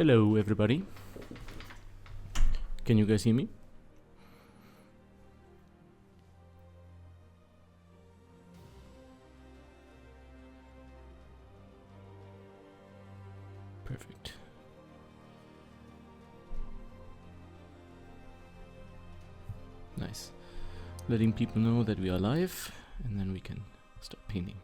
Hello everybody. Can you guys hear me? Perfect. Nice. Letting people know that we are live, and then we can start painting.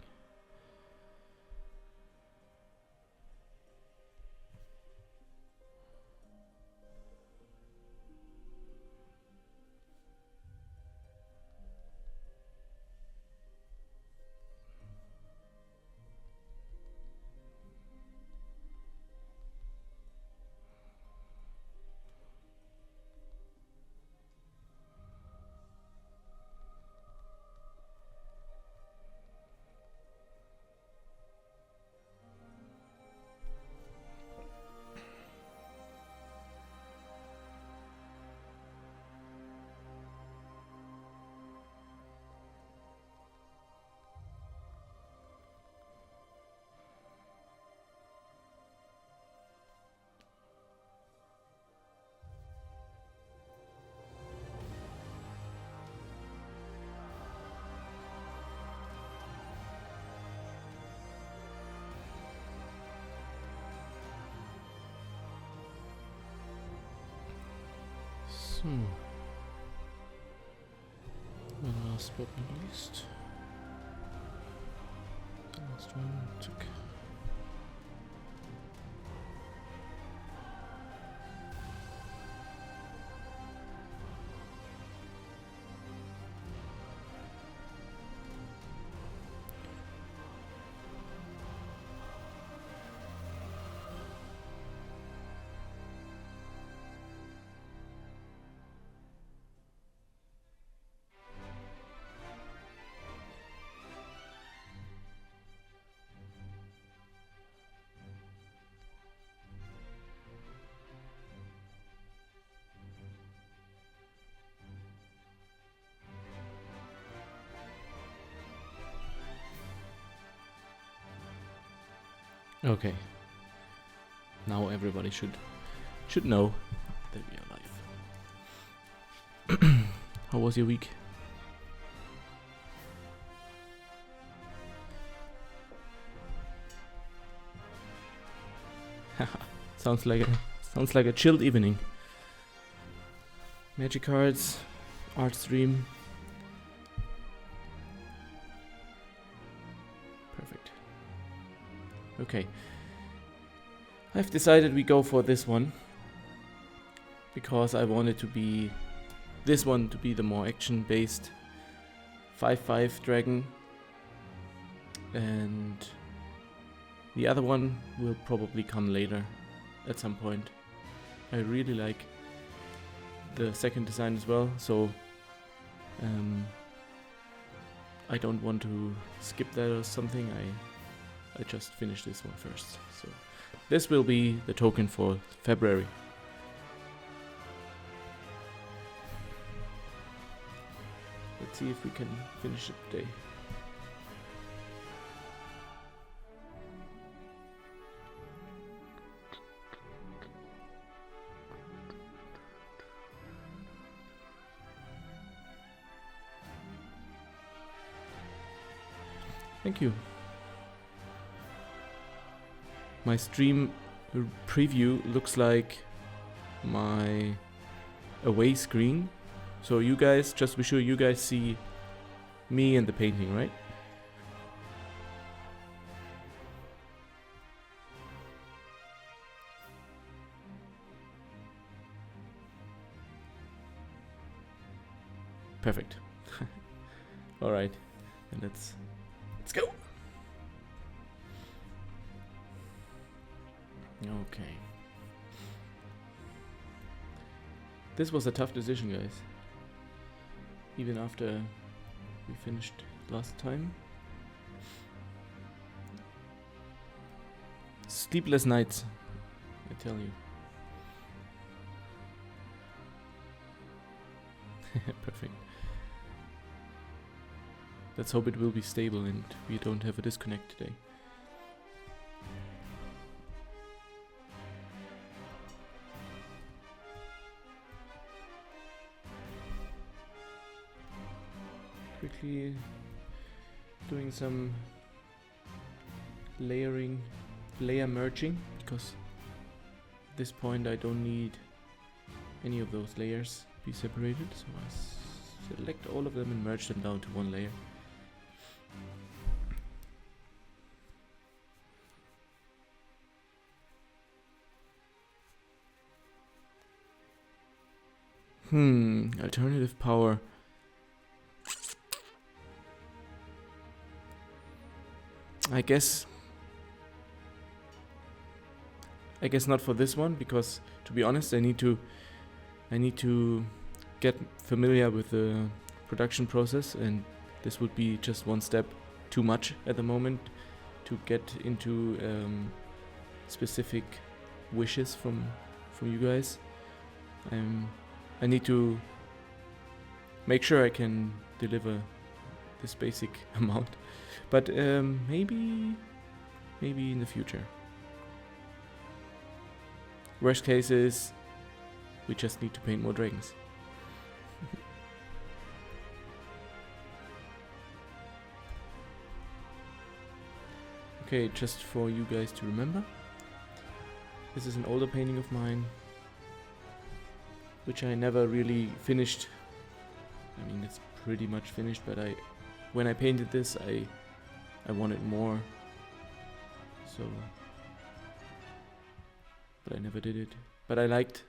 So, the last but not least, the last one took. Okay. Now everybody should know that we are live. How was your week? sounds like a chilled evening. Magic cards, art stream. Perfect. Okay. I've decided we go for this one because I wanted this one to be the more action-based 5/5 dragon, and the other one will probably come later at some point. I really like the second design as well, so I don't want to skip that or something. I just finished this one first. So this will be the token for February. Let's see if we can finish it today. Thank you. My stream preview looks like my away screen. So you guys, just be sure you guys see me and the painting, right? Perfect. All right, and let's go. Okay. This was a tough decision, guys. Even after we finished last time. Sleepless nights, I tell you. Perfect. Let's hope it will be stable and we don't have a disconnect today. quickly doing some layer merging, because at this point I don't need any of those layers be separated, so I select all of them and merge them down to one layer. Alternative power. I guess not for this one, because to be honest, I need to get familiar with the production process, and this would be just one step too much at the moment to get into specific wishes from you guys. I need to make sure I can deliver this basic amount, but maybe in the future. Worst case is we just need to paint more dragons. Okay, just for you guys to remember, this is an older painting of mine, which I never really finished. I mean, it's pretty much finished, but when I painted this, I wanted more, so, but I never did it. But I liked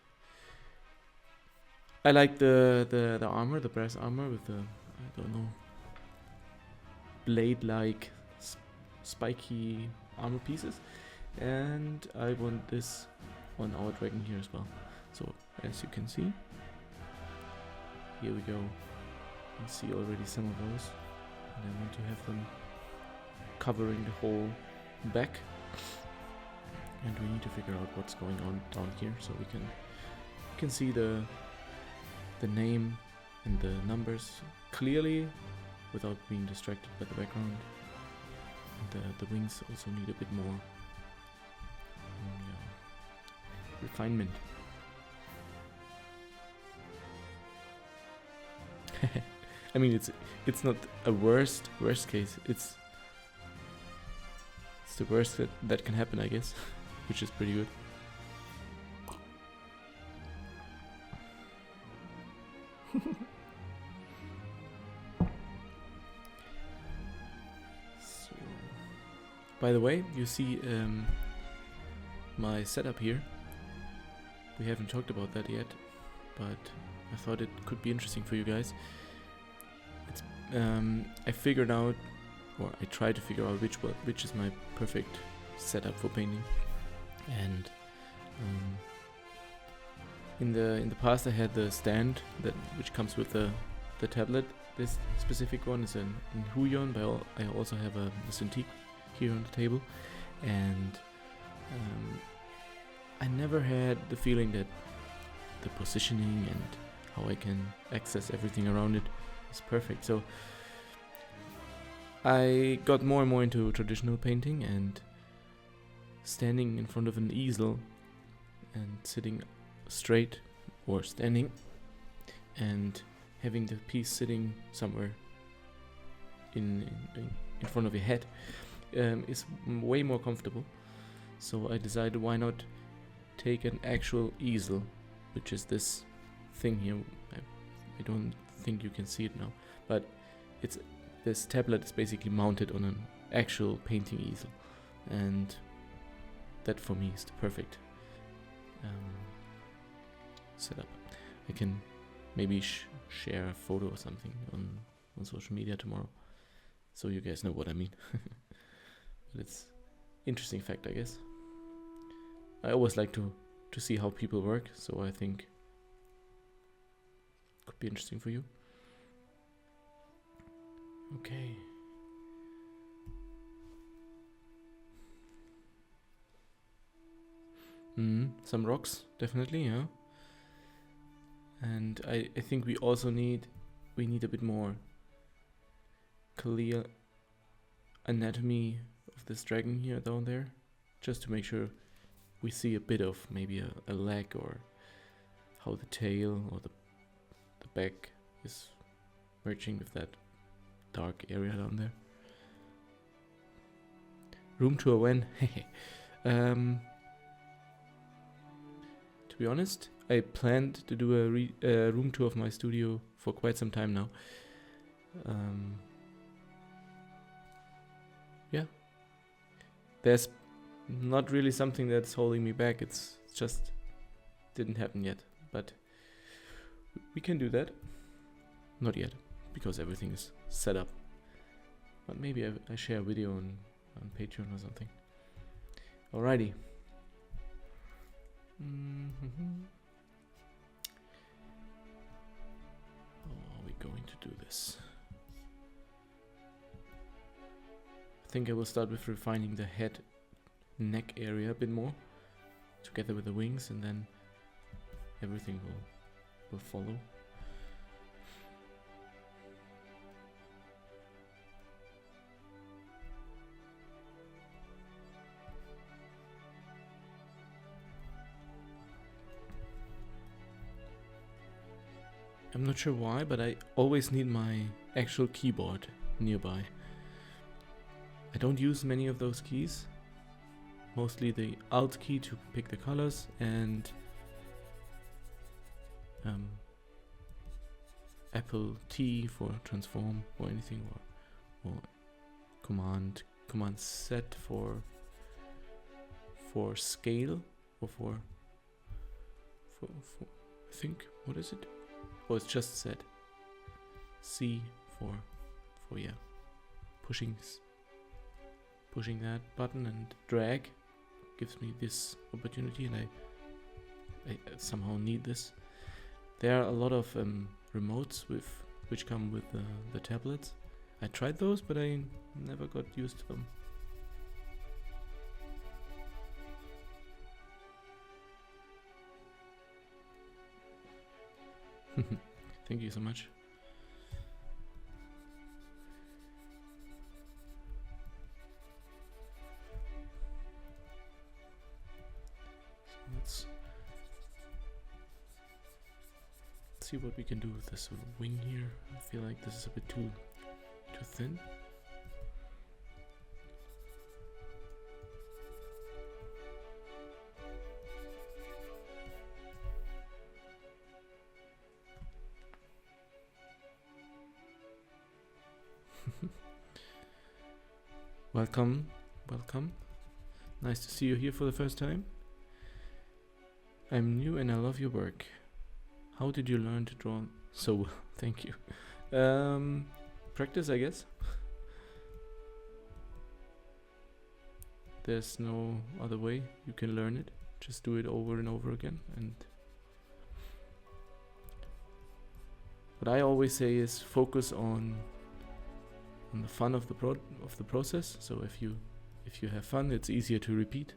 the armor, the brass armor with the, I don't know, blade-like spiky armor pieces, and I want this on our dragon here as well. So as you can see, here we go. You see already some of those, and I want to have them covering the whole back, and we need to figure out what's going on down here, so we can see the name and the numbers clearly without being distracted by the background. And the wings also need a bit more refinement. I mean, it's not a worst case. It's the worst that can happen, I guess, which is pretty good. So, by the way, you see my setup here. We haven't talked about that yet, but I thought it could be interesting for you guys. It's I figured out, or I tried to figure out which is my perfect setup for painting. And in the past I had the stand which comes with the tablet. This specific one is in Huion, but I also have a Cintiq here on the table, and I never had the feeling that the positioning and how I can access everything around it is perfect. So I got more and more into traditional painting, and standing in front of an easel and sitting straight or standing and having the piece sitting somewhere in front of your head is way more comfortable. So I decided, why not take an actual easel, which is this thing here. I don't think you can see it now, but this tablet is basically mounted on an actual painting easel, and that for me is the perfect setup. I can maybe share a photo or something on social media tomorrow, so you guys know what I mean. But it's interesting fact, I guess. I always like to see how people work, so I think it could be interesting for you. Okay. Some rocks, definitely, yeah. And I think we also need a bit more clear anatomy of this dragon here down there, just to make sure we see a bit of maybe a leg, or how the tail or the back is merging with that dark area down there. Room tour when? To be honest, I planned to do a room tour of my studio for quite some time now. Yeah. There's not really something that's holding me back. It's just didn't happen yet. But we can do that. Not yet, because everything is set up. But maybe I share a video on Patreon or something. Alrighty. How are we going to do this? I think I will start with refining the head neck area a bit more, together with the wings, and then everything will follow. I'm not sure why, but I always need my actual keyboard nearby. I don't use many of those keys. Mostly the Alt key to pick the colors and Apple T for transform or anything, or Command Z for scale, or for I think, what is it? Oh, it's just Z. C for yeah, pushing that button, and drag gives me this opportunity, and I somehow need this. There are a lot of remotes which come with the tablets. I tried those, but I never got used to them. Thank you so much. So let's see what we can do with this wing here. I feel like this is a bit too thin. Welcome. Nice to see you here for the first time. I'm new and I love your work. How did you learn to draw so well? Thank you. Practice, I guess. There's no other way you can learn it. Just do it over and over again. And what I always say is focus on the fun of the process. So if you have fun, it's easier to repeat,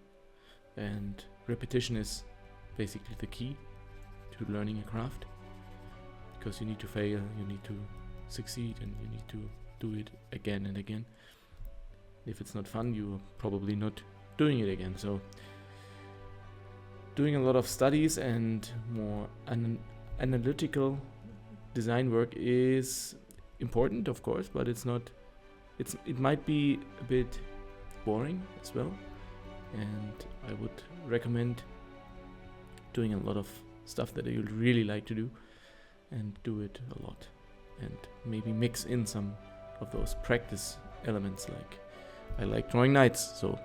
and repetition is basically the key to learning a craft, because you need to fail, you need to succeed, and you need to do it again and again. If it's not fun, you're probably not doing it again. So doing a lot of studies and more analytical design work is important, of course, but it might be a bit boring as well, and I would recommend doing a lot of stuff that you really like to do, and do it a lot, and maybe mix in some of those practice elements. Like, I like drawing knights, so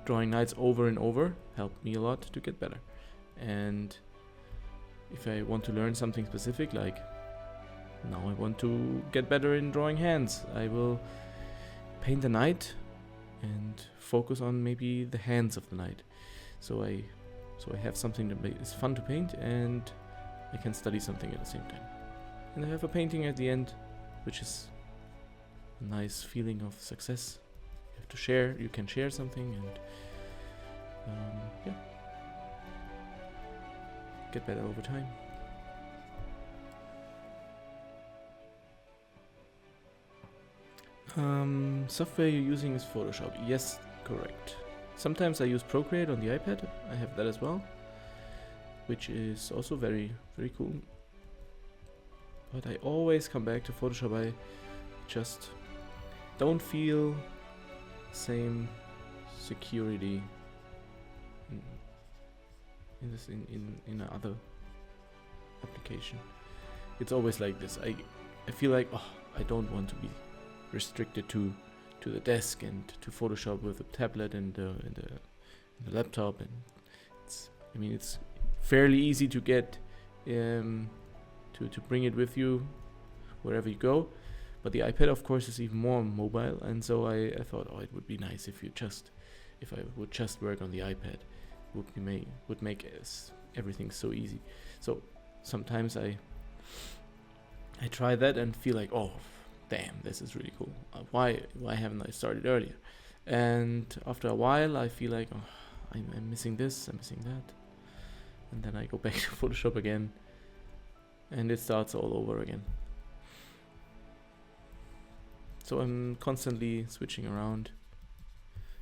drawing knights over and over helped me a lot to get better. And if I want to learn something specific, like now I want to get better in drawing hands, I will paint a knight and focus on maybe the hands of the knight. So I have something that is fun to paint, and I can study something at the same time. And I have a painting at the end, which is a nice feeling of success. You have to share, you can share something, and yeah, get better over time. Software you're using is Photoshop. Yes, correct. Sometimes I use Procreate on the iPad. I have that as well, which is also very, very cool. But I always come back to Photoshop. just don't feel same security in another application. It's always like this. I feel like, oh, I don't want to be restricted to the desk and to Photoshop with a tablet and the laptop, and it's fairly easy to get to bring it with you wherever you go. But the iPad, of course, is even more mobile, and so I thought, oh, it would be nice if I would just work on the iPad. Would make everything so easy. So sometimes I try that and feel like, oh, damn, this is really cool. Why haven't I started earlier? And after a while, I feel like, oh, I'm missing this, I'm missing that, and then I go back to Photoshop again, and it starts all over again. So I'm constantly switching around.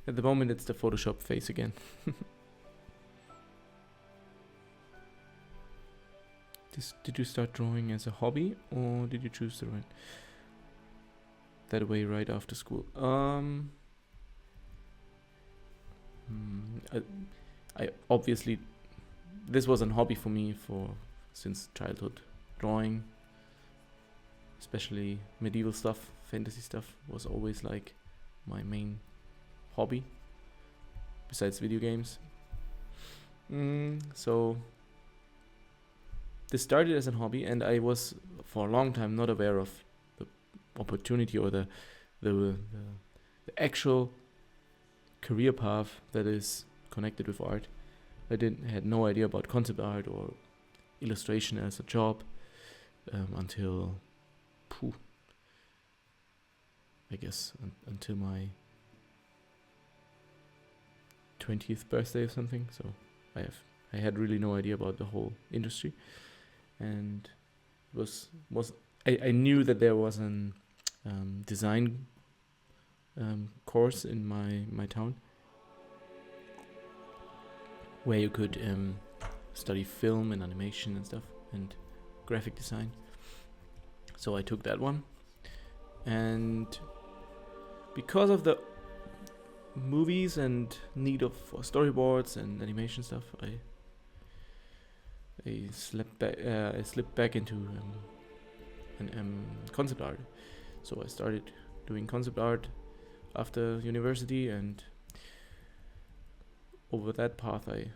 At the moment, it's the Photoshop phase again. Did you start drawing as a hobby, or did you choose to write that way right after school? I obviously, this was a hobby for me since childhood. Drawing, especially medieval stuff, fantasy stuff, was always like my main hobby besides video games. So this started as a hobby, and I was for a long time not aware of the opportunity or the actual career path that is connected with art. I had no idea about concept art or illustration as a job until I guess until my 20th birthday or something. So I had really no idea about the whole industry, and I knew that there was an design course in my town where you could study film and animation and stuff and graphic design. So I took that one, and because of the movies and need for storyboards and animation stuff, I slipped back into concept art. So I started doing concept art after university, and over that path I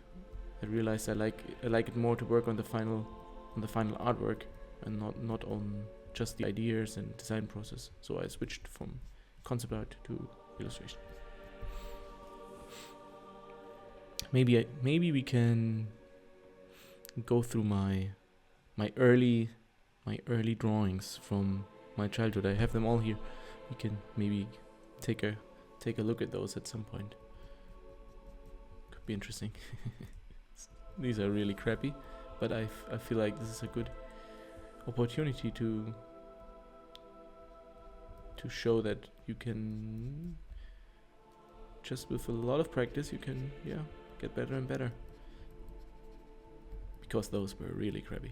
realized I like it more to work on the final artwork and not on just the ideas and design process. So I switched from concept art to illustration. Maybe we can go through my early drawings from my childhood. I have them all here. We can maybe take a look at those at some point. Could be interesting. These are really crappy, but I feel like this is a good opportunity to show that you can, just with a lot of practice, you can get better and better. Because those were really crappy.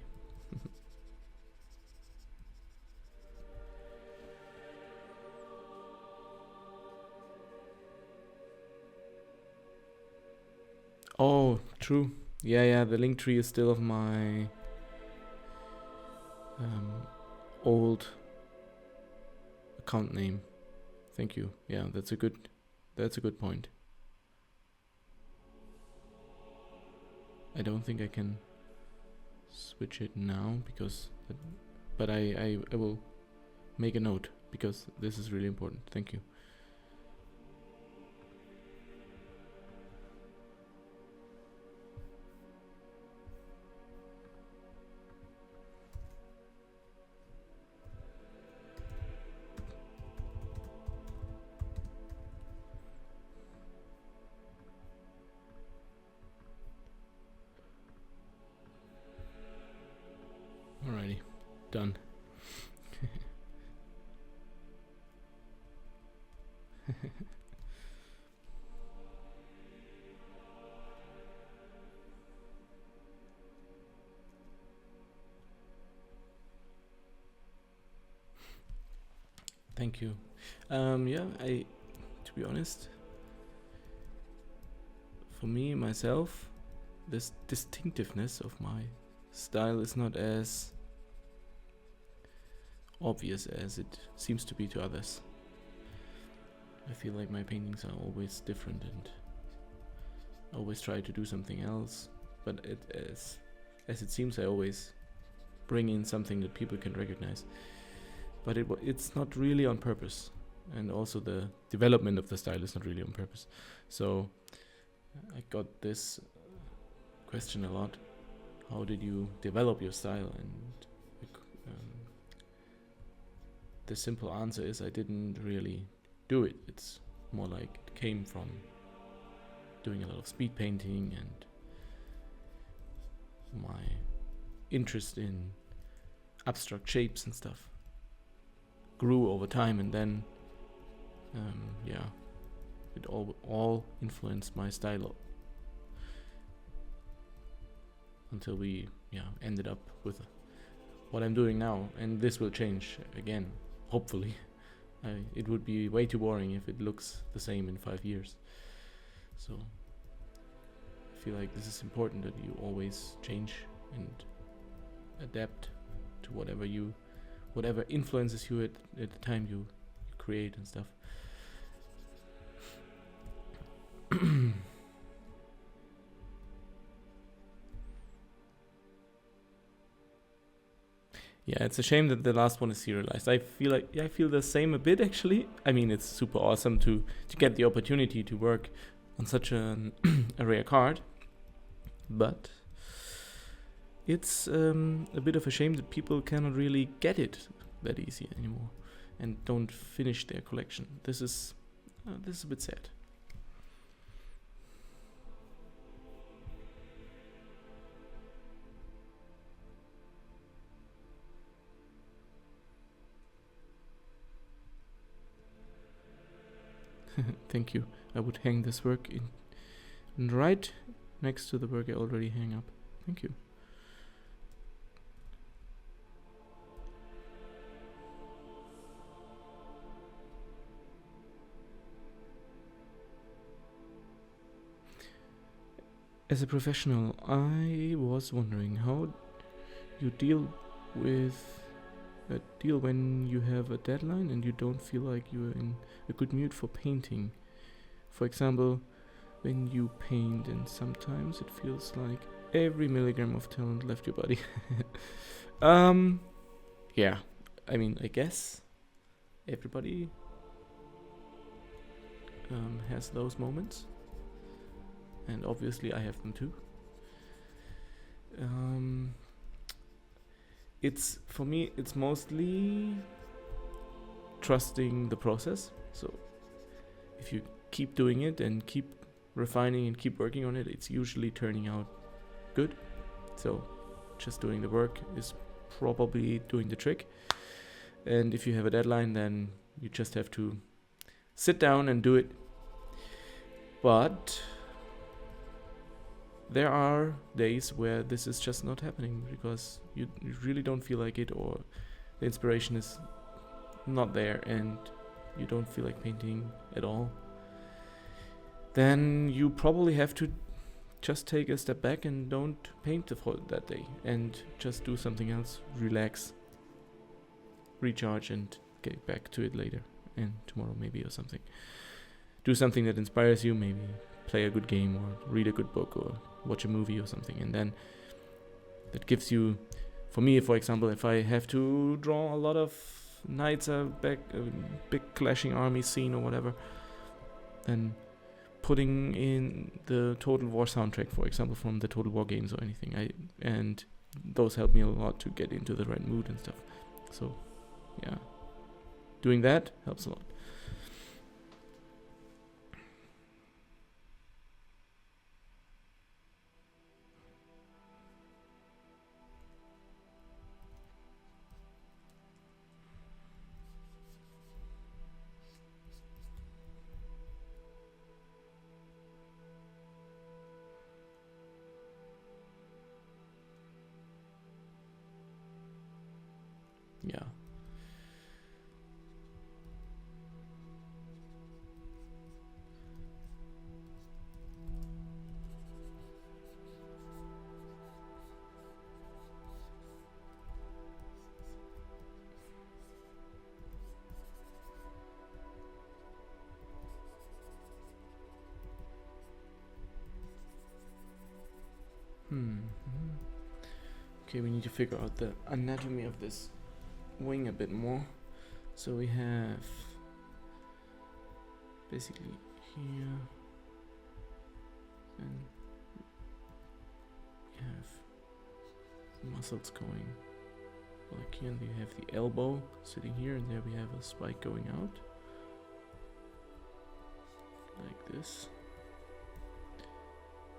Oh, true. Yeah, the link tree is still of my old account name. Thank you. Yeah, that's a good point. I don't think I can switch it now but I will make a note because this is really important. Thank you. Alrighty, done. Thank you. Yeah, to be honest, for me, myself, this distinctiveness of my style is not as obvious as it seems to be to others. I feel like my paintings are always different and always try to do something else, but as it seems, I always bring in something that people can recognize. But it's not really on purpose, and also the development of the style is not really on purpose. So I got this question a lot: how did you develop your style? And the simple answer is I didn't really do it. It's more like it came from doing a lot of speed painting, and my interest in abstract shapes and stuff grew over time, and then it all influenced my style until we ended up with what I'm doing now. And this will change again, hopefully. It would be way too boring if it looks the same in 5 years. So I feel like this is important, that you always change and adapt to whatever influences you at the time you create and stuff. Yeah, it's a shame that the last one is serialized. I feel the same a bit, actually. I mean, it's super awesome to get the opportunity to work on such a rare card, but it's a bit of a shame that people cannot really get it that easy anymore and don't finish their collection. This is a bit sad. Thank you. I would hang this work in right next to the work I already hang up. Thank you. As a professional, I was wondering how you deal when you have a deadline and you don't feel like you're in a good mood for painting. For example, when you paint and sometimes it feels like every milligram of talent left your body. Yeah, I mean, I guess everybody has those moments, and obviously I have them too. For me, it's mostly trusting the process. So if you keep doing it and keep refining and keep working on it, it's usually turning out good. So just doing the work is probably doing the trick. And if you have a deadline, then you just have to sit down and do it. But there are days where this is just not happening because you really don't feel like it, or the inspiration is not there and you don't feel like painting at all. Then you probably have to just take a step back and don't paint that day and just do something else, relax, recharge, and get back to it later, and tomorrow maybe, or something. Do something that inspires you, maybe play a good game or read a good book or watch a movie or something, and then that gives you, for me, for example, if I have to draw a lot of knights back, a big clashing army scene or whatever, then putting in the Total War soundtrack, for example, from the Total War games or anything, and those help me a lot to get into the right mood and stuff. So yeah, doing that helps a lot. Yeah. Okay, we need to figure out the anatomy of this wing a bit more. So we have basically here, and we have muscles going like here, and we have the elbow sitting here, and there we have a spike going out like this.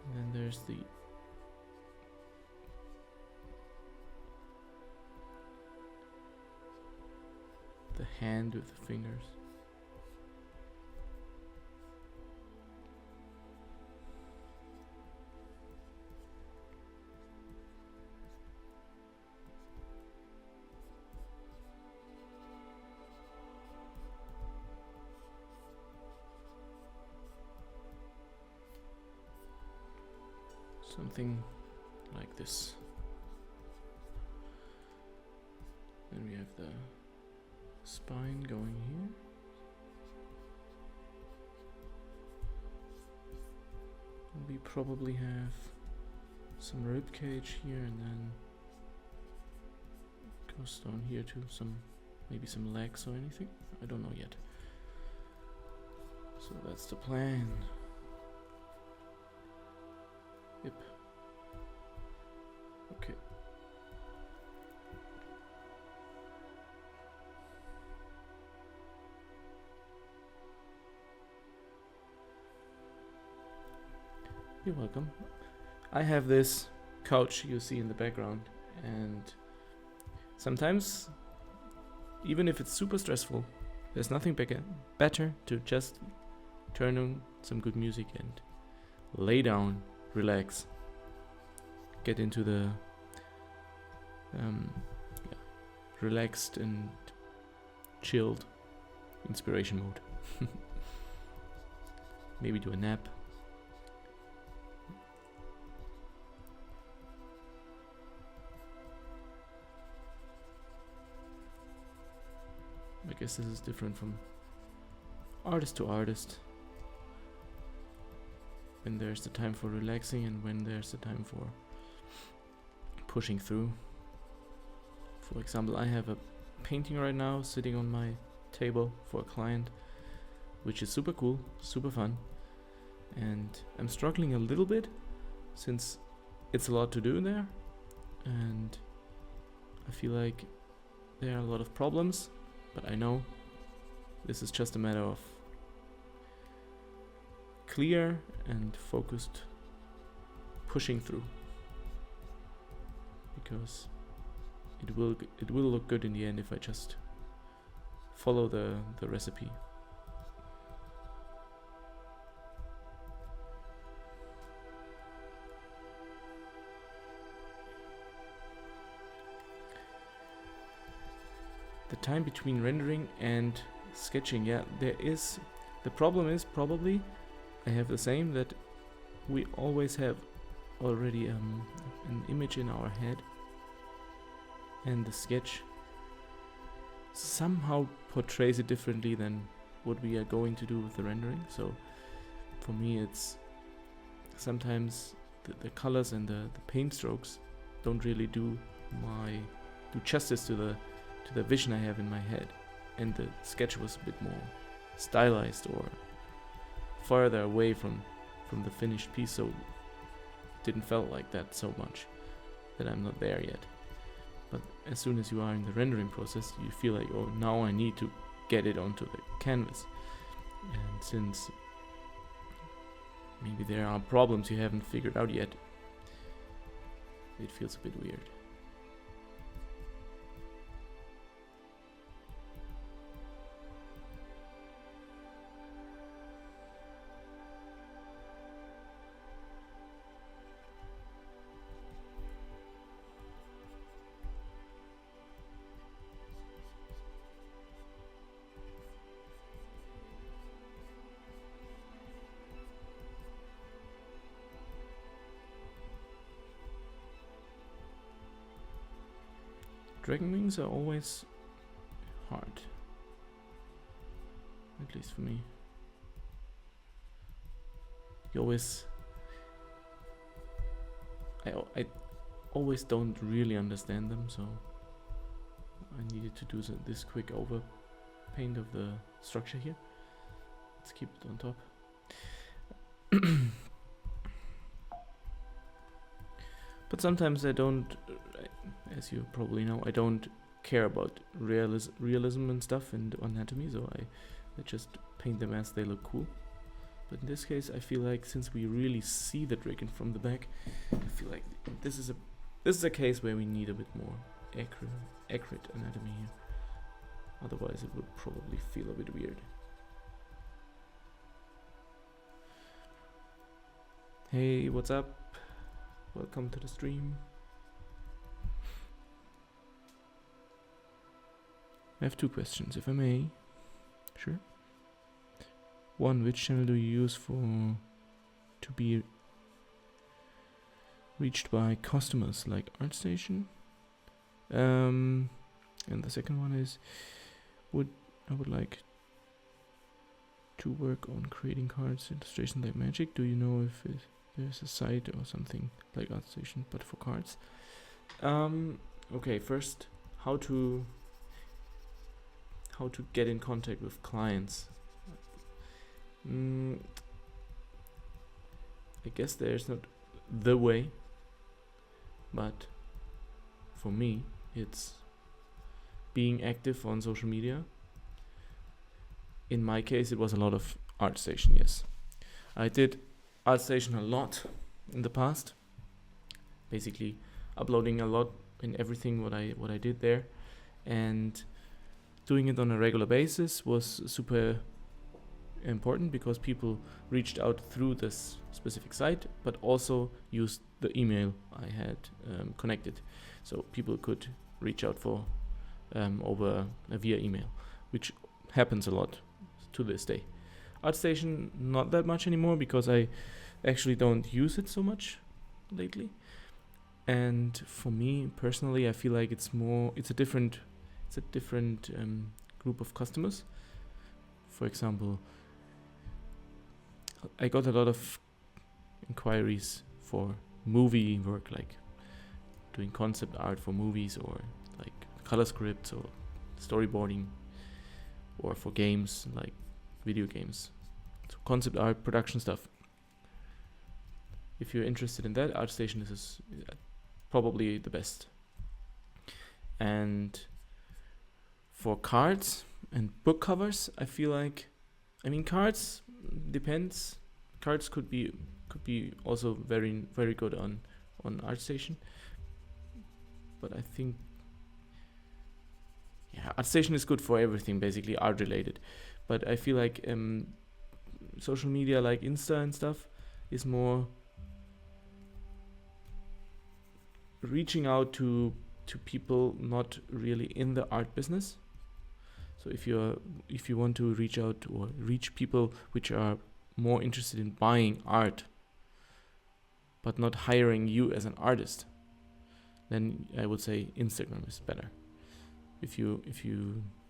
And then there's the hand with the fingers. Something like this. Then we have the spine going here. And we probably have some rib cage here, and then goes down here to maybe some legs or anything. I don't know yet. So that's the plan. Yep. Okay. You're welcome. I have this couch you see in the background, and sometimes, even if it's super stressful, there's nothing better to just turn on some good music and lay down, relax, get into the relaxed and chilled inspiration mode. Maybe do a nap. I guess this is different from artist to artist. When there's the time for relaxing and when there's the time for pushing through. For example, I have a painting right now sitting on my table for a client, which is super cool, super fun. And I'm struggling a little bit since it's a lot to do there. And I feel like there are a lot of problems. But I know this is just a matter of clear and focused pushing through, because it will look good in the end if I just follow the recipe. The time between rendering and sketching, yeah, there is. The problem is probably, I have the same, that we always have already an image in our head, and the sketch somehow portrays it differently than what we are going to do with the rendering. So for me, it's sometimes the colors and the paint strokes don't really do justice to the vision I have in my head, and the sketch was a bit more stylized or farther away from the finished piece, so it didn't felt like that so much, that I'm not there yet. But as soon as you are in the rendering process, you feel like, oh, now I need to get it onto the canvas. And since maybe there are problems you haven't figured out yet, it feels a bit weird. Dragon wings are always hard, at least for me. I always don't really understand them, so I needed to do this quick over paint of the structure here. Let's keep it on top. But sometimes I don't, as you probably know, I don't care about realism and stuff and anatomy, so I just paint them as they look cool. But in this case, I feel like since we really see the dragon from the back, I feel like this is a case where we need a bit more accurate anatomy here. Otherwise, it would probably feel a bit weird. Hey, what's up? Welcome to the stream. I have 2 questions, if I may. Sure. One, which channel do you use to be reached by customers like ArtStation? And the second one is, I would like to work on creating cards illustration like magic. Do you know if there's a site or something like ArtStation but for cards? Okay, first, how to get in contact with clients. I guess there's not the way, but for me it's being active on social media. In my case, it was a lot of ArtStation, yes. I did ArtStation a lot in the past, basically uploading a lot in everything what I did there, and doing it on a regular basis was super important because people reached out through this specific site, but also used the email I had connected, so people could reach out for over via email, which happens a lot to this day. ArtStation not that much anymore because I actually don't use it so much lately, and for me personally, I feel like it's a different group of customers. For example, I got a lot of inquiries for movie work, like doing concept art for movies, or like color scripts or storyboarding, or for games like video games, so concept art, production stuff. If you're interested in that, ArtStation is probably the best. And for cards and book covers, I feel like, cards depends. Cards could be also very, very good on ArtStation, but I think ArtStation is good for everything, basically art related. But I feel like social media like Insta and stuff is more reaching out to people not really in the art business. So if you want to reach out or reach people which are more interested in buying art but not hiring you as an artist, then I would say Instagram is better. If you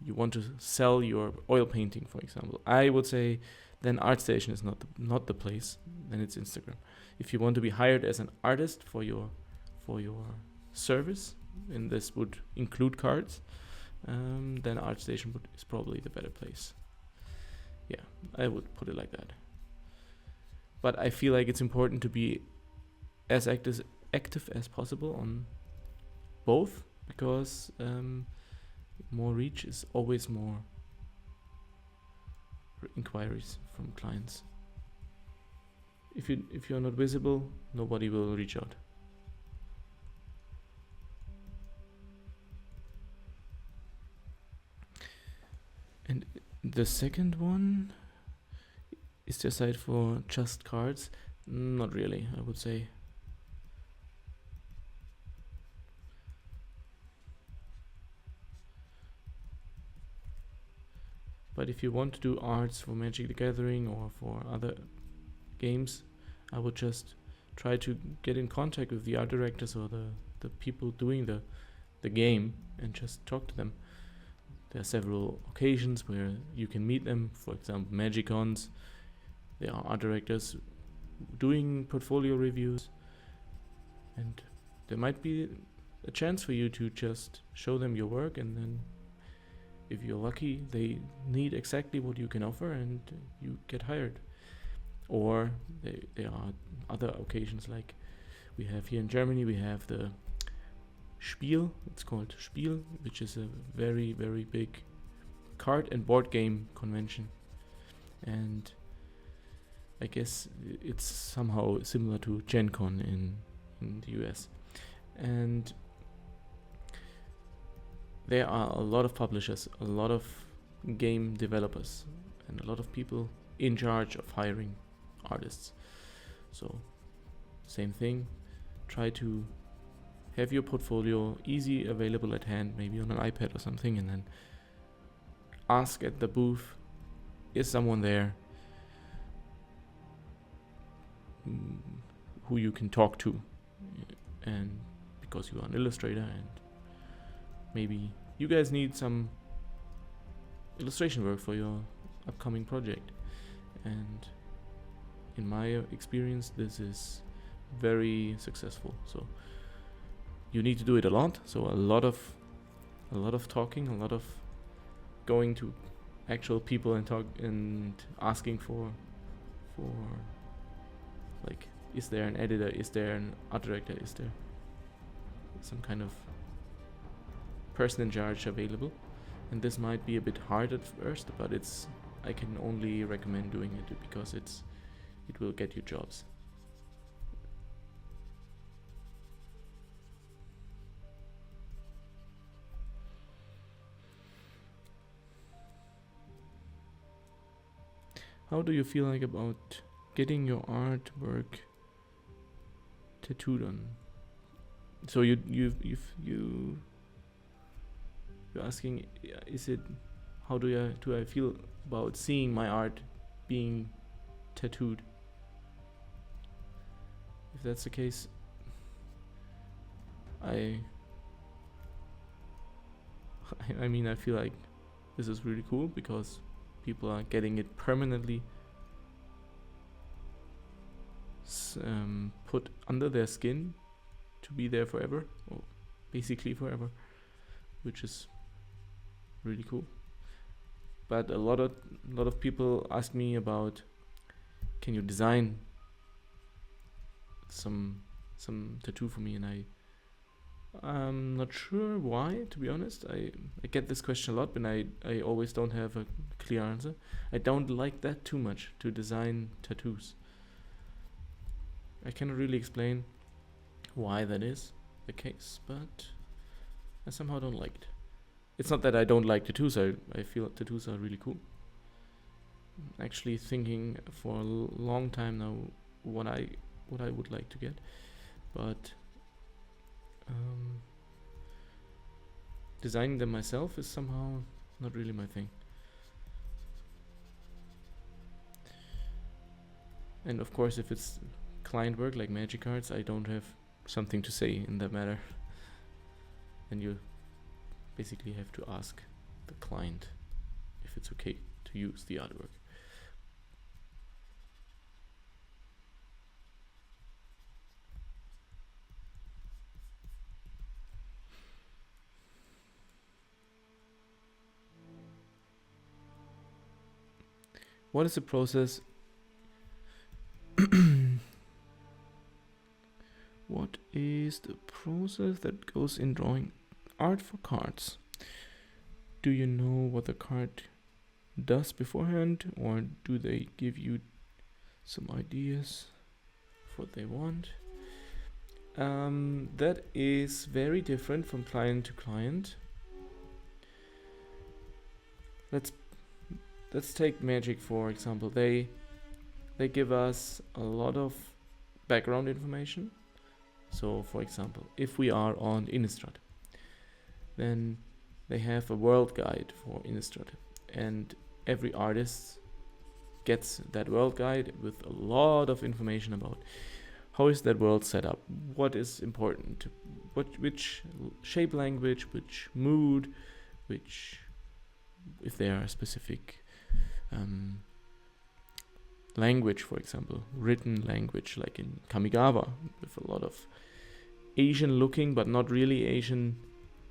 want to sell your oil painting, for example, I would say then ArtStation is not the place, then it's Instagram. If you want to be hired as an artist for your service, and this would include cards, then ArtStation is probably the better place. Yeah, I would put it like that. But I feel like it's important to be as active as possible on both, because more reach is always more inquiries from clients. If you're not visible, nobody will reach out. And the second one, is the site for just cards? Not really, I would say. But if you want to do arts for Magic the Gathering or for other games, I would just try to get in contact with the art directors or the people doing the game and just talk to them. There are several occasions where you can meet them. For example, Magicons. There are art directors doing portfolio reviews, and there might be a chance for you to just show them your work, and then if you're lucky, they need exactly what you can offer, and you get hired. Or there are other occasions, like we have here in Germany, we have the Spiel, it's called Spiel, which is a very, very big card and board game convention. And I guess it's somehow similar to Gen Con in the US. And there are a lot of publishers, a lot of game developers, and a lot of people in charge of hiring artists. So, same thing, try to have your portfolio easy available at hand, maybe on an iPad or something, and then ask at the booth, is someone there who you can talk to? And because you are an illustrator, and maybe you guys need some illustration work for your upcoming project. And in my experience, this is very successful. So you need to do it a lot. So a lot of talking, a lot of going to actual people and talk and asking for like, is there an editor? Is there an art director? Is there some kind of person in charge available? And this might be a bit hard at first, but I can only recommend doing it because it will get you jobs. How do you feel like about getting your artwork tattooed on? So you're asking, is it, how do I feel about seeing my art being tattooed? If that's the case, I mean, I feel like this is really cool because people are getting it permanently put under their skin to be there forever, or basically forever, which is really cool. But a lot of people ask me about, can you design some tattoo for me? And I'm not sure why, to be honest. I get this question a lot, but I always don't have a clear answer. I don't like that too much, to design tattoos. I cannot really explain why that is the case, but I somehow don't like it. It's not that I don't like tattoos. I feel tattoos are really cool. I'm actually thinking for a long time now what I would like to get, but designing them myself is somehow not really my thing. And of course, if it's client work like magic cards, I don't have something to say in that matter. And you basically have to ask the client if it's okay to use the artwork. What is the process? What is the process that goes in drawing art for cards? Do you know what the card does beforehand, or do they give you some ideas of what they want? That is very different from client to client. Let's take Magic for example. They give us a lot of background information. So for example, if we are on Innistrad, then they have a world guide for Innistrad, and every artist gets that world guide with a lot of information about how is that world set up, what is important, which shape language, which mood, if there are specific language, for example, written language, like in Kamigawa, with a lot of Asian looking but not really Asian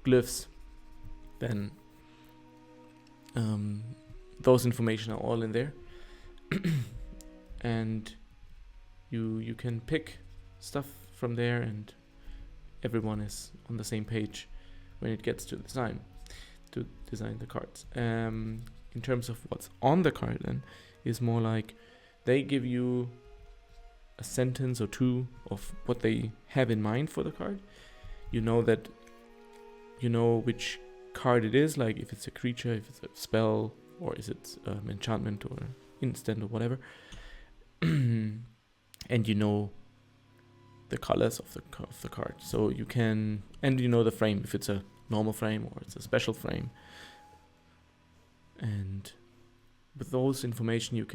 glyphs, then those information are all in there. And you can pick stuff from there, and everyone is on the same page when it gets to design the cards. In terms of what's on the card, then is more like they give you a sentence or two of what they have in mind for the card. You know that you know which card it is, like if it's a creature, if it's a spell, or is it enchantment or instant or whatever. And you know the colors of the card, so you can, and you know the frame, if it's a normal frame or it's a special frame. And with those information you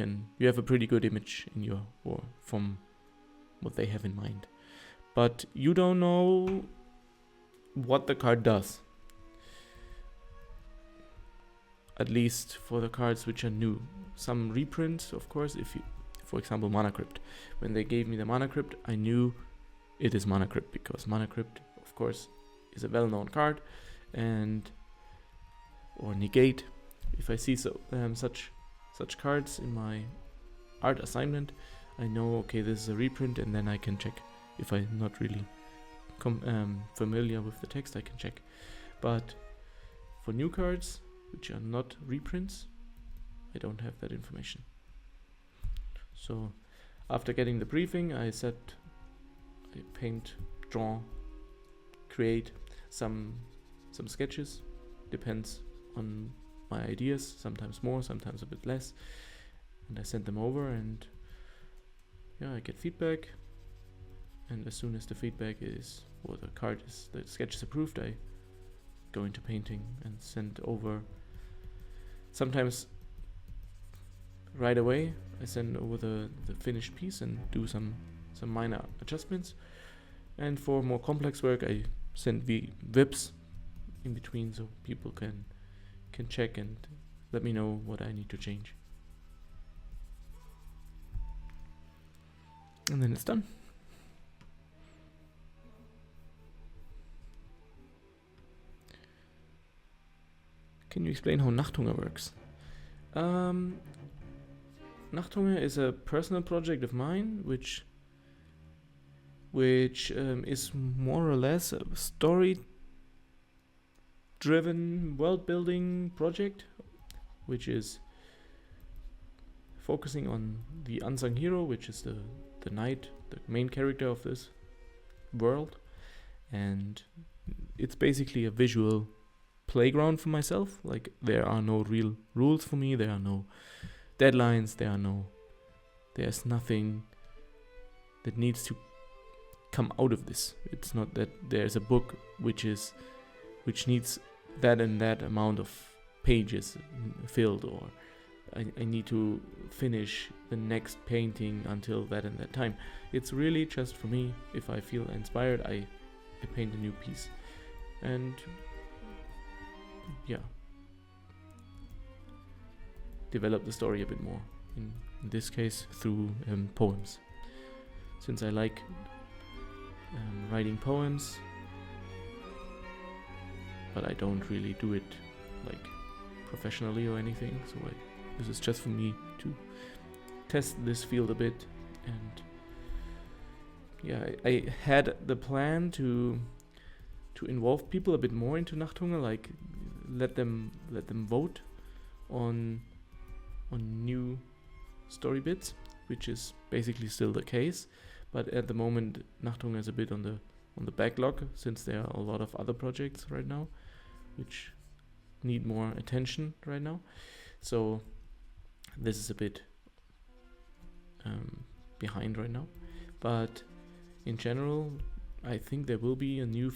have a pretty good image in your, or from what they have in mind. But you don't know what the card does. At least for the cards which are new. Some reprints, of course, if you, for example, Mana Crypt. When they gave me the Mana Crypt, I knew it is Mana Crypt, because Mana Crypt, of course, is a well-known card, and or negate. If I see such cards in my art assignment, I know, okay, this is a reprint, and then I can check. If I'm not really familiar with the text, I can check. But for new cards which are not reprints, I don't have that information. So after getting the briefing, I paint, draw, create some sketches. Depends on my ideas, sometimes more, sometimes a bit less. And I send them over, and yeah, I get feedback. And as soon as the feedback is, or the sketch is approved, I go into painting and send over. Sometimes right away I send over the finished piece and do some minor adjustments. And for more complex work, I send VIPs in between, so people can check and let me know what I need to change. And then it's done. Can you explain how Nachthunger works? Nachthunger is a personal project of mine, which is more or less a story-driven world-building project, which is focusing on the unsung hero, which is the knight, the main character of this world, and it's basically a visual playground for myself. Like, there are no real rules for me, there are no deadlines, there's nothing that needs to come out of this. It's not that there's a book which needs that and that amount of pages filled, or I need to finish the next painting until that and that time. It's really just for me. If I feel inspired, I paint a new piece, and yeah, develop the story a bit more. In this case, through poems, since I like writing poems, but I don't really do it like professionally or anything. So this is just for me to test this field a bit. And yeah, I had the plan to involve people a bit more into Nachthunger, like let them vote on new story bits, which is basically still the case. But at the moment, Nachthunger is a bit on the backlog, since there are a lot of other projects right now which need more attention right now. So this is a bit behind right now. But in general, I think there will be a new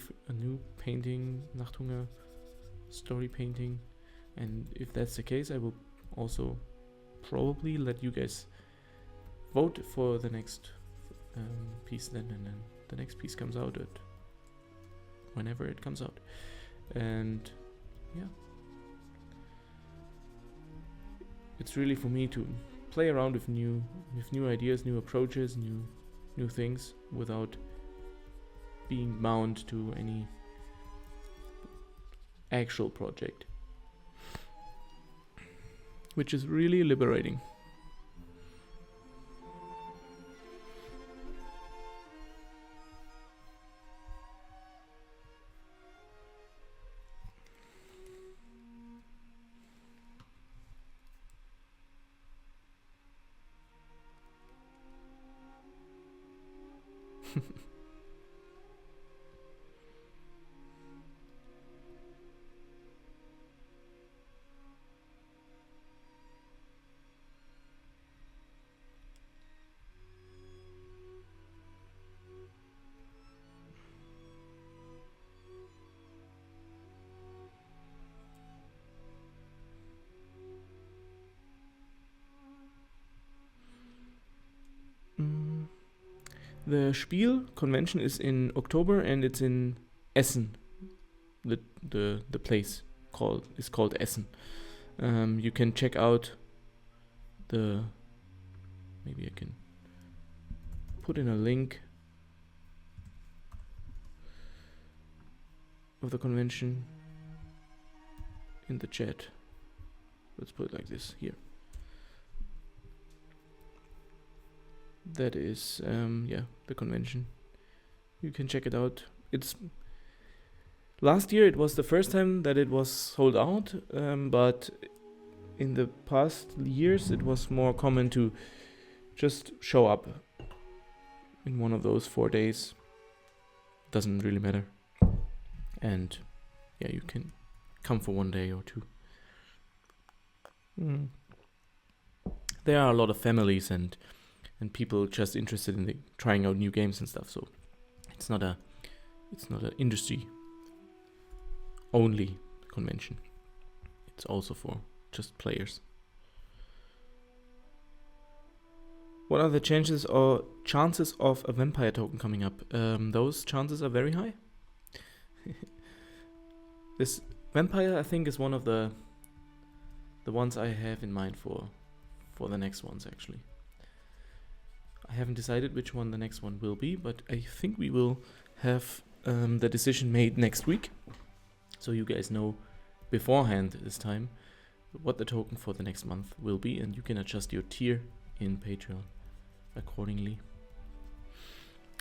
painting, Nachthunger story painting, and if that's the case, I will also probably let you guys vote for the next piece then, and then the next piece comes out at whenever it comes out. And yeah, it's really for me to play around with new ideas, new approaches, new things, without being bound to any actual project, which is really liberating. The Spiel convention is in October, and it's in Essen. The place is called Essen. You can check out maybe I can put in a link of the convention in the chat. Let's put it like this here. That is, the convention. You can check it out. Last year it was the first time that it was sold out, but in the past years it was more common to just show up in one of those 4 days. Doesn't really matter. And yeah, you can come for 1 day or 2. There are a lot of families and people just interested in trying out new games and stuff. So it's not a industry only convention. It's also for just players. What are the chances of a vampire token coming up? Those chances are very high. This vampire, I think, is one of the ones I have in mind for the next ones, actually. I haven't decided which one the next one will be, but I think we will have the decision made next week. So you guys know beforehand this time what the token for the next month will be, and you can adjust your tier in Patreon accordingly.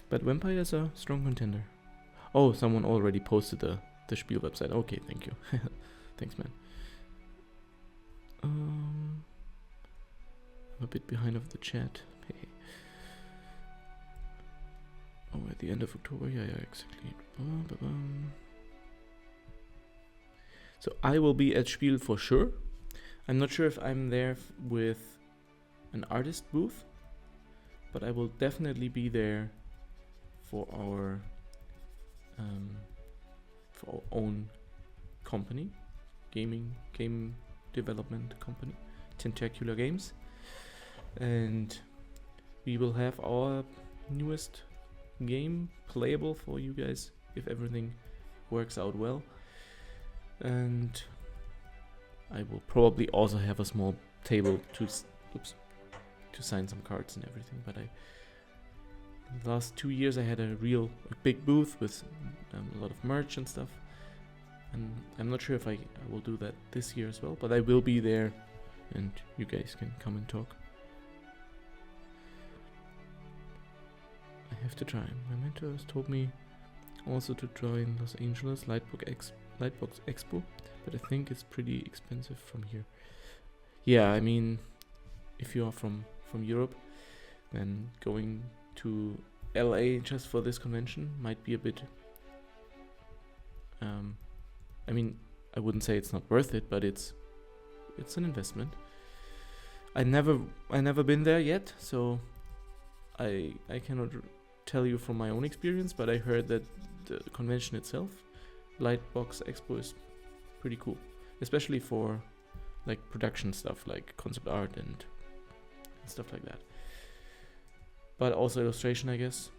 But vampire is a strong contender. Oh, someone already posted the Spiel website. Okay, thank you. Thanks, man. I'm a bit behind of the chat. Oh, at the end of October? Yeah, exactly. So I will be at Spiel for sure. I'm not sure if I'm there with an artist booth, but I will definitely be there for our own company, game development company, Tentacular Games, and we will have our newest game playable for you guys if everything works out well. And I will probably also have a small table to sign some cards and everything. But in the last 2 years I had a big booth with a lot of merch and stuff, and I'm not sure if I will do that this year as well, but I will be there and you guys can come and talk. I have to try. My mentor has told me also to join Los Angeles Lightbox Expo, but I think it's pretty expensive from here. Yeah, I mean, if you are from Europe, then going to LA just for this convention might be a bit I mean, I wouldn't say it's not worth it, but it's an investment. I never been there yet, so I cannot tell you from my own experience, but I heard that the convention itself, Lightbox Expo, is pretty cool, especially for like production stuff like concept art and stuff like that, but also illustration, I guess.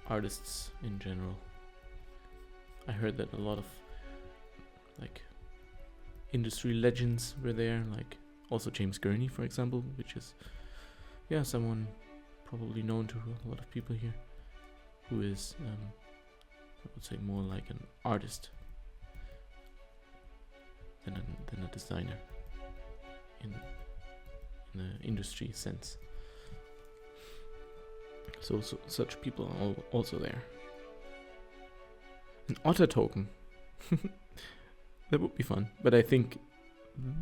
Artists in general. I heard that a lot of like industry legends were there, like also James Gurney, for example, which is someone probably known to a lot of people here, who is, I would say, more like an artist than a designer in the industry sense. So such people are also there. An otter token. That would be fun, but I think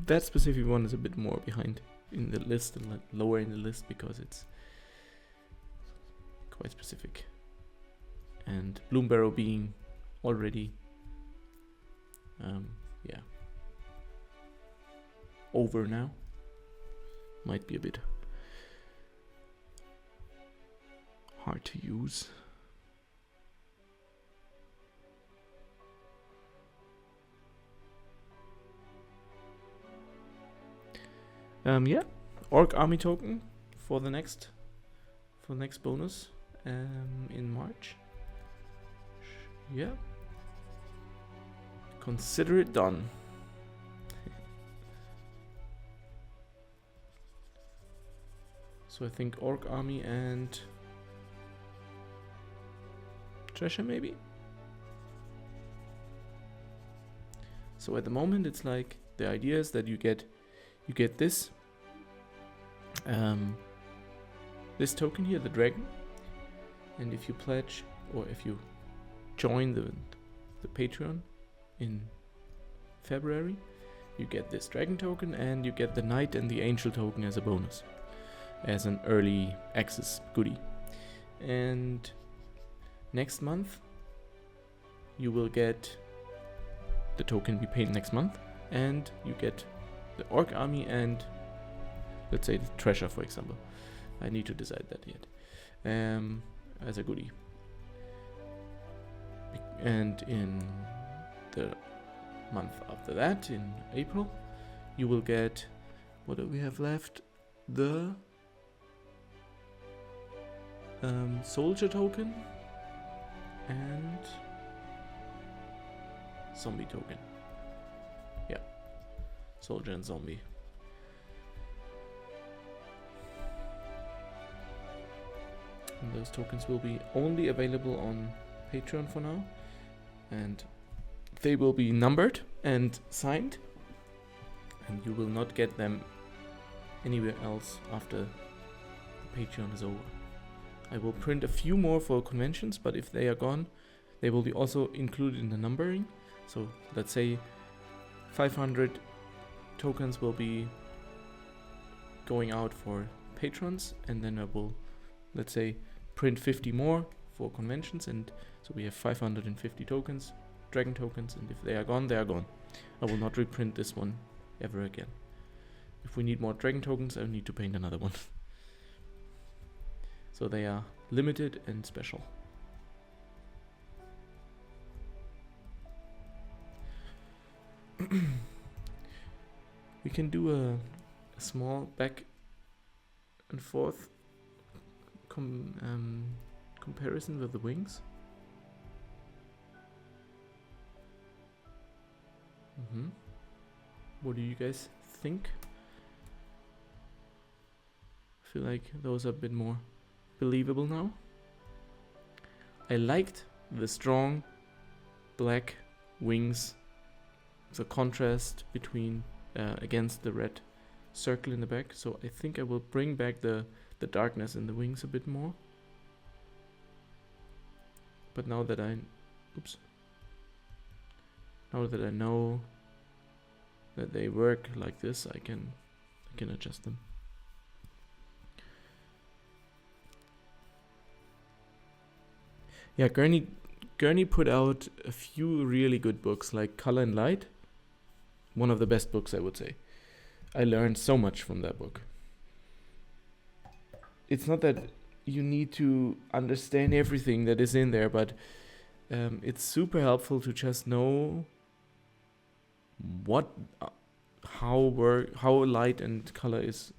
that specific one is a bit more behind in the list and lower in the list because it's quite specific. And Bloombarrow being already, over now, might be a bit hard to use. Orc army token for the next bonus in March. Yeah. Consider it done. So I think Orc army and treasure maybe. So at the moment it's like the idea is that you get this this token here, the dragon, and if you pledge or if you join the Patreon in February, you get this dragon token and you get the knight and the angel token as a bonus, as an early access goodie. And next month you will get the token we paid next month, and you get the orc army and let's say the treasure, for example. I need to decide that yet. As a goodie. And in the month after that, in April, you will get, what do we have left? The soldier token and zombie token. Yeah, soldier and zombie. And those tokens will be only available on Patreon for now, and they will be numbered and signed, and you will not get them anywhere else after the Patreon is over. I will print a few more for conventions, but if they are gone, they will be also included in the numbering. So let's say 500 tokens will be going out for patrons, and then I will, let's say, print 50 more for conventions, and so we have 550 tokens, dragon tokens, and if they are gone, they are gone. I will not reprint this one ever again. If we need more dragon tokens, I need to paint another one. So they are limited and special. We can do a small back and forth comparison with the wings. What do you guys think? I feel like those are a bit more believable now. I liked the strong black wings, the contrast between against the red circle in the back, so I think I will bring back the darkness in the wings a bit more. But now that I know that they work like this, I can adjust them. Yeah, Gurney put out a few really good books, like Color and Light. One of the best books, I would say. I learned so much from that book. It's not that you need to understand everything that is in there, but it's super helpful to just know how light and color is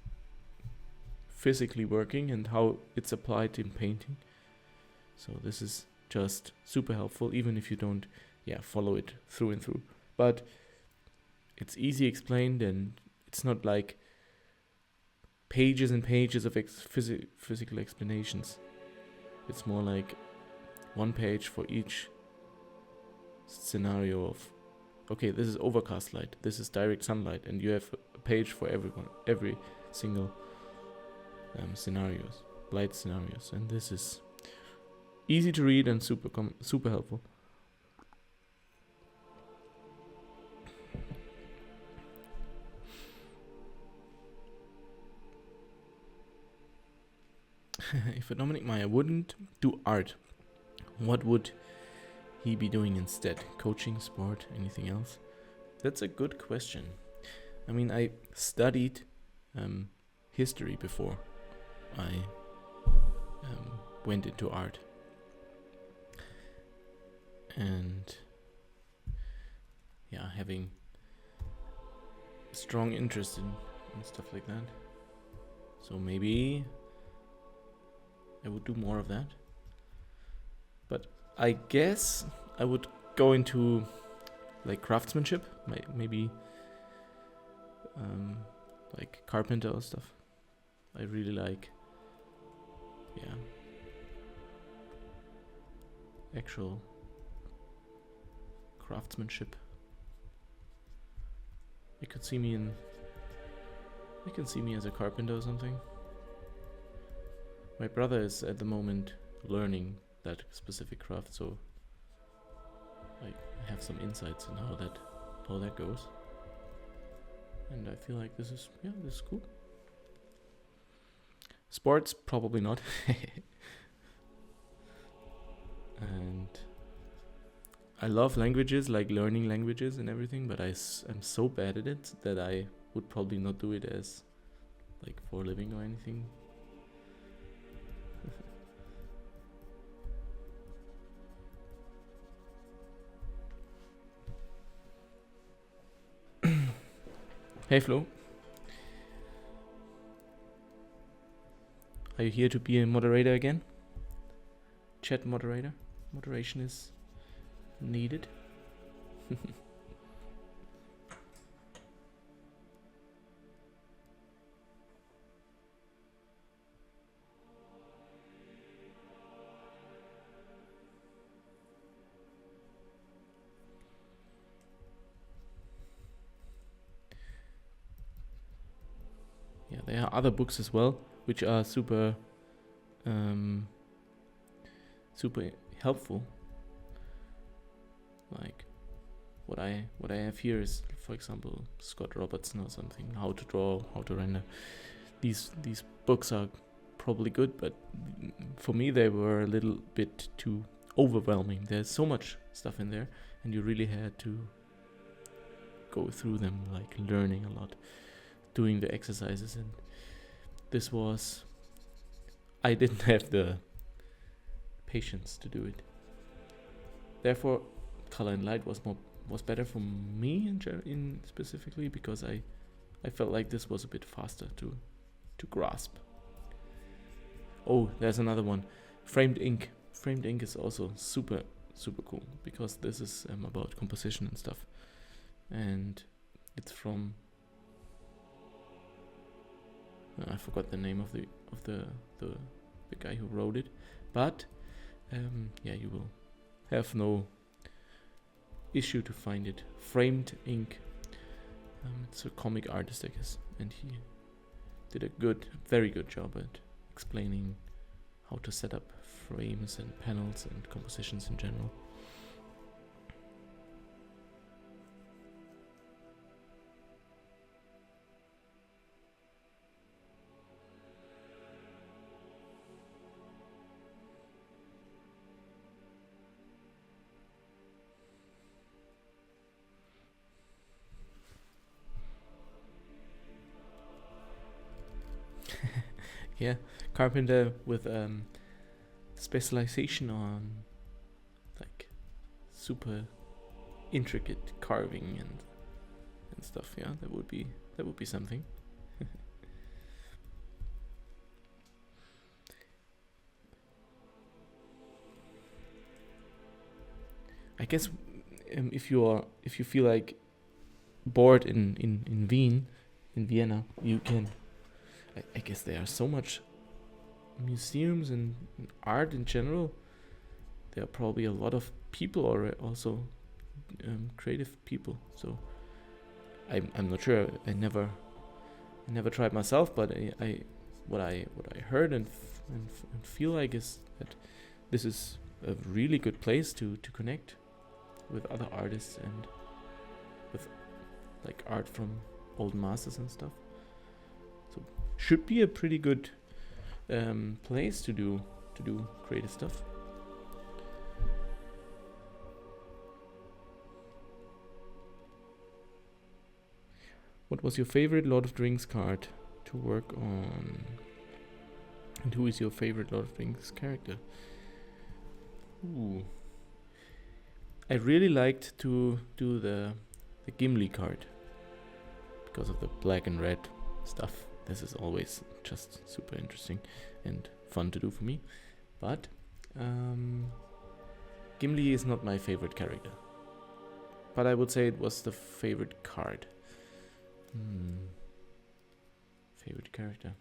physically working and how it's applied in painting. So this is just super helpful, even if you don't follow it through and through. But it's easy explained, and it's not like pages and pages of physical explanations. It's more like one page for each scenario of, okay, this is overcast light, this is direct sunlight, and you have a page for every single scenarios, light scenarios, and this is easy to read and super helpful. If a Dominic Meyer wouldn't do art, what would he be doing instead? Coaching, sport, anything else? That's a good question. I mean, I studied history before I went into art. And yeah, having a strong interest in stuff like that. So maybe I would do more of that. But I guess I would go into like craftsmanship, maybe like carpenter or stuff. I really like, actual craftsmanship. I can see me as a carpenter or something. My brother is at the moment learning that specific craft, so I have some insights in how that goes. And I feel like this is cool. Sports, probably not. And I love languages, like learning languages and everything, but I'm so bad at it that I would probably not do it as like for a living or anything. Hey Flo, are you here to be a moderator again? Chat moderator? Moderation is needed. Yeah, there are other books as well, which are super helpful. Like what I have here is, for example, Scott Robertson or something, how to draw, how to render. These books are probably good, but for me they were a little bit too overwhelming. There's so much stuff in there, and you really had to go through them, like learning a lot, doing the exercises, and I didn't have the patience to do it. Therefore, color and light was better for me in specifically, because I felt like this was a bit faster to grasp. Oh, there's another one, framed ink. Framed ink is also super cool, because this is about composition and stuff, and it's from I forgot the name of the guy who wrote it, but you will have no issue to find it. Framed ink. It's a comic artist, I guess, and he did a very good job at explaining how to set up frames and panels and compositions in general. Yeah, carpenter with specialization on like super intricate carving and stuff. Yeah, that would be something. I guess if you feel like bored in Vienna, you can. I guess there are so much museums and art in general. There are probably a lot of people or also creative people. So I'm not sure. I never tried myself, but what I heard and feel like is that this is a really good place to connect with other artists and with like art from old masters and stuff. So should be a pretty good place to do creative stuff. What was your favorite Lord of the Rings card to work on? And who is your favorite Lord of the Rings character? Ooh. I really liked to do the Gimli card because of the black and red stuff. This is always just super interesting and fun to do for me. But Gimli is not my favorite character. But I would say it was the favorite card. Favorite character.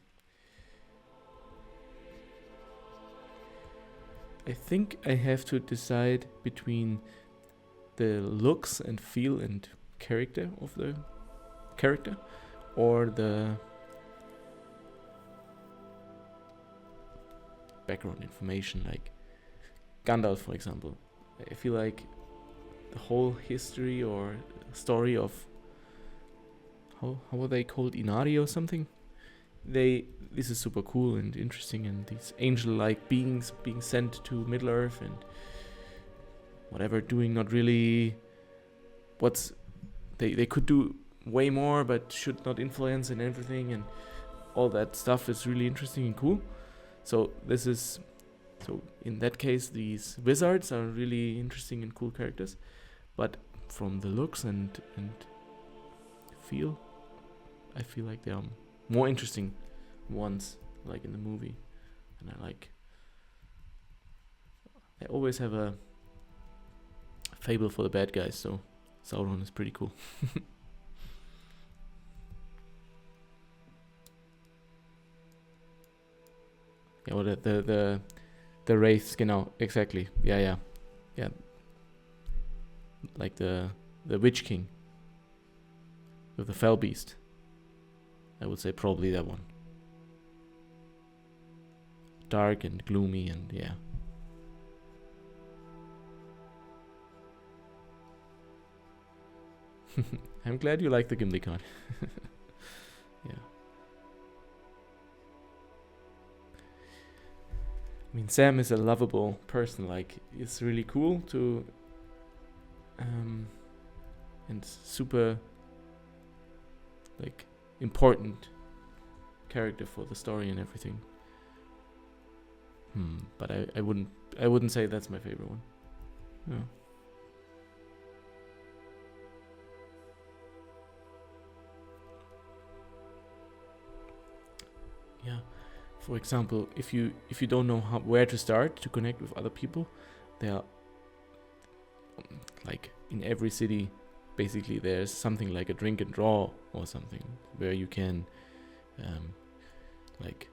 I think I have to decide between the looks and feel and character of the character or the background information, like Gandalf, for example. I feel like the whole history or story of how are they called, Inari or something? This is super cool and interesting, and these angel-like beings being sent to Middle Earth and whatever, doing not really what's they could do way more, but should not influence and everything, and all that stuff is really interesting and cool. So in that case, these wizards are really interesting and cool characters, but from the looks and feel, I feel like they are more interesting ones, like in the movie. And I always have a fable for the bad guys, so Sauron is pretty cool. Yeah, well, the wraiths, genau, exactly. Yeah. Like the Witch King with the Fell Beast. I would say probably that one. Dark and gloomy and yeah. I'm glad you like the Gimli card. Yeah. I mean, Sam is a lovable person. Like, it's really cool to and super like important character for the story and everything. But I wouldn't say that's my favorite one. No. Yeah. For example, if you don't know where to start to connect with other people, there are like in every city, basically there's something like a drink and draw or something where you can like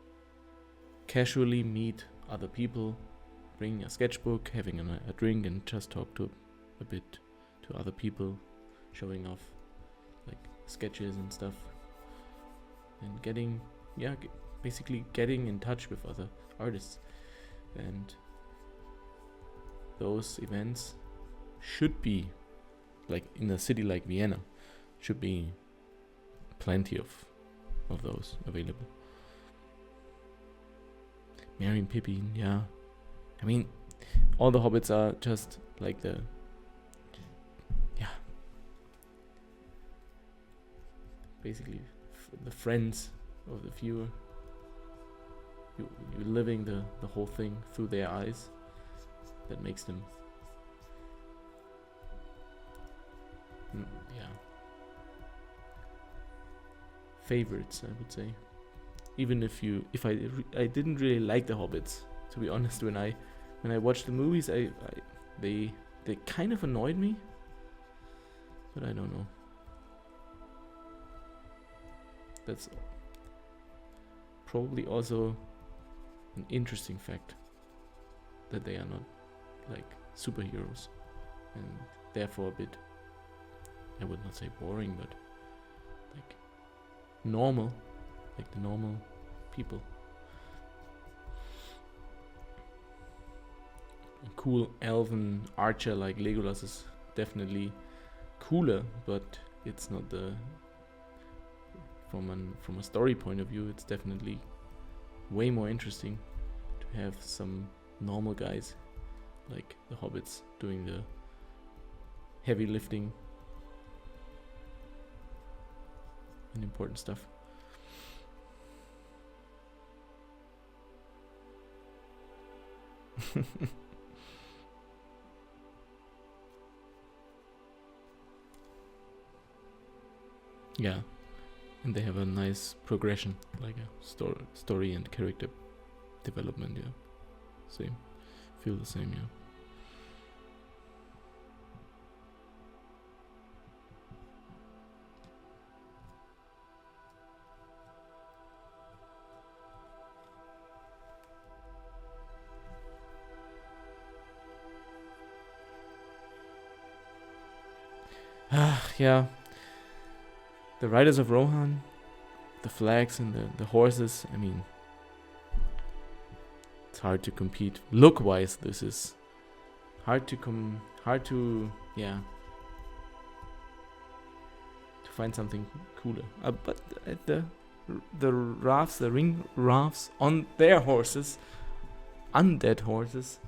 casually meet other people, bring a sketchbook, having a drink, and just talk to a bit to other people, showing off like sketches and stuff, and basically getting in touch with other artists. And those events should be, like in a city like Vienna, should be plenty of those available. Merry and Pippin, yeah. I mean, all the hobbits are just like basically the friends of the viewer. You're living the whole thing through their eyes. That makes them favorites, I would say. Even if I didn't really like the hobbits, to be honest. When I watched the movies, they kind of annoyed me, but I don't know. probably also an interesting fact that they are not like superheroes, and therefore a bit, I would not say boring, but like normal, like the normal people. A cool elven archer like Legolas is definitely cooler, but it's not the from a story point of view, it's definitely way more interesting to have some normal guys like the hobbits doing the heavy lifting and important stuff. Yeah, and they have a nice progression, like a story and character development. Yeah, same. Feel the same. Yeah. Yeah. The Riders of Rohan, the flags and the horses, I mean, it's hard to compete. Look-wise, this is hard to find something cooler. But the rafts, the ring rafts on their horses, undead horses,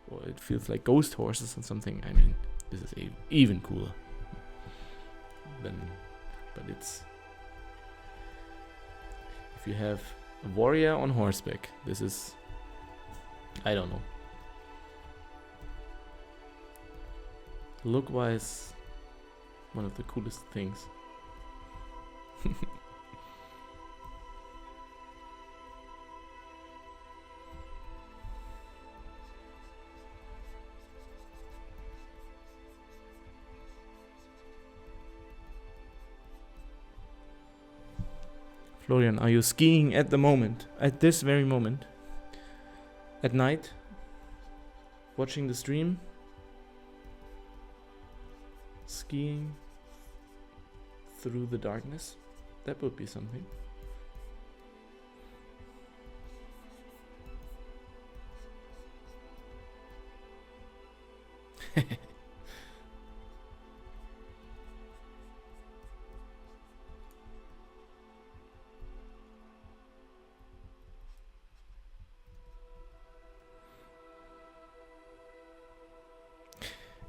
or it feels like ghost horses or something. I mean, this is even cooler. But it's, if you have a warrior on horseback, this is, I don't know, look wise, one of the coolest things. Florian, are you skiing at the moment? At this very moment? At night? Watching the stream? Skiing through the darkness? That would be something.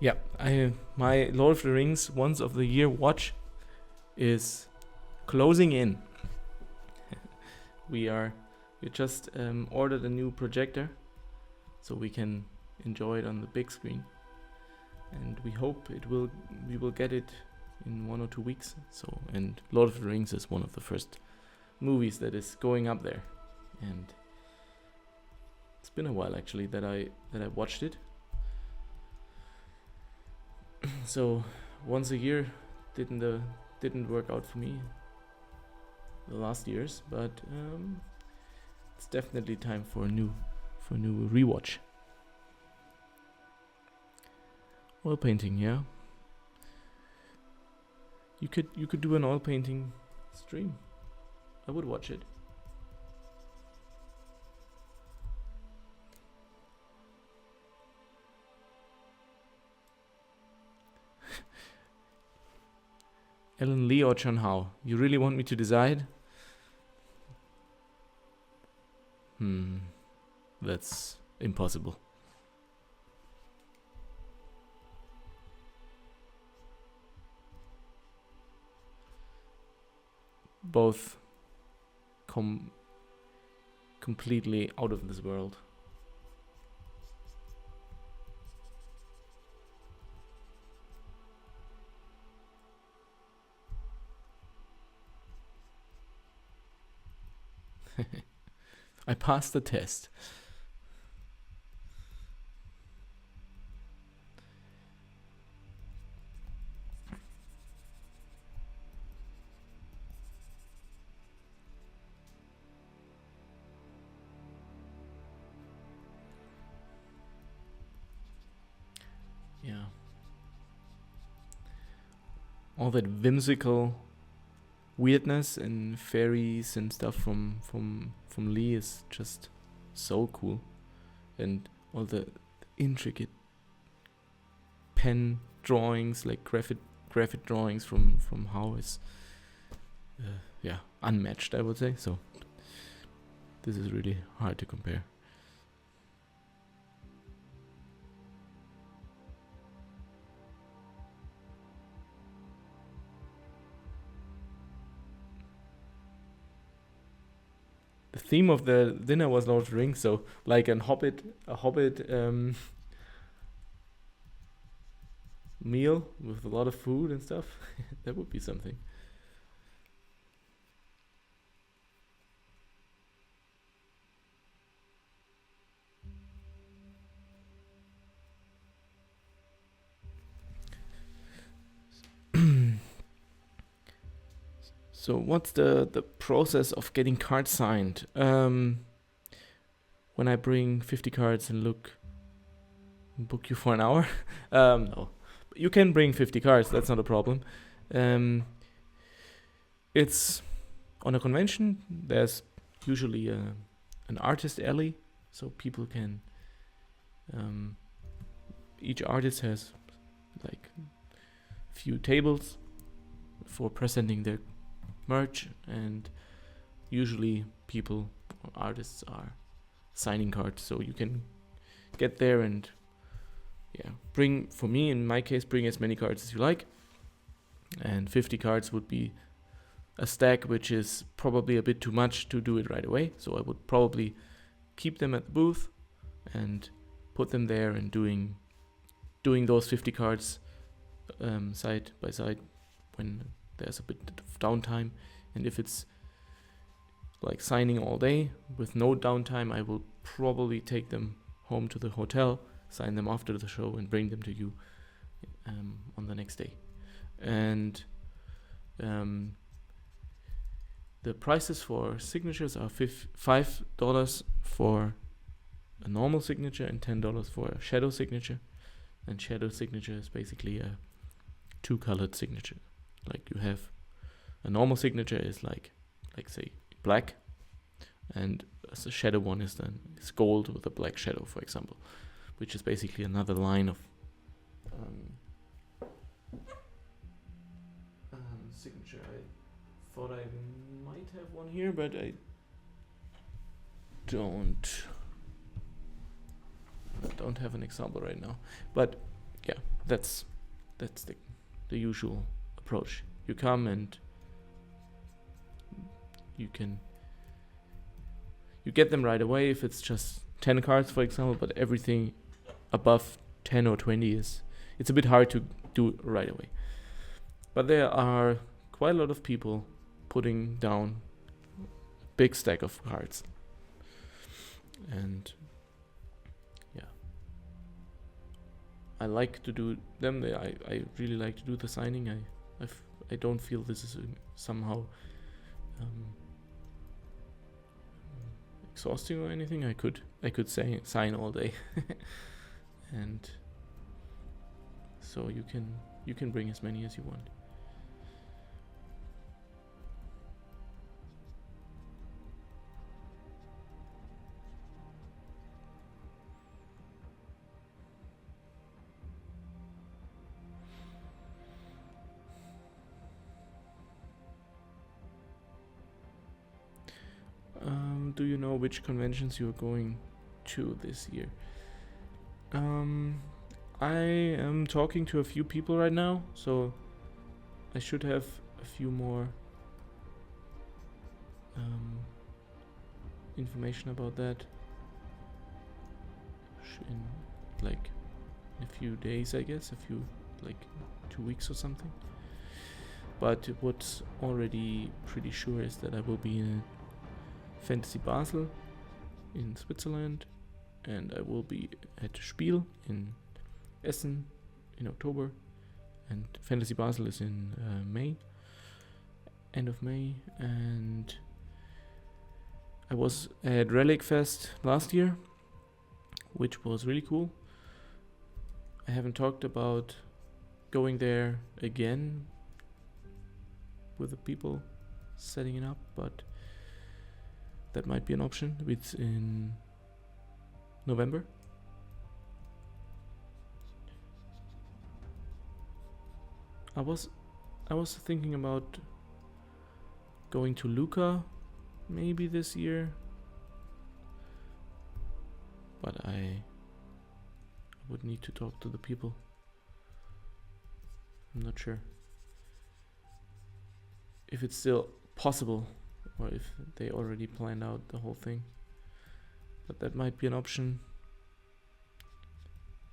Yeah, my Lord of the Rings once of the year watch is closing in. we just ordered a new projector so we can enjoy it on the big screen, and we hope we will get it in 1 or 2 weeks. So, and Lord of the Rings is one of the first movies that is going up there, and it's been a while actually that I watched it. So once a year didn't work out for me the last years, but it's definitely time for a new rewatch. Oil painting, yeah. You could do an oil painting stream. I would watch it. Ellen Lee or Chun Hao? You really want me to decide? That's impossible. Both completely out of this world. I passed the test. yeah, all that whimsical weirdness and fairies and stuff from Lee is just so cool, and all the intricate pen drawings, like graphic drawings from How is yeah, unmatched, I would say. So this is really hard to compare. The theme of the dinner was Lord of the Rings, so like a hobbit meal with a lot of food and stuff. That would be something. So what's the process of getting cards signed? When I bring 50 cards and book you for an hour? No. You can bring 50 cards, that's not a problem. It's on a convention, there's usually an artist alley, so people can... each artist has like a few tables for presenting their merch, and usually artists are signing cards, so you can get there and in my case, bring as many cards as you like, and 50 cards would be a stack, which is probably a bit too much to do it right away, so I would probably keep them at the booth and put them there and doing those 50 cards side by side when there's a bit of downtime. And if it's like signing all day with no downtime, I will probably take them home to the hotel, sign them after the show, and bring them to you on the next day. And the prices for signatures are $5 for a normal signature and $10 for a shadow signature. And shadow signature is basically a two-colored signature. Like you have a normal signature is like say black, and the shadow one is gold with a black shadow, for example, which is basically another line of signature. I thought I might have one here, but I don't have an example right now. But yeah, that's the usual approach. You come and you get them right away if it's just 10 cards, for example, but everything above 10 or 20 it's a bit hard to do right away. But there are quite a lot of people putting down a big stack of cards. And yeah, I like to do them. I really like to do the signing. I don't feel this is somehow exhausting or anything. I could sign all day, and so you can bring as many as you want. Do you know which conventions you're going to this year? I am talking to a few people right now, so I should have a few more information about that in a few days, I guess, 2 weeks or something. But what's already pretty sure is that I will be in Fantasy Basel in Switzerland, and I will be at Spiel in Essen in October, and Fantasy Basel is in May, end of May. And I was at Relic Fest last year, which was really cool. I haven't talked about going there again with the people setting it up, but that might be an option. It's in November. I was thinking about going to Lucca maybe this year, but I would need to talk to the people. I'm not sure if it's still possible or if they already planned out the whole thing, but that might be an option.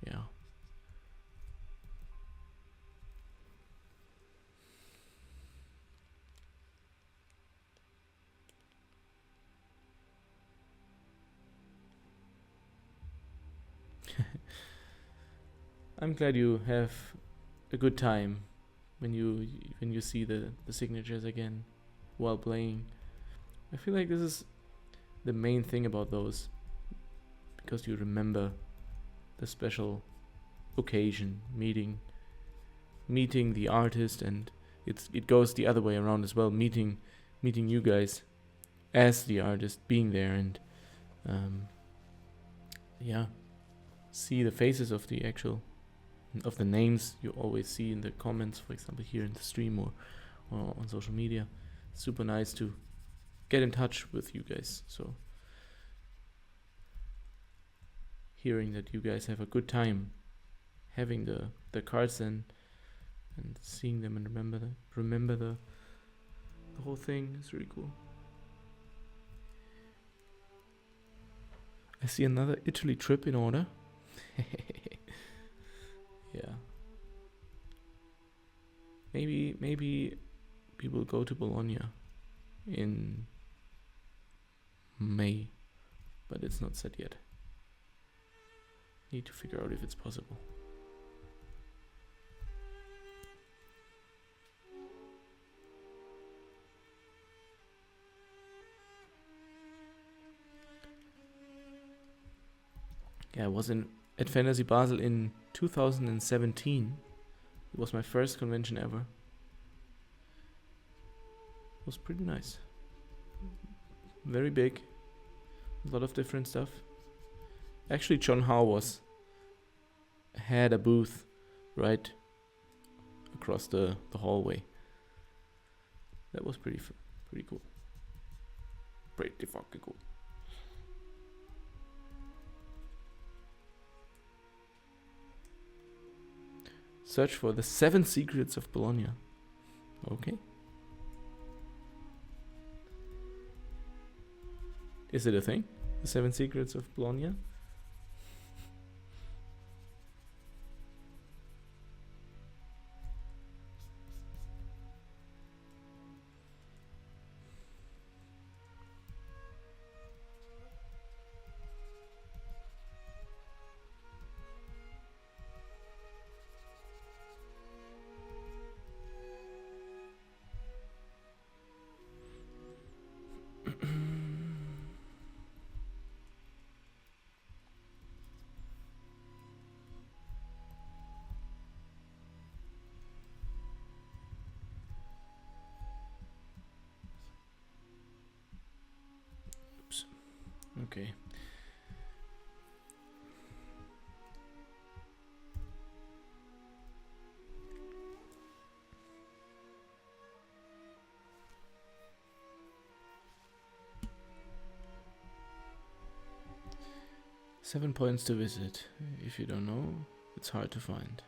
Yeah. I'm glad you have a good time when you see the signatures again while playing. I feel like this is the main thing about those, because you remember the special occasion, meeting the artist, and it goes the other way around as well, meeting you guys as the artist, being there, and yeah, see the faces of the names you always see in the comments, for example here in the stream or on social media. It's super nice to get in touch with you guys. So hearing that you guys have a good time having the cards and seeing them and remember the whole thing is really cool. I see another Italy trip in order. Yeah. Maybe we will go to Bologna in May, but it's not set yet. Need to figure out if it's possible. Yeah, I was at Fantasy Basel in 2017. It was my first convention ever. It was pretty nice. Very big. A lot of different stuff. Actually, John Howe had a booth right across the hallway. That was pretty cool. Pretty fucking cool. Search for the 7 secrets of Bologna. Okay. Is it a thing? The 7 secrets of Bologna? Okay. Seven points to visit. If you don't know, it's hard to find.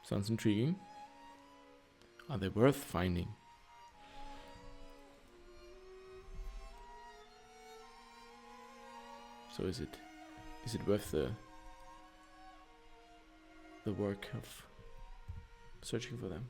Sounds intriguing. Are they worth finding? So is it worth the work of searching for them?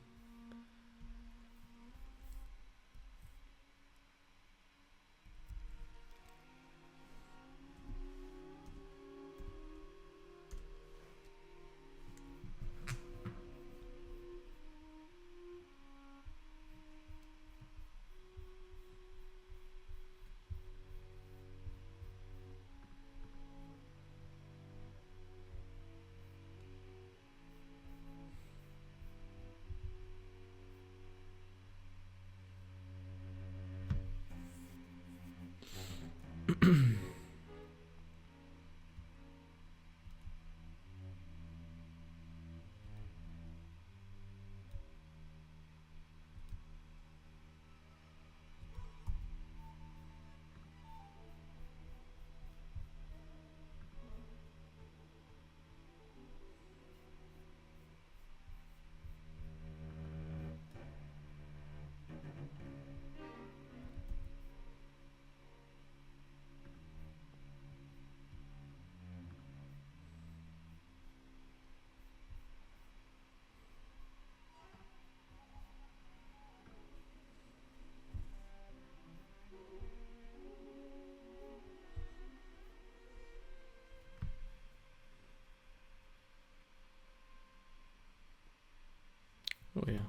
Oh yeah,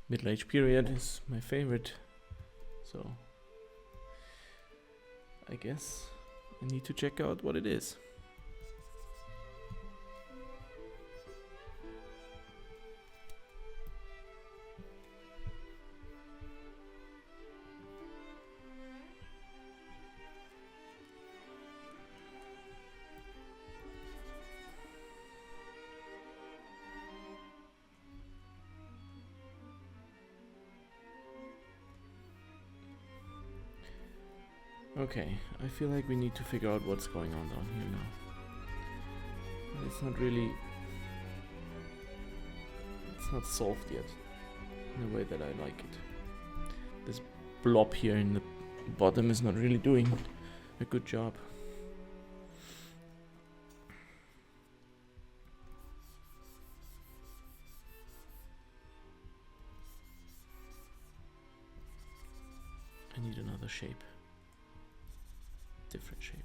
Middle Age period is my favorite, so I guess I need to check out what it is. Okay, I feel like we need to figure out what's going on down here now. But it's not really... It's not solved yet in the way that I like it. This blob here in the bottom is not really doing a good job. I need another shape. Different shape.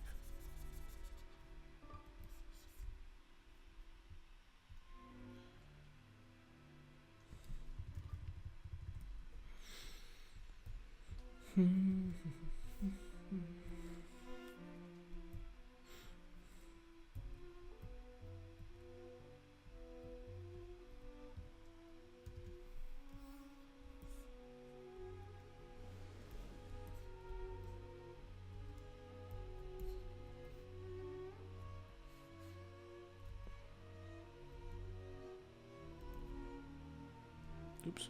Oops.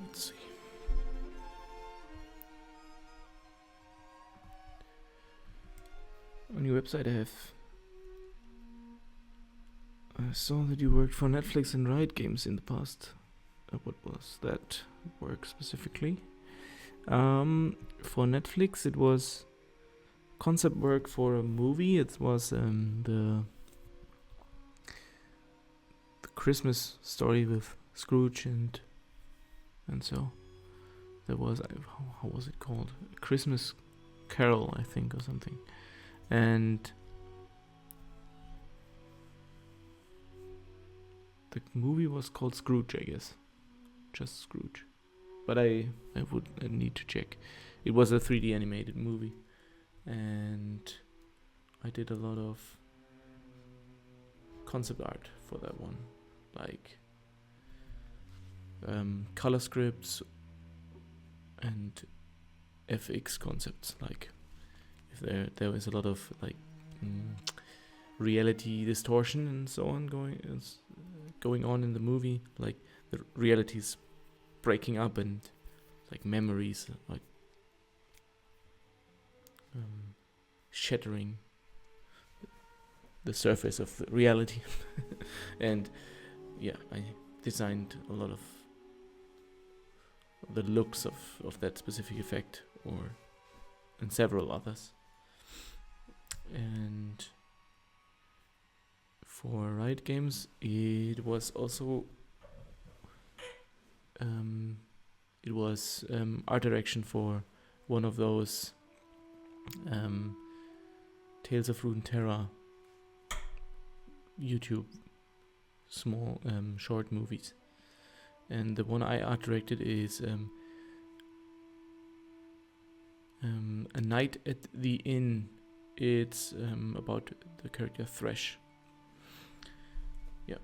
Let's see. On your website I saw that you worked for Netflix and Riot Games in the past. What was that work specifically? For Netflix it was concept work for a movie. It was the Christmas story with Scrooge and so there was how was it called? A Christmas Carol, I think, or something. And the movie was called Scrooge, I guess. Just Scrooge. But I would need to check. It was a 3D animated movie. And I did a lot of concept art for that one. Like color scripts and FX concepts. Like if there was a lot of like reality distortion and so on going on in the movie, like the reality is breaking up and like memories like shattering the surface of the reality. And yeah, I designed a lot of the looks of that specific effect and several others. And for Riot Games it was also art direction for one of those Tales of Runeterra YouTube small short movies. And the one I art directed is A Night at the Inn. It's about the character Thresh. Yeah,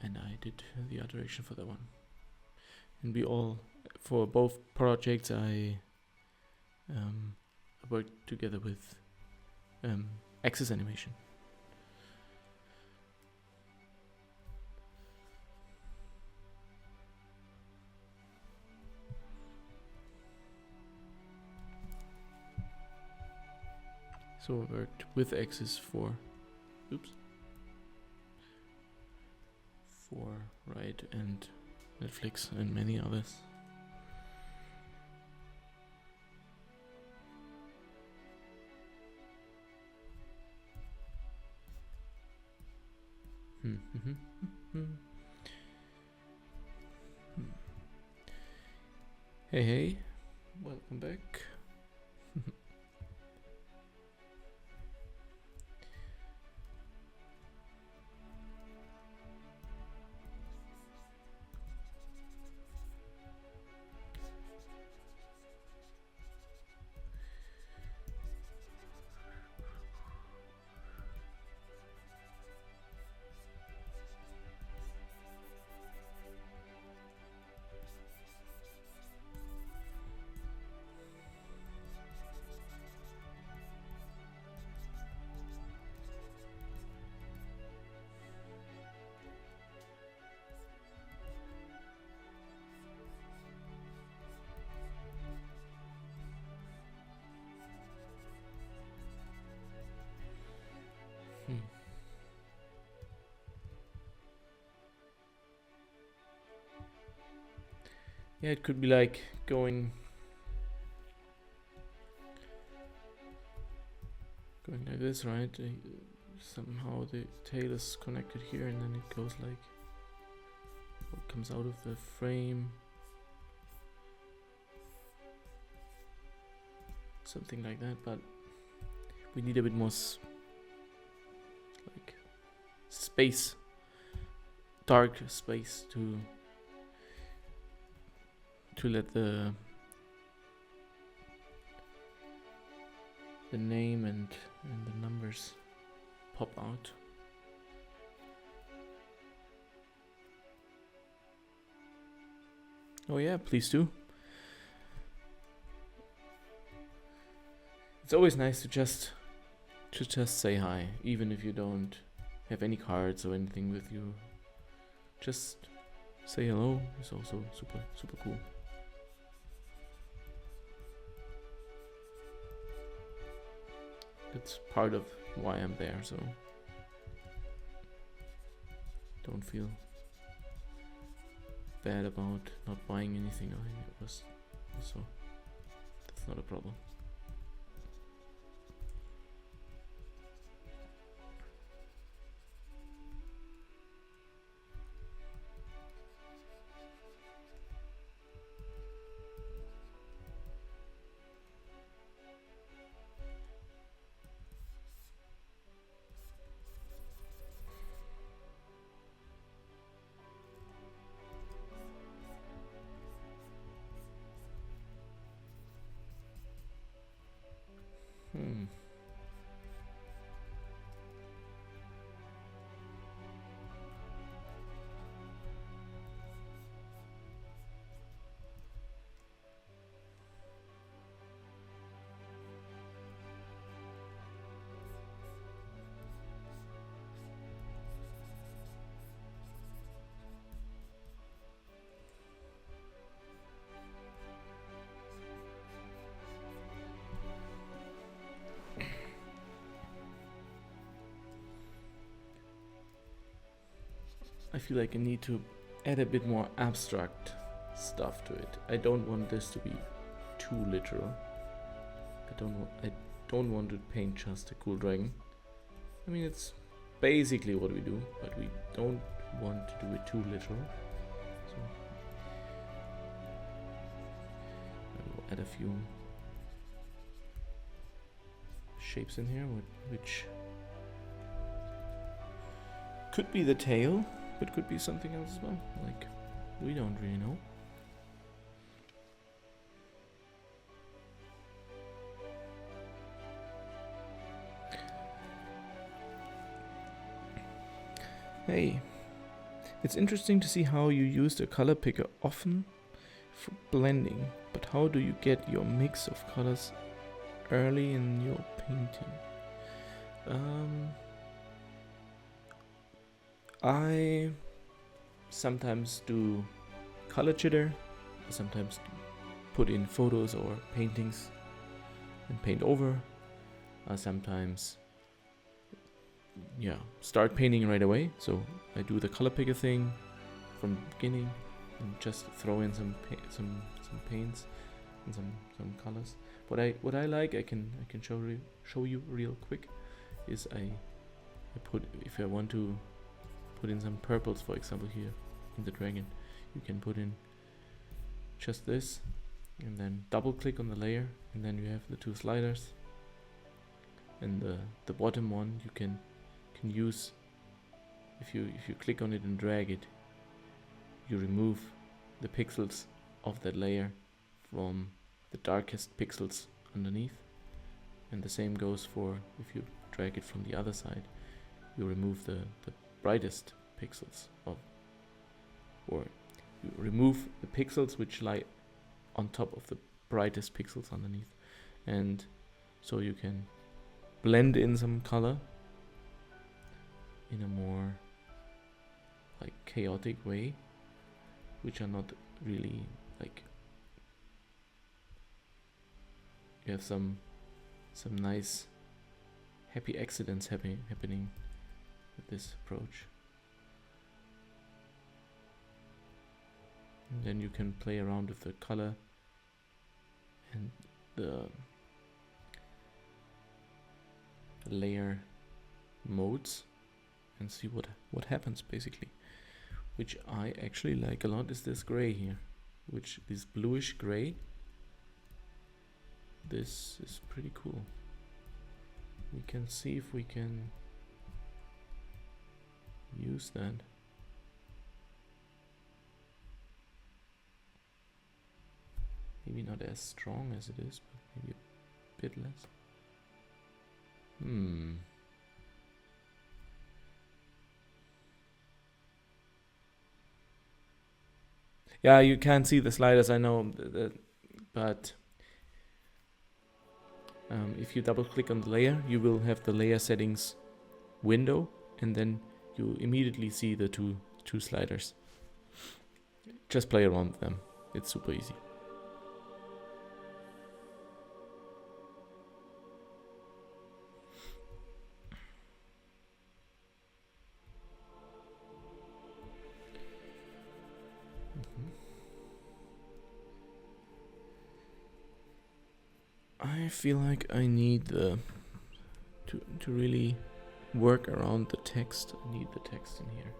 and I did the art direction for that one. And for both projects, I worked together with Axis Animation. So I worked with Axis for Riot and Netflix and many others. Hey, hey, welcome back. Yeah, it could be like going like this, right? Somehow the tail is connected here, and then it goes like what comes out of the frame, something like that. But we need a bit more like space, dark space to let the name and the numbers pop out. Oh yeah, please do. It's always nice to just say hi, even if you don't have any cards or anything with you. Just say hello is also super cool. It's part of why I'm there, so don't feel bad about not buying anything. I think it was also, that's not a problem. I feel like I need to add a bit more abstract stuff to it. I don't want this to be too literal. I don't want to paint just a cool dragon. I mean, it's basically what we do, but we don't want to do it too literal. So I will add a few shapes in here, which could be the tail, but could be something else as well. Like, we don't really know. Hey, it's interesting to see how you use the color picker often for blending, but how do you get your mix of colors early in your painting? I sometimes do color jitter. I sometimes put in photos or paintings and paint over. I sometimes start painting right away. So I do the color picker thing from the beginning and just throw in some paints and some colors. What I like, I can show you real quick, is I put, if I want to put in some purples, for example, here in the dragon. You can put in just this, and then double click on the layer, and then you have the two sliders. And the bottom one you can use, if you click on it and drag it, you remove the pixels of that layer from the darkest pixels underneath. And the same goes for if you drag it from the other side, you remove the brightest pixels of, or you remove the pixels which lie on top of the brightest pixels underneath. And so you can blend in some color in a more like chaotic way, which are not really like, you have some nice happy accidents happening with this approach. And then you can play around with the color and the layer modes and see what happens basically. Which I actually like a lot is this gray here, which this bluish gray. This is pretty cool. We can see if we can use that. Maybe not as strong as it is, but maybe a bit less. Yeah, you can't see the sliders, I know, but if you double click on the layer, you will have the layer settings window, and then you immediately see the two sliders. Just play around with them. It's super easy. I feel like I need to really work around the text. I need the text in here.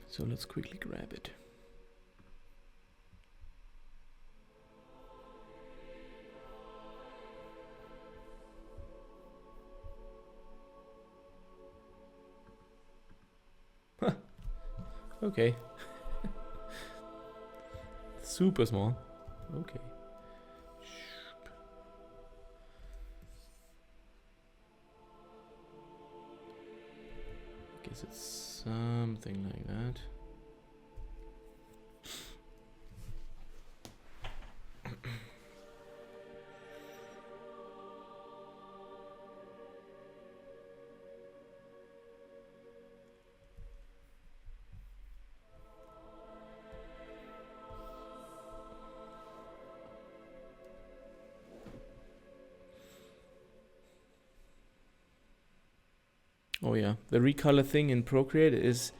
So let's quickly grab it. Okay. Super small. Okay. Guess it's something like that. Oh yeah, the recolor thing in Procreate is,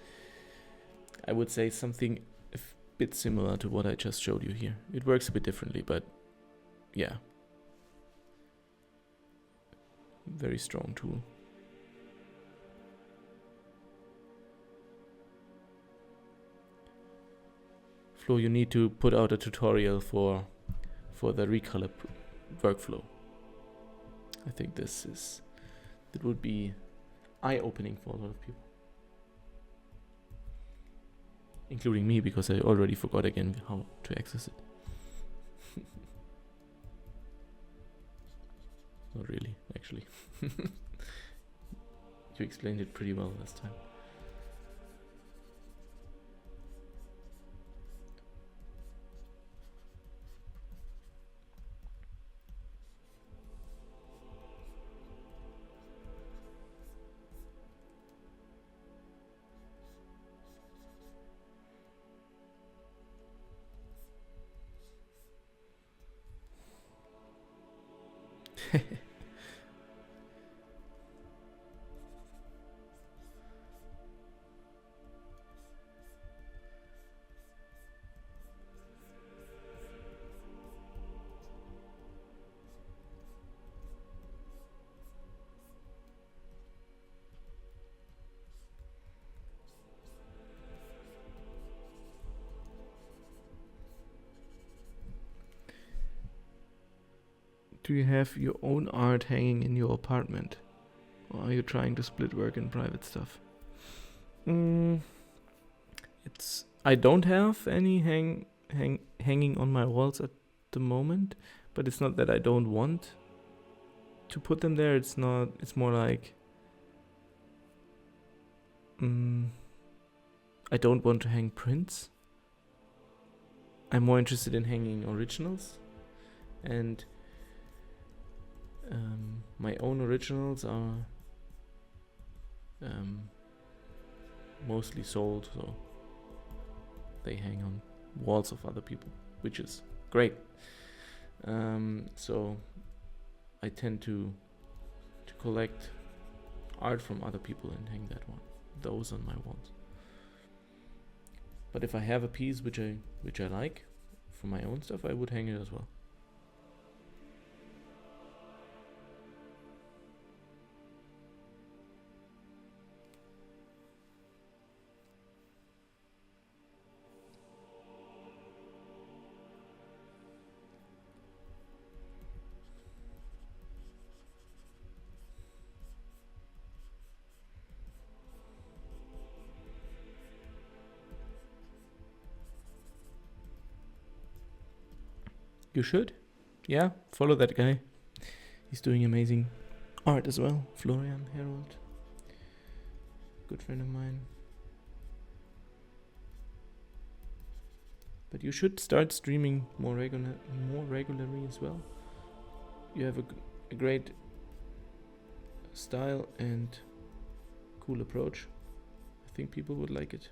I would say, something a bit similar to what I just showed you here. It works a bit differently, but yeah. Very strong tool. Flo, you need to put out a tutorial for the recolor workflow. I think it would be eye-opening for a lot of people, including me, because I already forgot again how to access it. Not really, actually. You explained it pretty well last time. Do you have your own art hanging in your apartment? Or are you trying to split work and private stuff? I don't have any hanging on my walls at the moment, but it's not that I don't want to put them there. It's more like I don't want to hang prints. I'm more interested in hanging originals, and my own originals are mostly sold, so they hang on walls of other people, which is great. So I tend to collect art from other people and hang those on my walls. But if I have a piece which I like for my own stuff, I would hang it as well. You should. Yeah, follow that guy. He's doing amazing art as well. Florian Herold. Good friend of mine. But you should start streaming more regularly as well. You have a great style and cool approach. I think people would like it.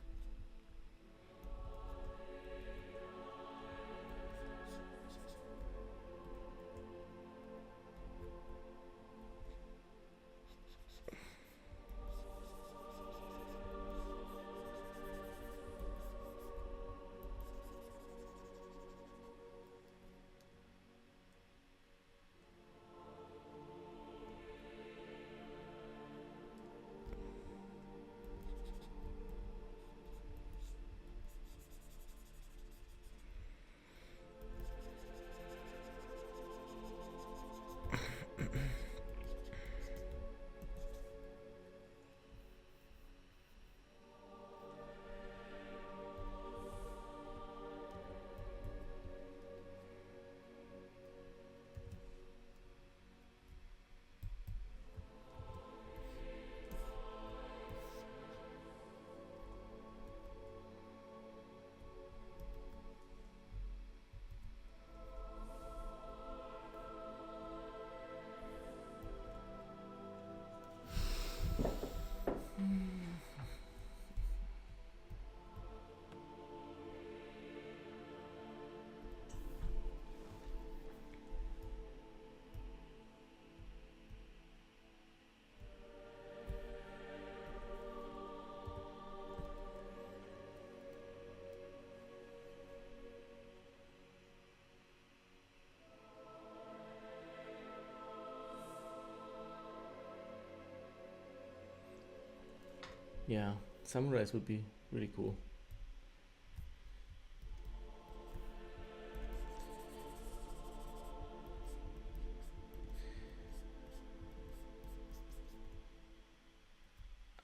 Yeah, samurais would be really cool.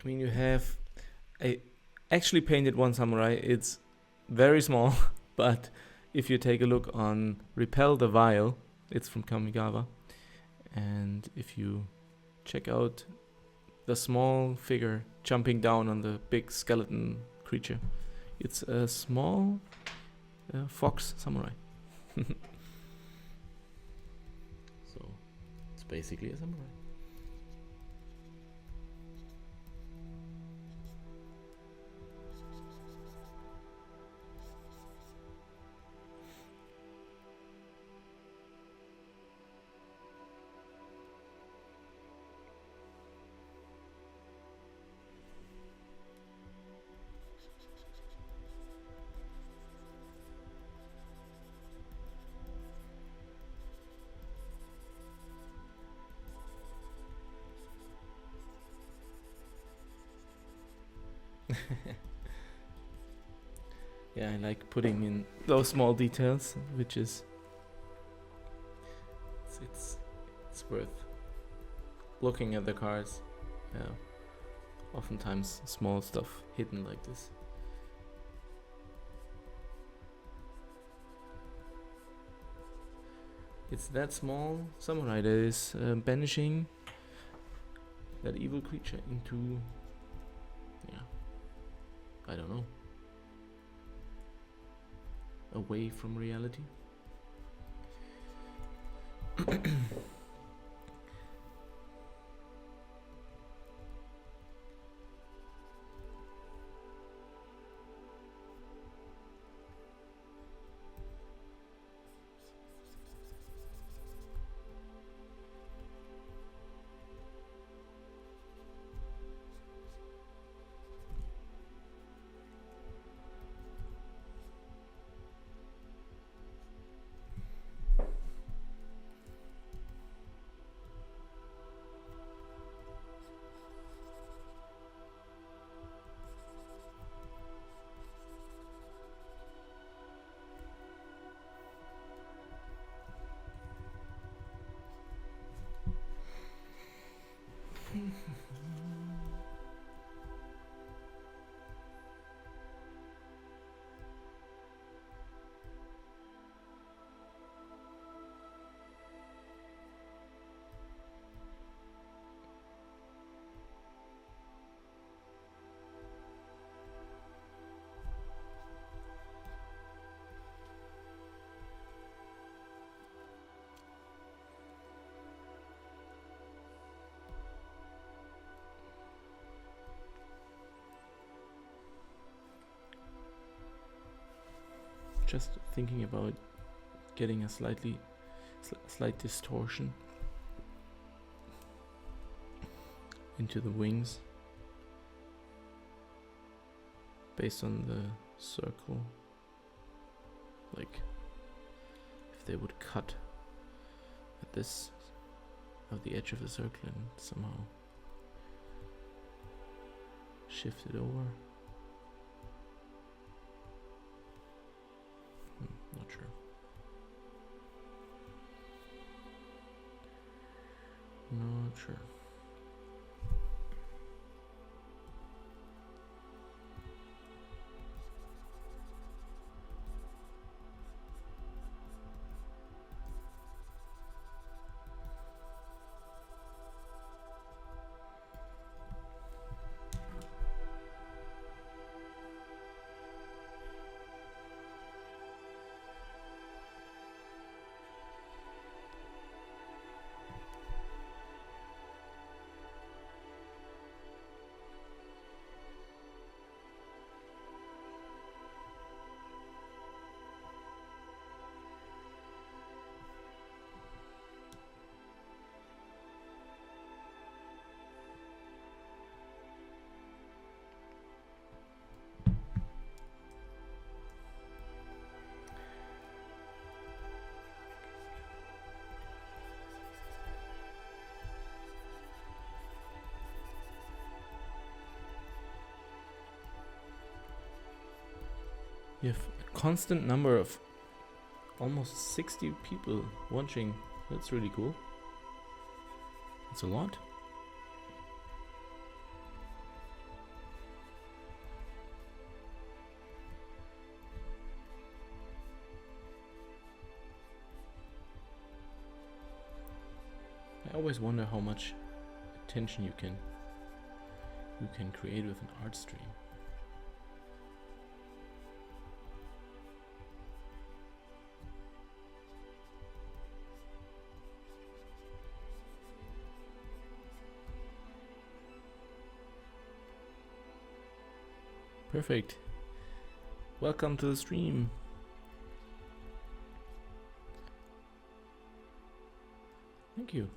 I mean, I actually painted one samurai. It's very small, but if you take a look on Repel the Vile, it's from Kamigawa. And if you check out the small figure jumping down on the big skeleton creature, it's a small fox samurai. So it's basically a samurai. Yeah, I like putting in those small details, which is it's it's worth looking at the cards. Yeah, oftentimes small stuff hidden like this. It's that small samurai that is banishing that evil creature into, yeah, I don't know, away from reality. Just thinking about getting a slight distortion into the wings based on the circle, like if they would cut at this of the edge of the circle and somehow shift it over. Not sure. Not sure. You have a constant number of almost 60 people watching. That's really cool. It's a lot. I always wonder how much attention you can create with an art stream. Perfect. Welcome to the stream. Thank you.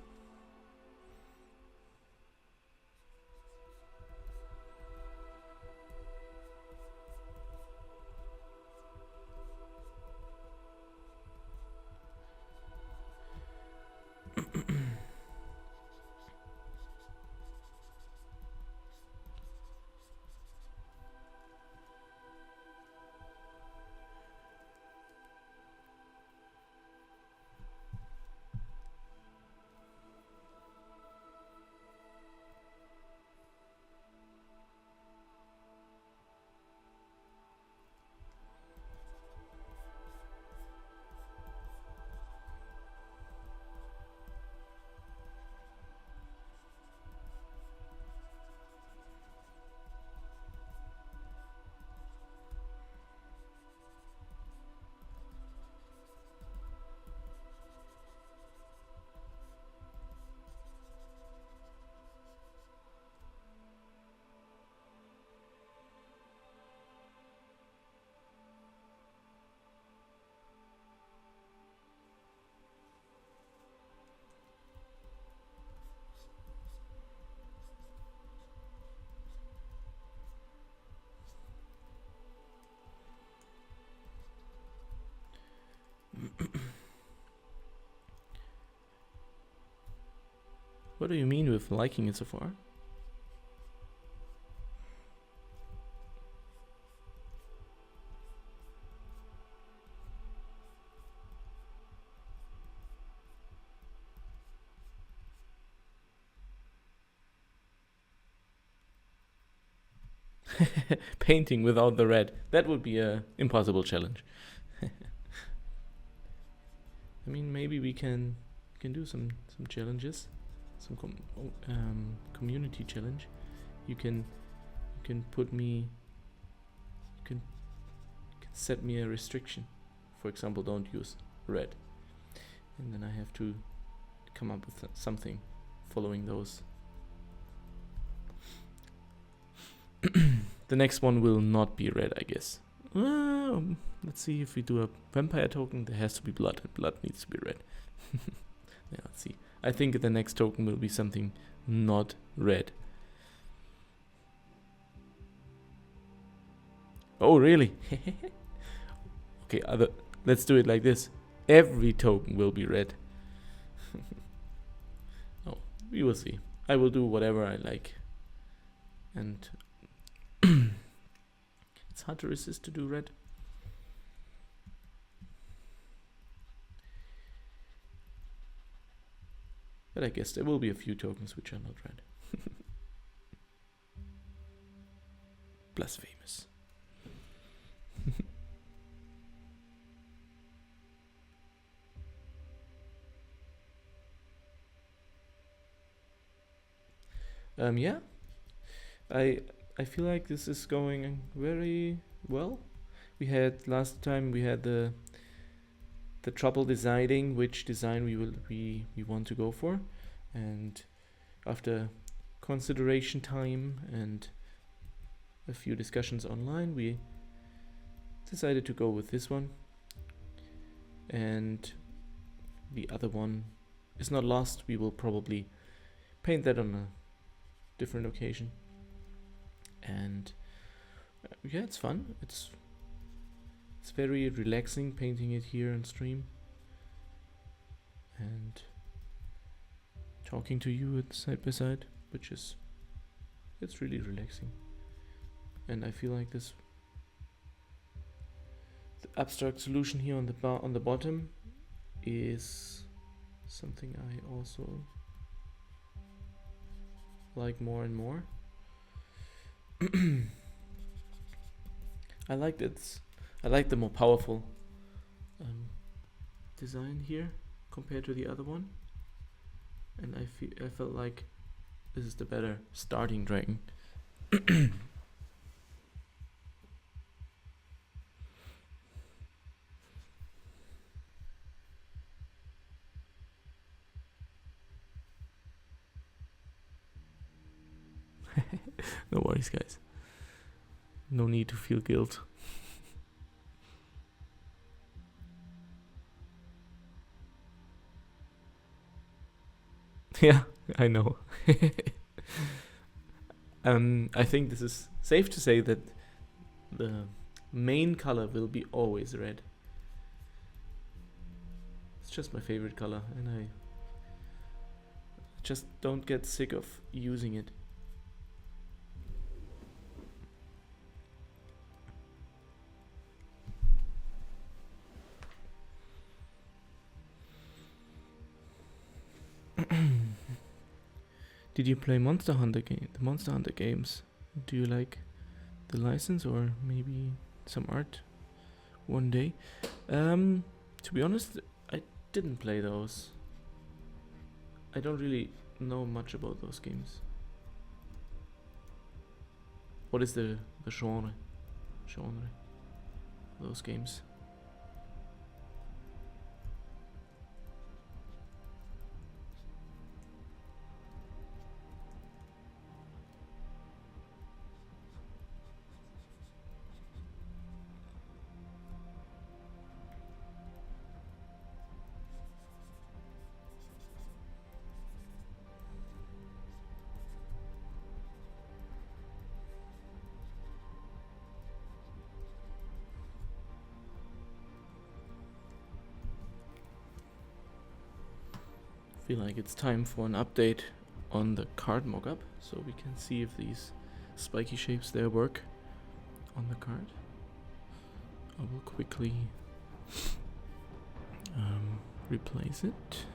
What do you mean with liking it so far? Painting without the red. That would be a impossible challenge. I mean, maybe we can do some challenges, some community challenge. You can put me. You can set me a restriction. For example, don't use red, and then I have to come up with something following those. The next one will not be red, I guess. Let's see if we do a vampire token. There has to be blood, and blood needs to be red. Yeah, let's see. I think the next token will be something not red. Oh, really? Okay, let's do it like this. Every token will be red. Oh, we will see. I will do whatever I like. And it's hard to resist to do red. But I guess there will be a few tokens which are not red. Blasphemous. Yeah. I feel like this is going very well. We had last time we had the trouble deciding which design we want to go for, and after consideration time and a few discussions online, we decided to go with this one, and the other one is not lost. We will probably paint that on a different occasion. And yeah, it's fun. It's very relaxing painting it here on stream and talking to you at side by side, which is, it's really relaxing. And I feel like this, the abstract solution here on the bottom is something I also like more and more. I like the more powerful design here compared to the other one, and I felt like this is the better starting dragon. No worries, guys. No need to feel guilt. Yeah, I know. I think this is safe to say that the main color will be always red. It's just my favorite color, and I just don't get sick of using it. Did you play the Monster Hunter games? Do you like the license or maybe some art one day? To be honest, I didn't play those. I don't really know much about those games. What is the genre of those games? Feel like it's time for an update on the card mockup so we can see if these spiky shapes there work on the card. I will quickly replace it.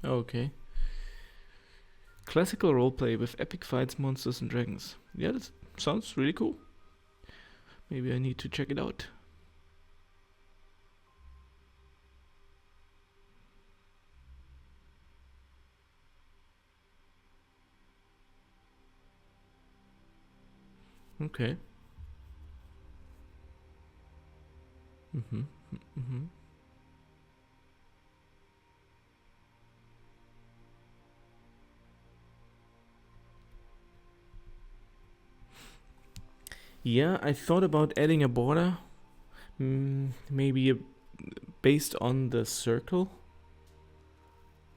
Okay. Classical roleplay with epic fights, monsters, and dragons. Yeah, that sounds really cool. Maybe I need to check it out. Okay. Yeah, I thought about adding a border, maybe based on the circle.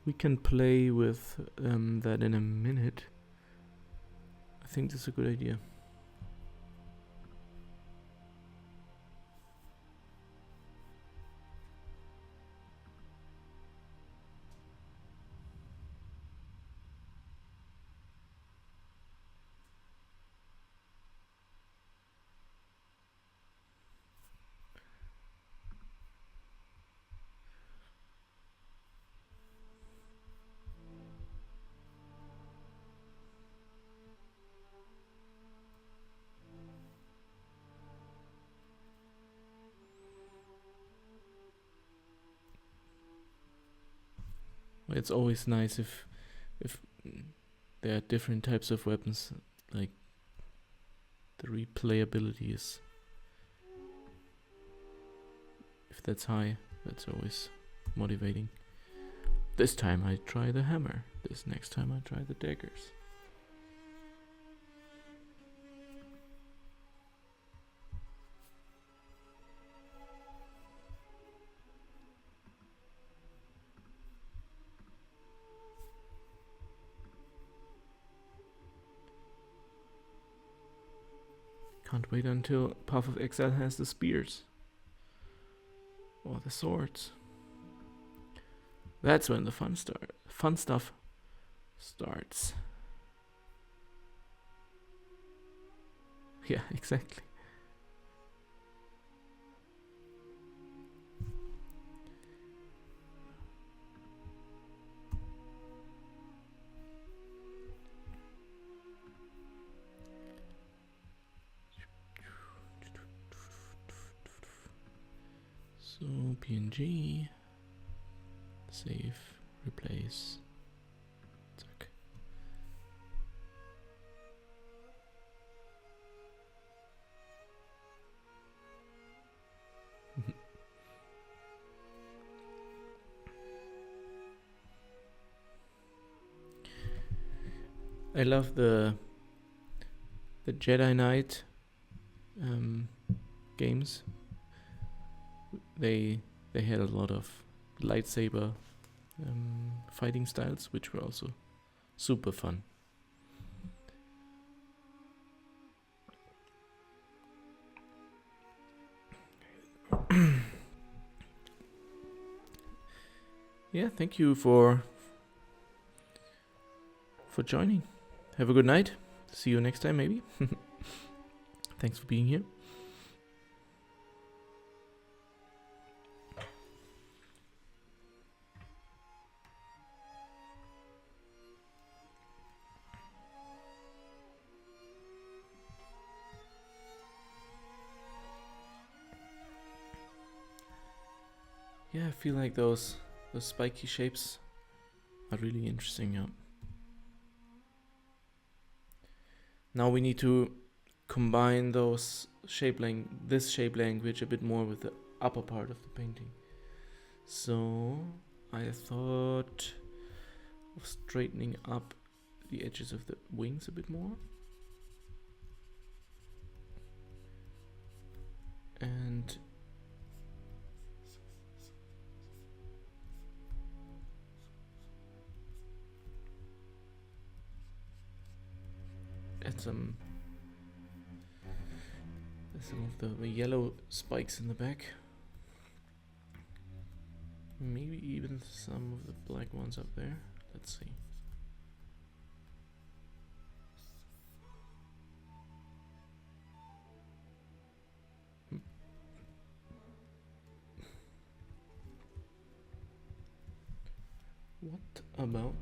We can play with that in a minute. I think that's a good idea. It's always nice if there are different types of weapons, like the replayability is, if that's high, that's always motivating. This time I try the hammer, this next time I try the daggers. Can't wait until Path of Exile has the spears. Or the swords. That's when the fun stuff starts. Yeah, exactly. So PNG, save, replace, Zac. I love the Jedi Knight games. They had a lot of lightsaber fighting styles, which were also super fun. Yeah, thank you for joining. Have a good night. See you next time, maybe. Thanks for being here. Yeah, I feel like those spiky shapes are really interesting. Yeah. Now we need to combine those this shape language a bit more with the upper part of the painting. So I thought of straightening up the edges of the wings a bit more. And add some of the yellow spikes in the back. Maybe even some of the black ones up there. Let's see. What about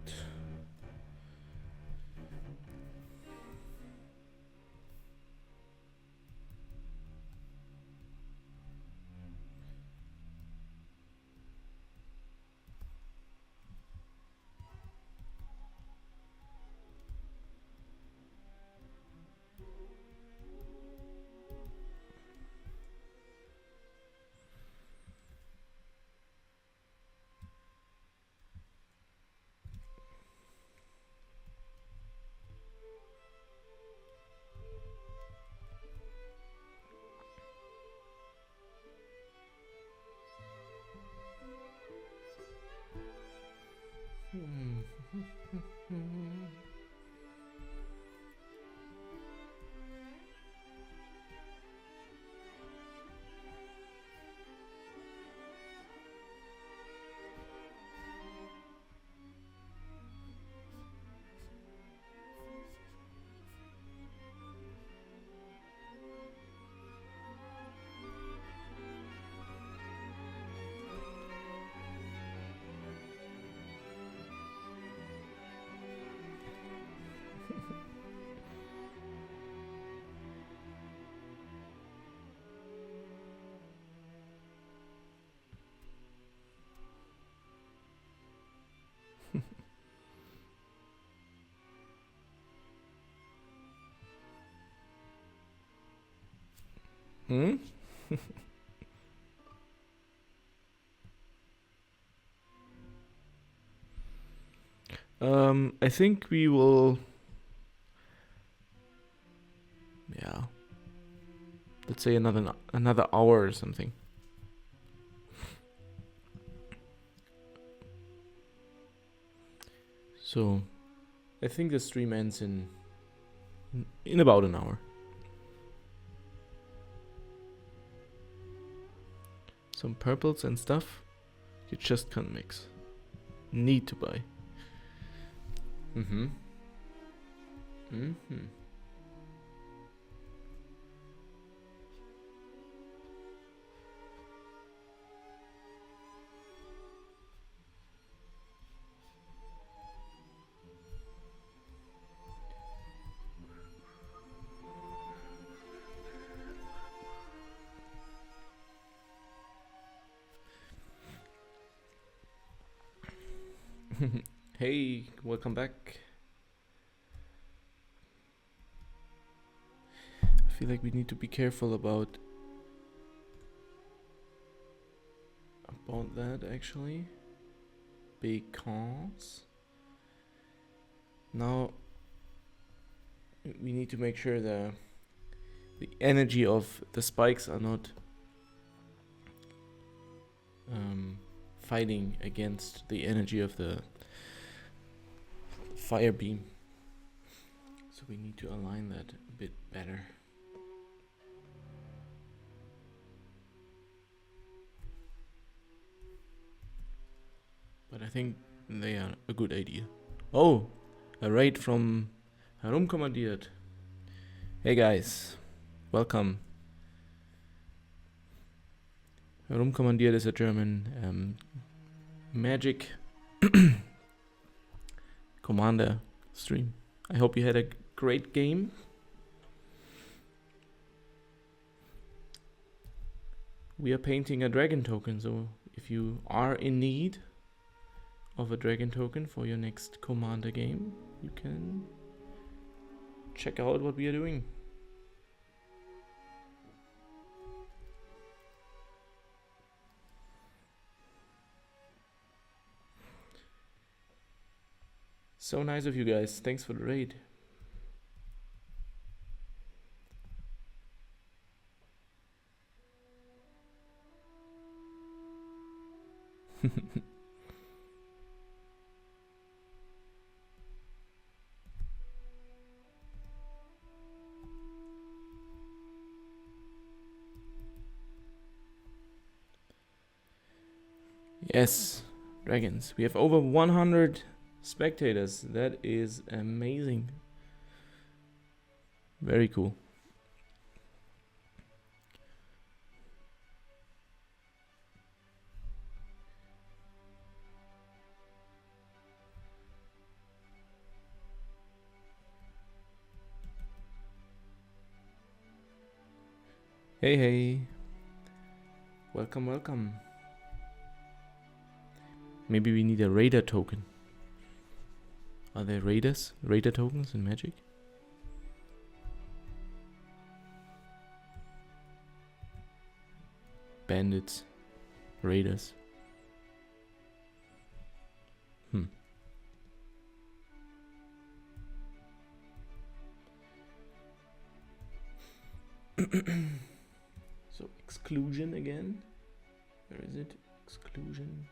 I think we will, yeah, let's say another hour or something. So I think the stream ends in about an hour. Some purples and stuff you just can't mix. Need to buy. Hey, welcome back. I feel like we need to be careful about that actually, because now we need to make sure the energy of the spikes are not fighting against the energy of the fire beam. So we need to align that a bit better. But I think they are a good idea. Oh, a raid from Herumkommandiert. Hey guys, welcome. Herumkommandiert is a German magic commander stream. I hope you had a great game. We are painting a dragon token, so if you are in need of a dragon token for your next commander game, you can check out what we are doing. So nice of you guys. Thanks for the raid. Yes, dragons. We have over 100 spectators. That is amazing. Very cool. Hey, hey. Welcome, welcome. Maybe we need a raider token. Are there raiders? Raider tokens in Magic? Bandits. Raiders. So exclusion again. Where is it? Exclusion.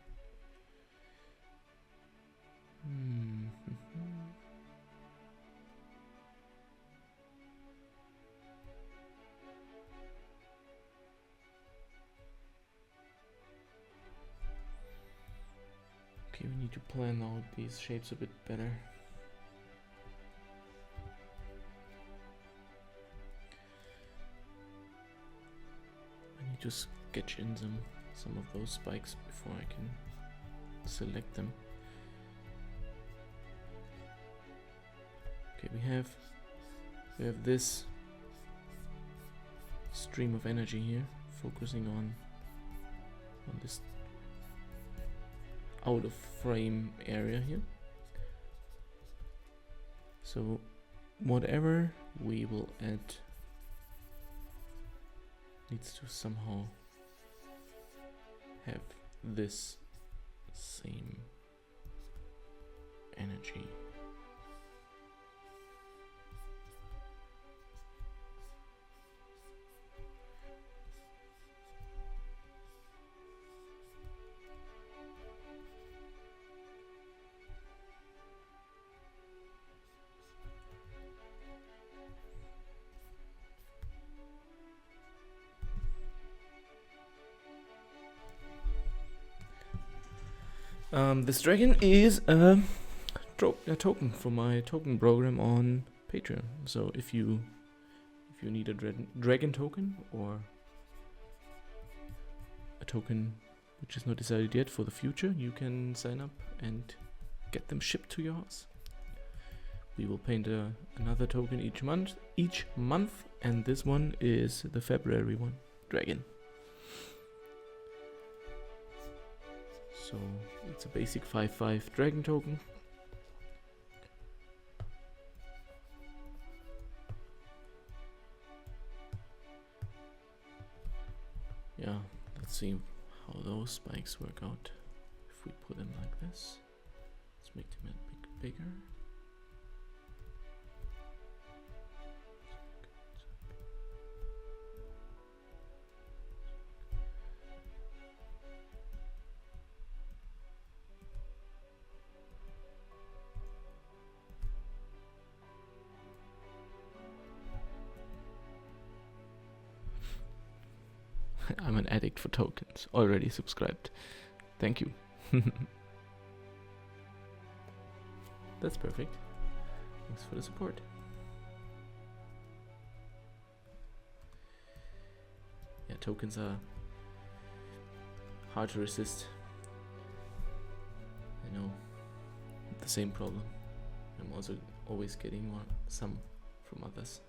Okay, we need to plan out these shapes a bit better. I need to sketch in some of those spikes before I can select them. Okay, we have this stream of energy here, focusing on this out of frame area here. So whatever we will add needs to somehow have this same energy. This dragon is a token for my token program on Patreon. So if you need a dragon token or a token which is not decided yet for the future, you can sign up and get them shipped to your house. We will paint another token each month, and this one is the February one, dragon. So it's a basic 5/5 dragon token. Yeah, let's see how those spikes work out if we put them like this. Let's make them a bit bigger. I'm an addict for tokens. Already subscribed. Thank you. That's perfect. Thanks for the support. Yeah, tokens are hard to resist. I know. The same problem. I'm also always getting some from others.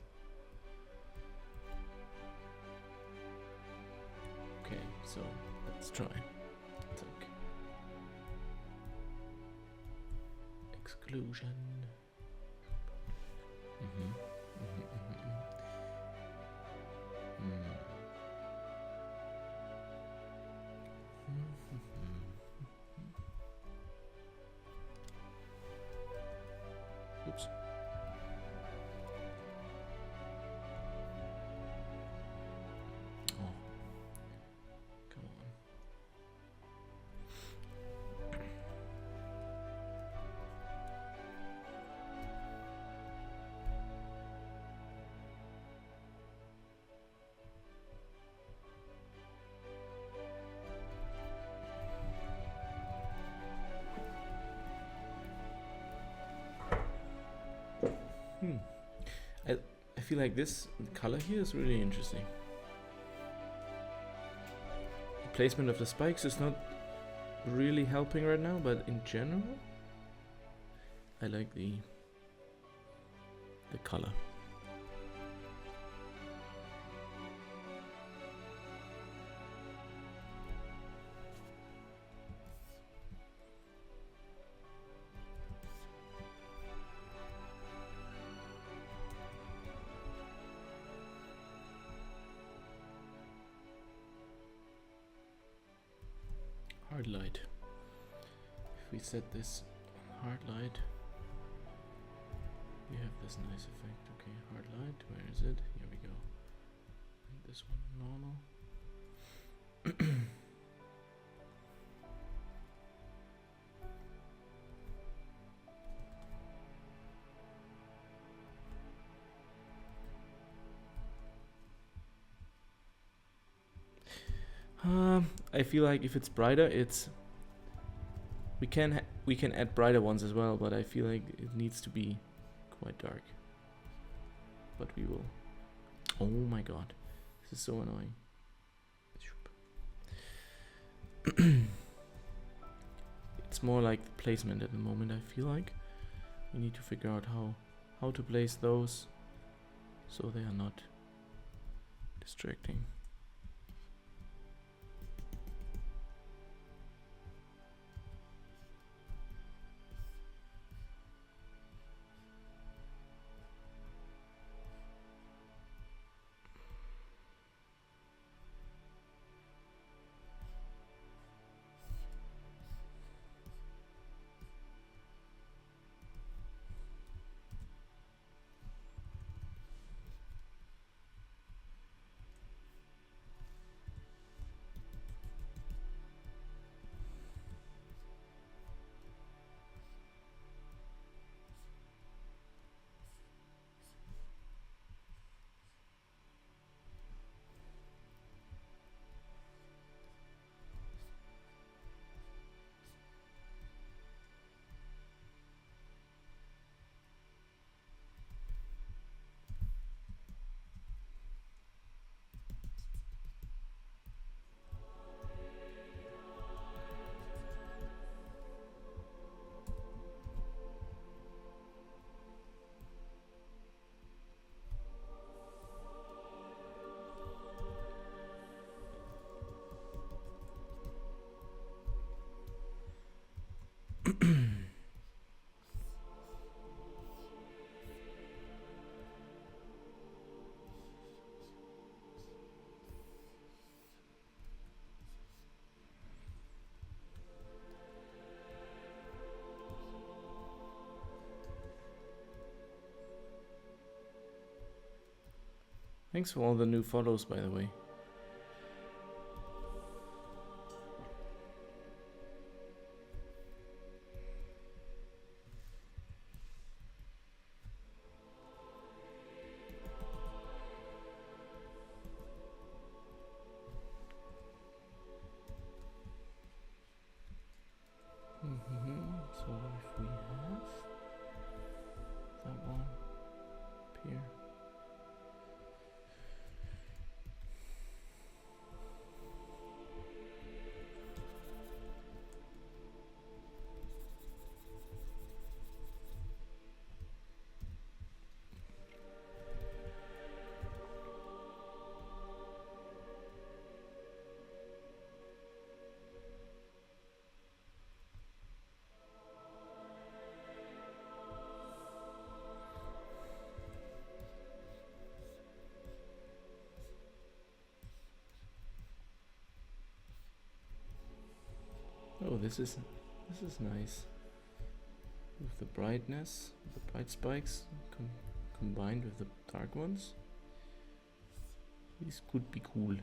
Okay, so let's try. Zack. Exclusion. Oops. Oh, come on. I feel like this color here is really interesting. The placement of the spikes is not really helping right now, but in general, I like the color. Hard light. If we set this on hard light, we have this nice effect. Okay, hard light, where is it? Here we go. And this one normal. I feel like if it's brighter, we can add brighter ones as well, but I feel like it needs to be quite dark. But we will. Oh my god, this is so annoying. It's more like the placement at the moment. I feel like we need to figure out how to place those so they are not distracting. Thanks for all the new follows, by the way. So if we have that one up here. Oh, this is nice. With the brightness, the bright spikes combined with the dark ones. This could be cool.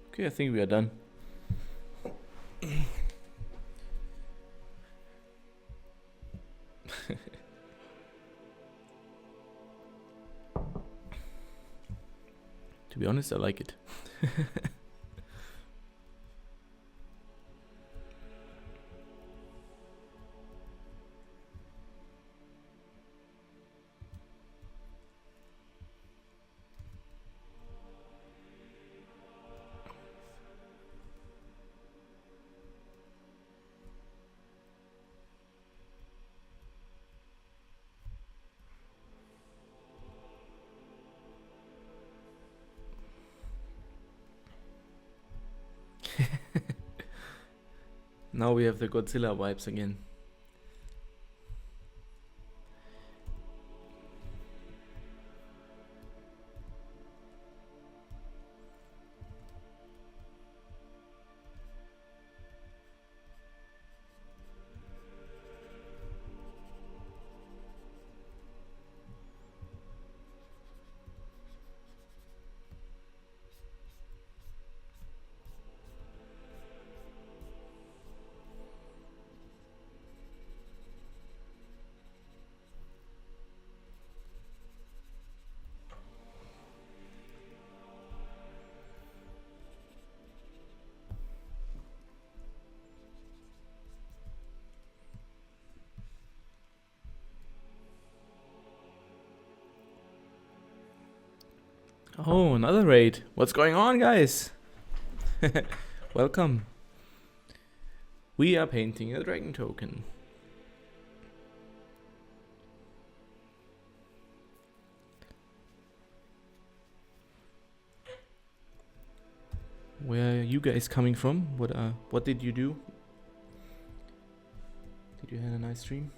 Okay, I think we are done. To be honest, I like it. Now we have the Godzilla vibes again. Oh, another raid. What's going on, guys? Welcome. We are painting a DragonToken. Where are you guys coming from? What did you do? Did you have a nice stream?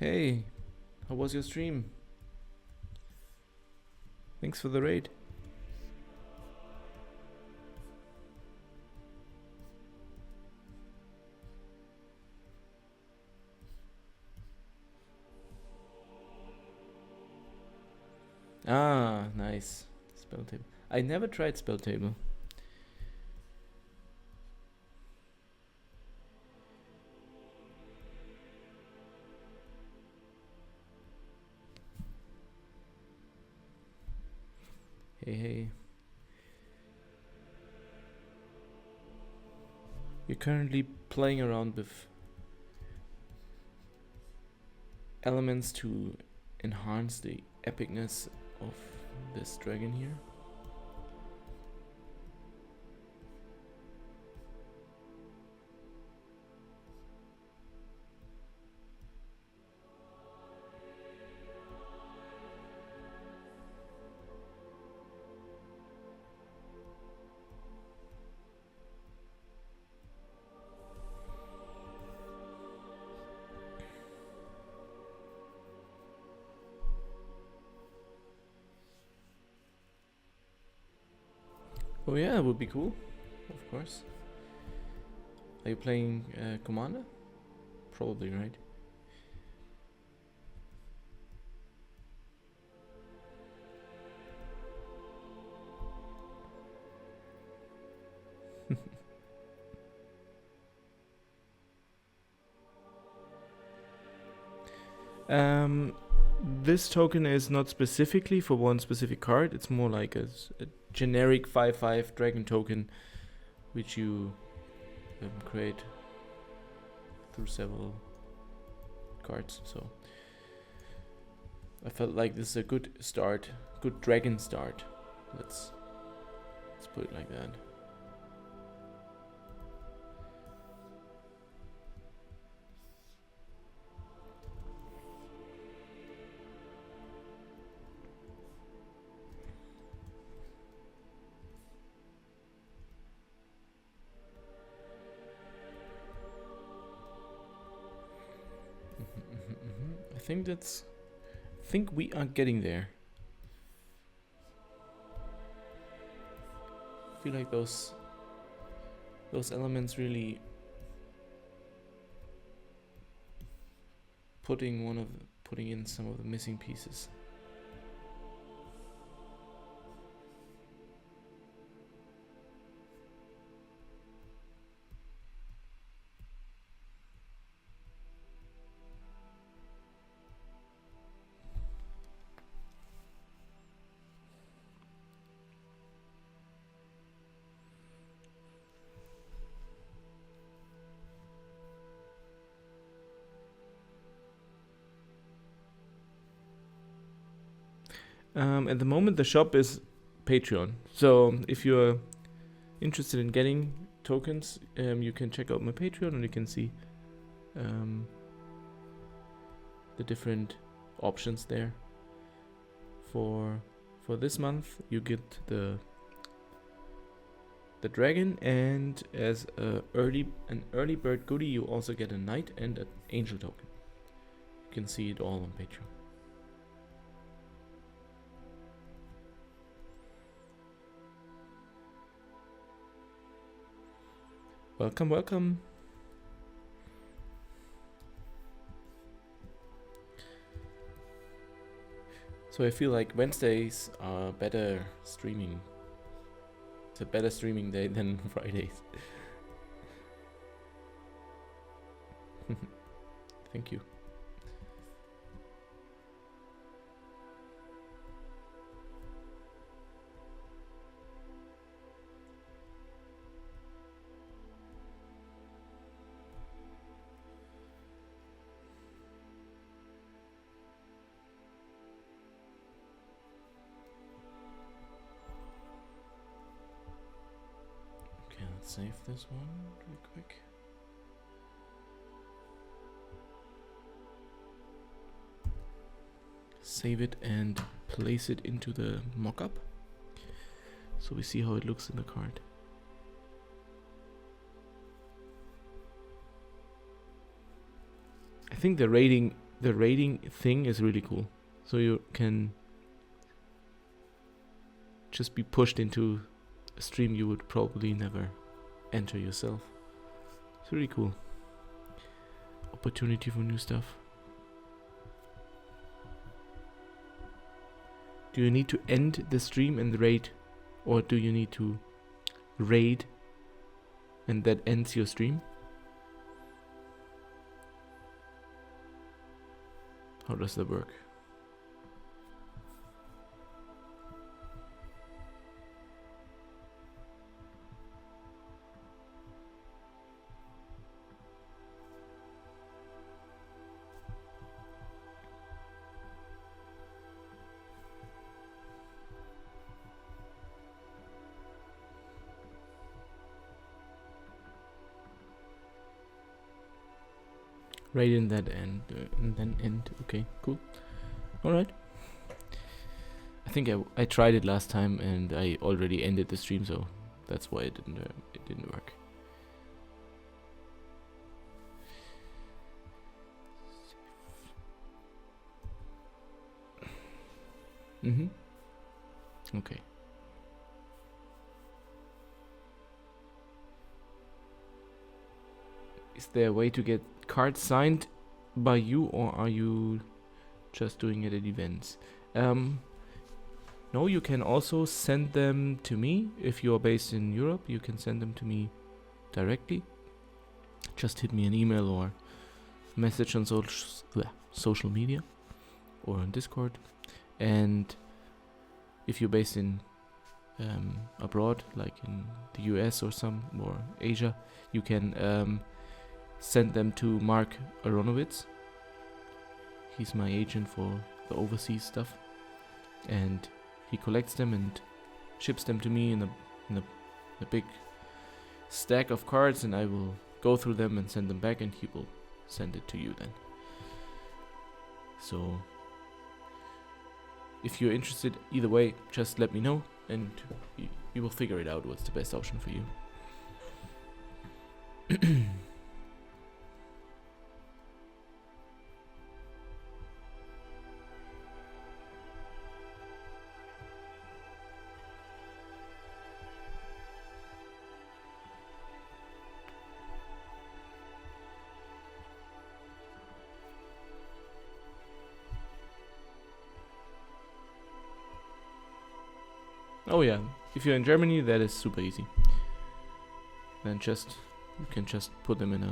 Hey, how was your stream? Thanks for the raid. Ah, nice. Spell table. I never tried spell table. Hey. You're currently playing around with elements to enhance the epicness of this dragon here. Oh yeah, that would be cool, of course. Are you playing Commander? Probably, right? This token is not specifically for one specific card. It's more like a generic 5/5 dragon token, which you create through several cards. So I felt like this is a good start, good dragon start. Let's put it like that. I think we are getting there. I feel like those elements really putting in some of the missing pieces. At the moment, the shop is Patreon. So if you're interested in getting tokens, you can check out my Patreon and you can see the different options there. For this month, you get the dragon, and as an early bird goodie, you also get a knight and an angel token. You can see it all on Patreon. Welcome, welcome. So I feel like Wednesdays are better streaming. It's a better streaming day than Fridays. Thank you. Save this one real quick. Save it and place it into the mockup, so we see how it looks in the card. I think the rating thing is really cool, so you can just be pushed into a stream you would probably never enter yourself. It's really cool. Opportunity for new stuff. Do you need to end the stream and raid, or do you need to raid and that ends your stream? How does that work? Right in that end, and then end. Okay, cool. All right. I think I tried it last time and I already ended the stream, so that's why it didn't work. Okay. Is there a way to get cards signed by you, or are you just doing it at events? No, you can also send them to me. If you're based in Europe, you can send them to me directly. Just hit me an email or message on social media or on Discord. And if you're based in abroad, like in the US or Asia, you can send them to Mark Aronowitz. He's my agent for the overseas stuff, and he collects them and ships them to me in a big stack of cards, and I will go through them and send them back, and he will send it to you then. So if you're interested, either way, just let me know, and you will figure it out what's the best option for you. Oh yeah, if you're in Germany, that is super easy. Then you can just put them in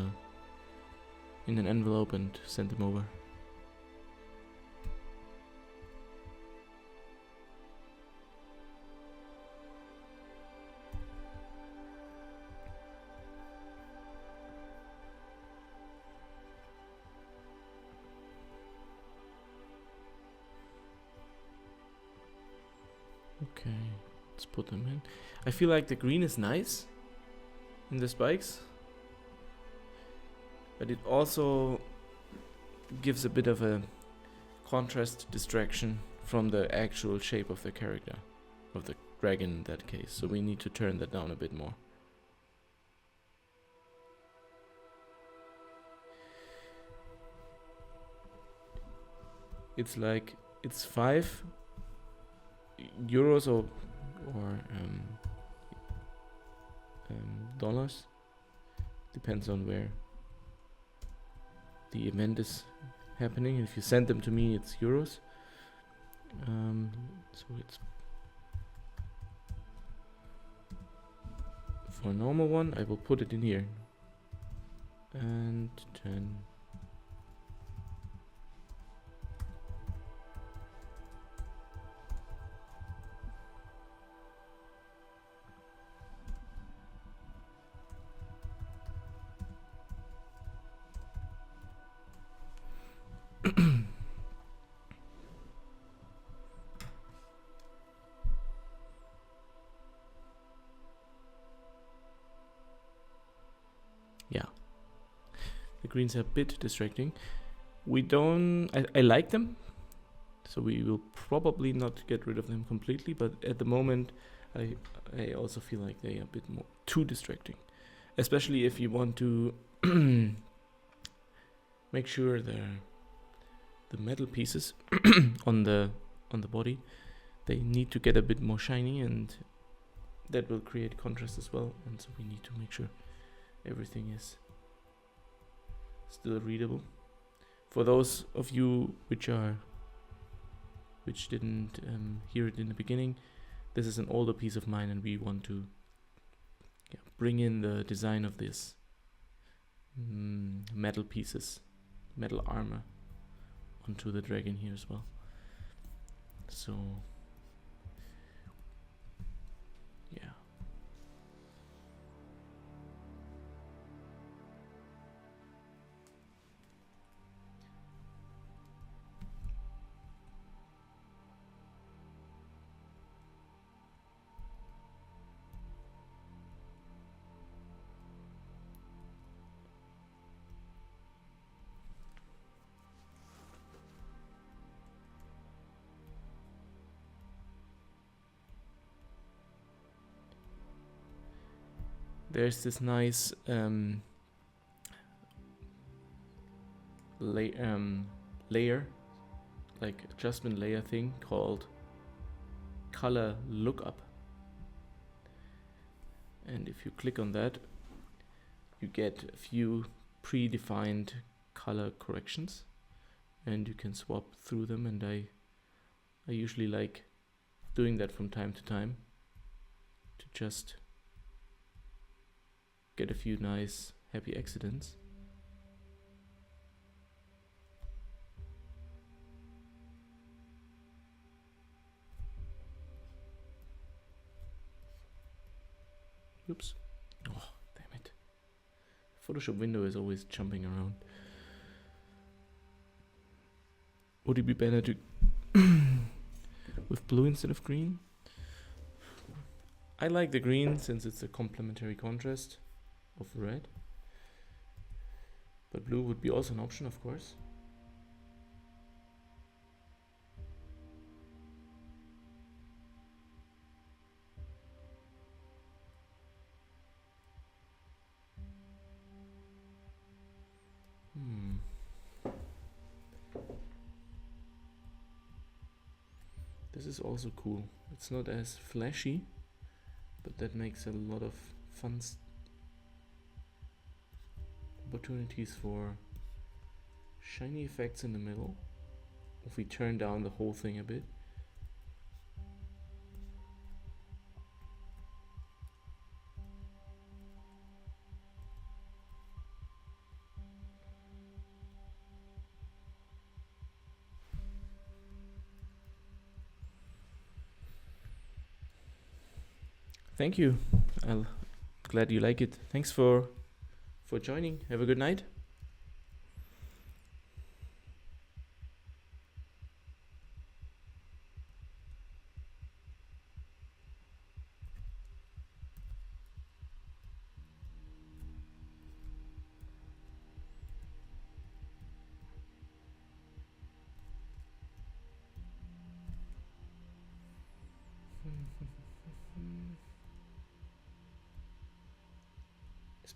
an envelope and send them over. Okay, let's put them in. I feel like the green is nice in the spikes, but it also gives a bit of a contrast distraction from the actual shape of the character, of the dragon in that case. So we need to turn that down a bit more. It's like, it's €5 or dollars, depends on where the event is happening. If you send them to me, it's euros. So it's for a normal one. I will put it in here and 10. Yeah, the greens are a bit distracting. We don't, I like them, so we will probably not get rid of them completely, but at the moment I also feel like they are a bit more too distracting, especially if you want to make sure the metal pieces on the body, they need to get a bit more shiny, and that will create contrast as well. And so we need to make sure everything is still readable. For those of you which didn't hear it in the beginning, this is an older piece of mine, and we want to bring in the design of this metal pieces, metal armor onto the dragon here as well. So yeah. There's this nice layer, like adjustment layer thing called color lookup. And if you click on that, you get a few predefined color corrections, and you can swap through them. And I usually like doing that from time to time to just get a few nice happy accidents. Oops. Oh, damn it. Photoshop window is always jumping around. Would it be better to with blue instead of green? I like the green since it's a complementary contrast of red, but blue would be also an option, of course. This is also cool. It's not as flashy, but that makes a lot of fun opportunities for shiny effects in the middle. If we turn down the whole thing a bit. Thank you. I'm glad you like it. Thanks for joining. Have a good night.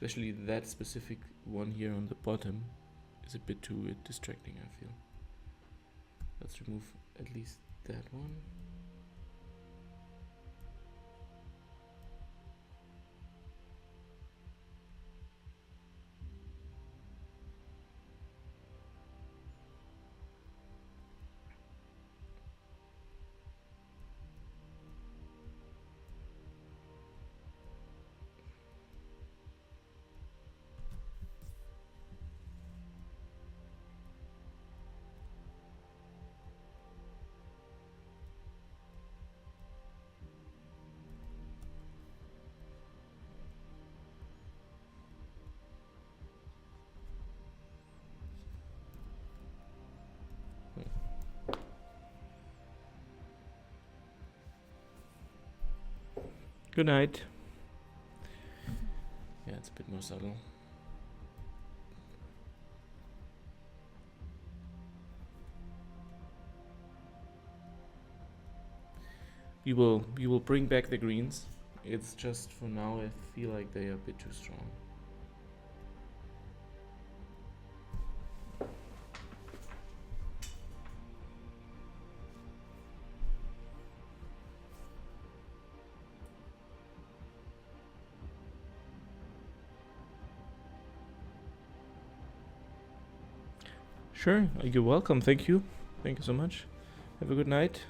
Especially that specific one here on the bottom is a bit too distracting, I feel. Let's remove at least that one. Good night. Yeah, it's a bit more subtle. We will bring back the greens. It's just for now I feel like they are a bit too strong. Sure, you're welcome. Thank you. Thank you so much. Have a good night.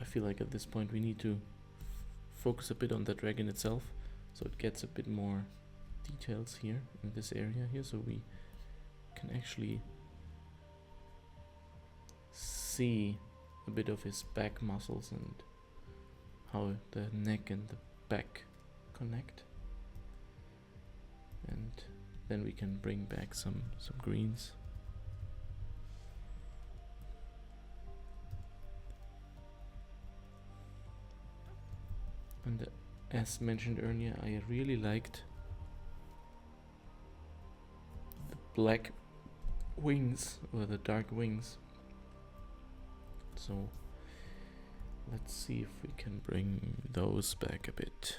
I feel like at this point we need to focus a bit on the dragon itself, so it gets a bit more details here in this area here, so we can actually see a bit of his back muscles and how the neck and the back connect. And then we can bring back some greens. And as mentioned earlier, I really liked the black wings, or the dark wings. So let's see if we can bring those back a bit.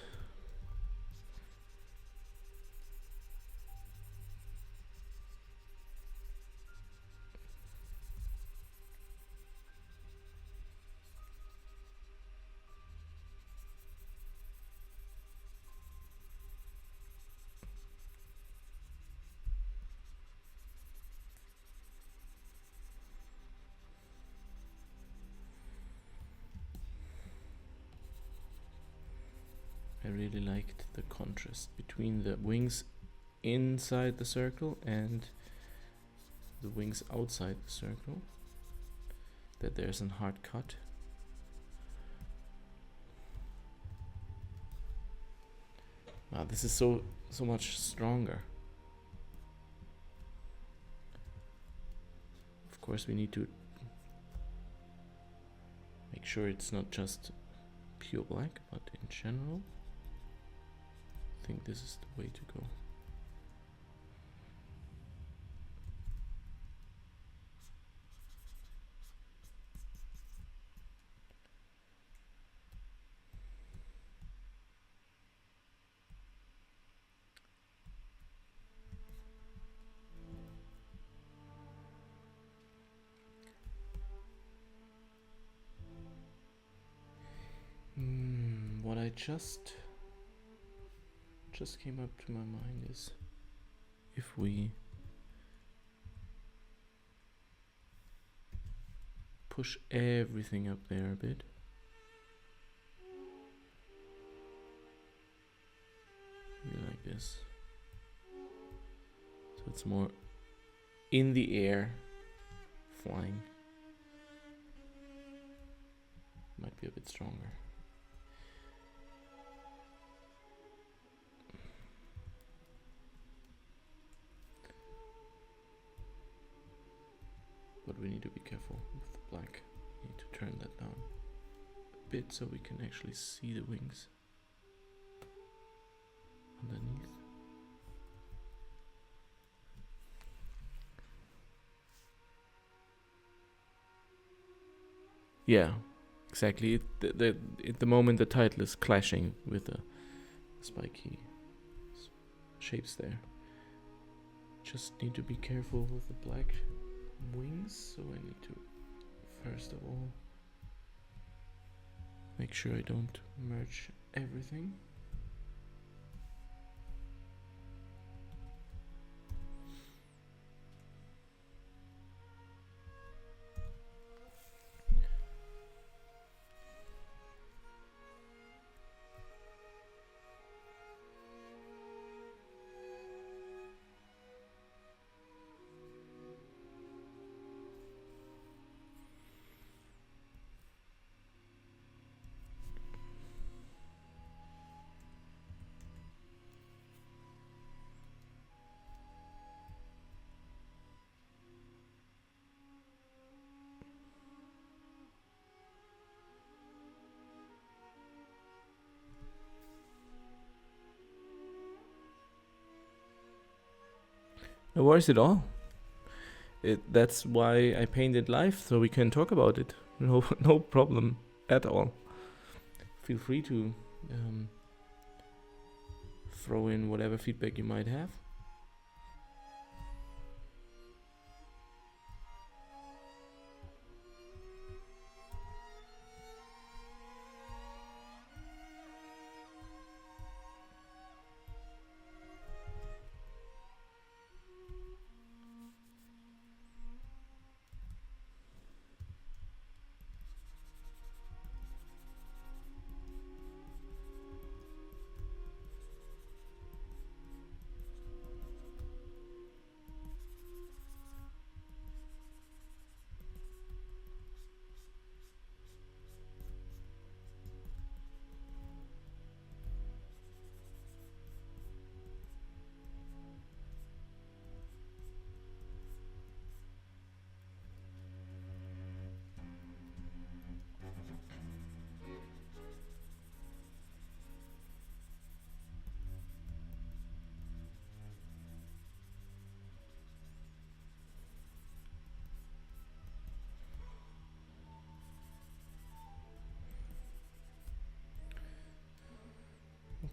I really liked the contrast between the wings inside the circle and the wings outside the circle, that there's a hard cut. Wow, this is so much stronger. Of course we need to make sure it's not just pure black, but in general I think this is the way to go. What I just came up to my mind is if we push everything up there a bit. Maybe like this. So it's more in the air flying. Might be a bit stronger. But we need to be careful with the black. We need to turn that down a bit so we can actually see the wings underneath. Yeah, exactly. At the moment the title is clashing with the spiky shapes there. Just need to be careful with the black wings, so I need to first of all make sure I don't merge everything. No worries at all. That's why I painted live, so we can talk about it. No problem at all. Feel free to throw in whatever feedback you might have.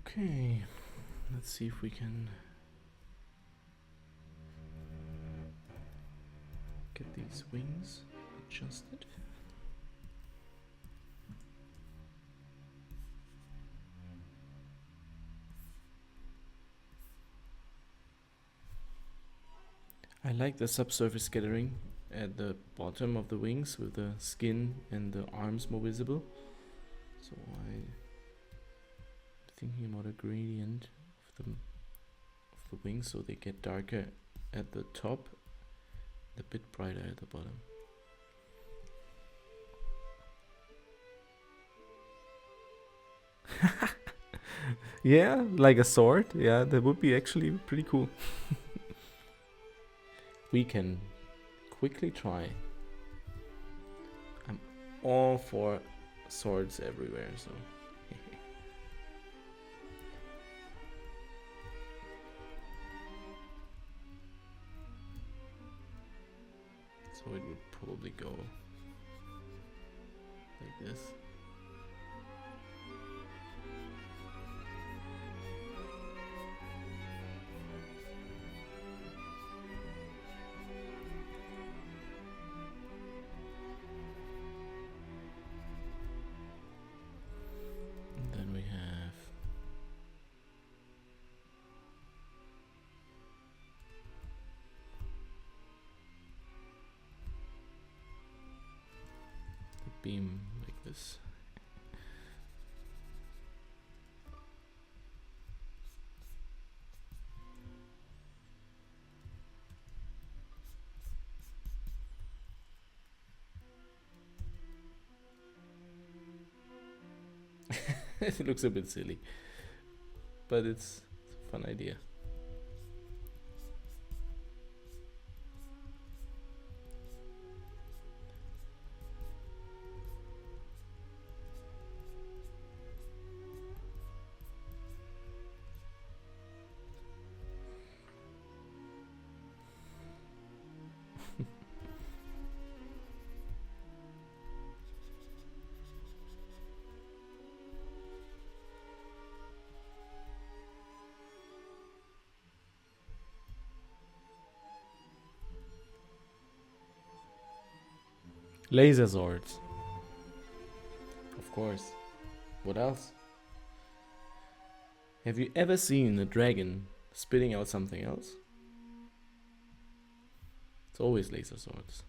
Okay, let's see if we can get these wings adjusted. I like the subsurface scattering at the bottom of the wings with the skin and the arms more visible. So I'm thinking about a gradient of the wings so they get darker at the top, a bit brighter at the bottom. Yeah, like a sword. Yeah, that would be actually pretty cool. We can quickly try. I'm all for swords everywhere, so. So it would probably go like this. And then we have beam like this. It looks a bit silly, but it's a fun idea. Laser swords. Of course. What else? Have you ever seen a dragon spitting out something else? It's always laser swords.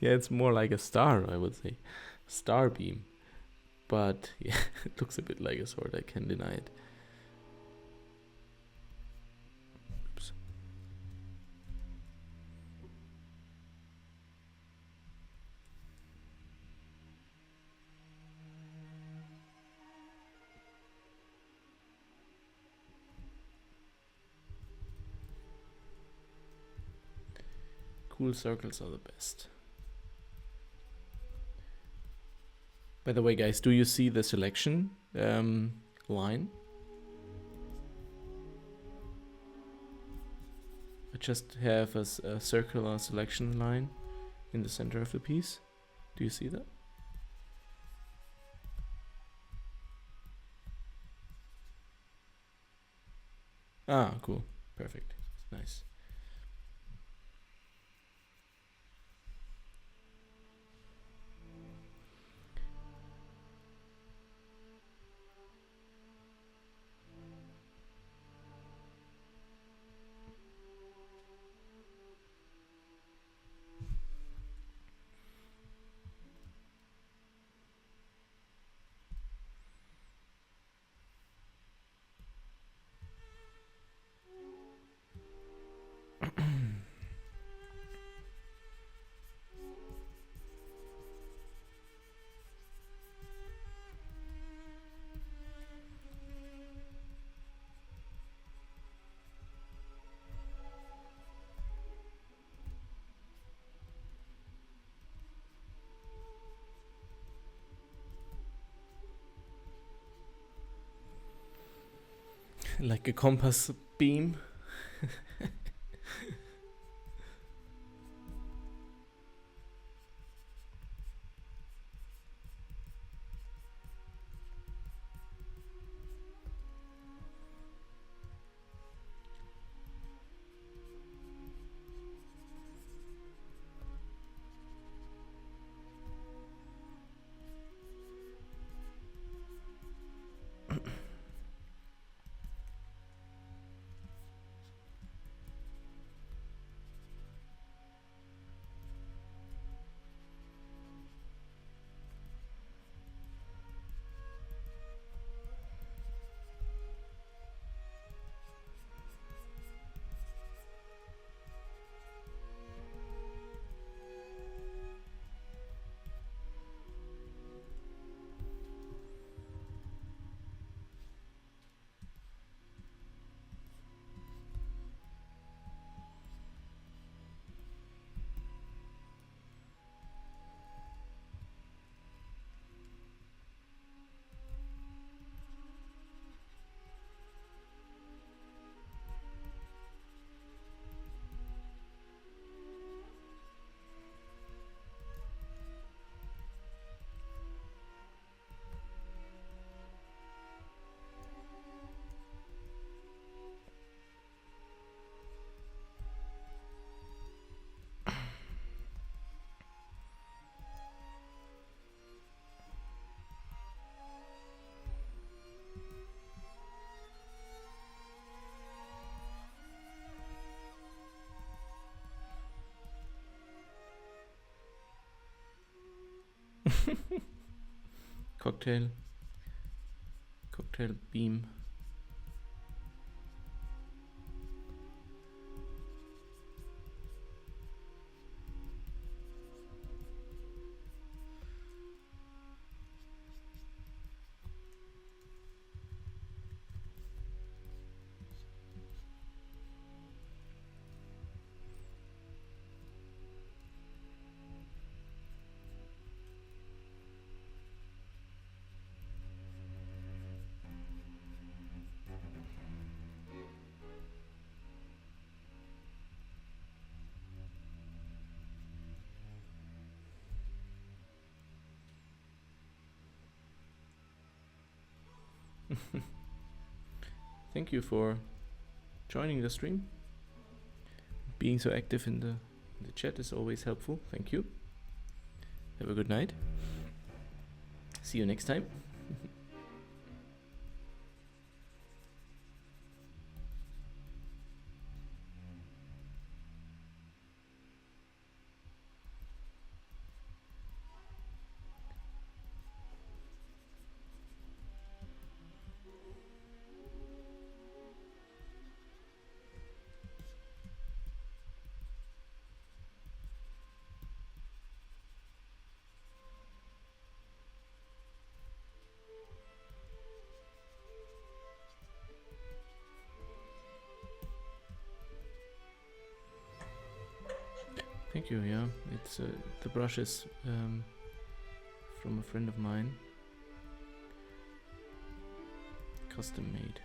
Yeah, it's more like a star, I would say. Star beam. But yeah, it looks a bit like a sword, I can't deny it. Oops. Cool circles are the best. By the way, guys, do you see the selection line? I just have a circular selection line in the center of the piece. Do you see that? Ah, cool. Perfect. Nice. Like a compass beam. Cocktail beam. Thank you for joining the stream. Being so active in the chat is always helpful. Thank you. Have a good night. See you next time. Thank you, yeah. It's the brush is from a friend of mine. Custom made.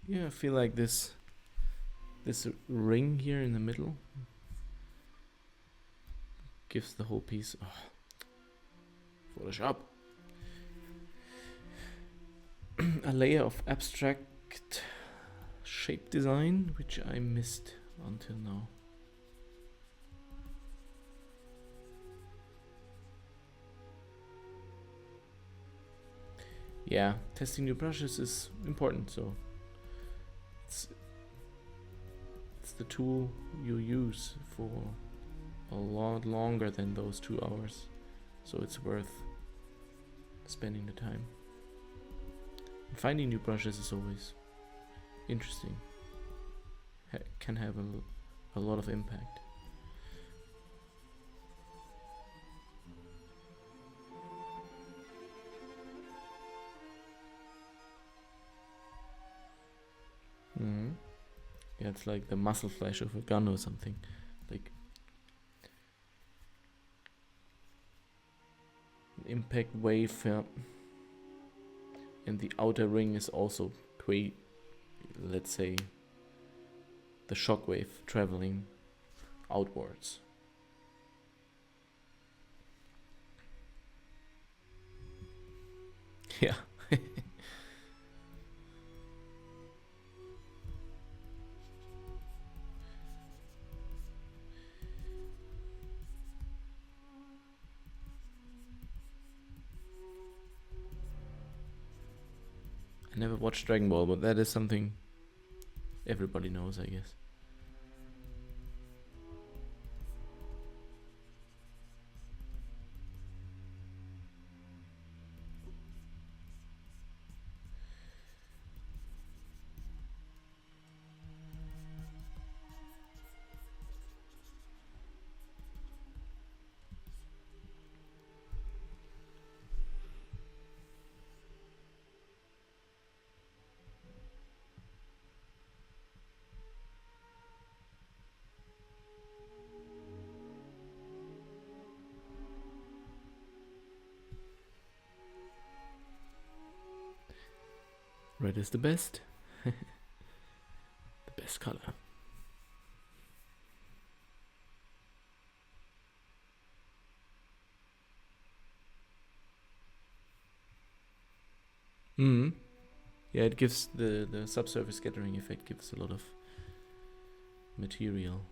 Yeah, I feel like this ring here in the middle gives the whole piece. Oh, Photoshop. A layer of abstract shape design, which I missed until now. Yeah, testing new brushes is important, so it's the tool you use for a lot longer than those 2 hours, so it's worth spending the time. And finding new brushes is always interesting. Can have a lot of impact. Yeah, it's like the muzzle flash of a gun or something. Like an impact wave, and the outer ring is also let's say the shock wave traveling outwards. Yeah. I never watched Dragon Ball, but that is something everybody knows, I guess. Red is the best. The best color. Hmm. Yeah, it gives the subsurface scattering effect gives a lot of material.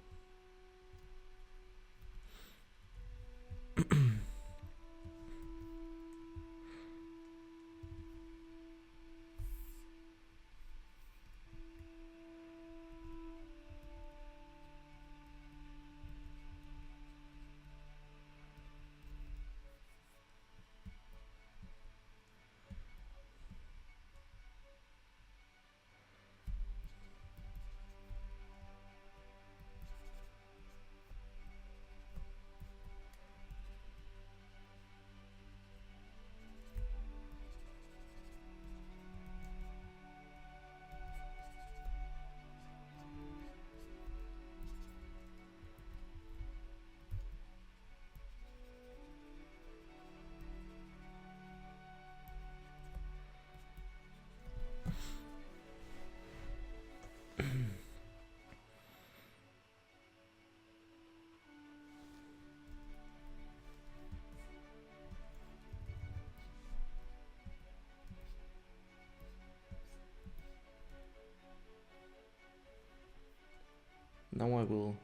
Now I will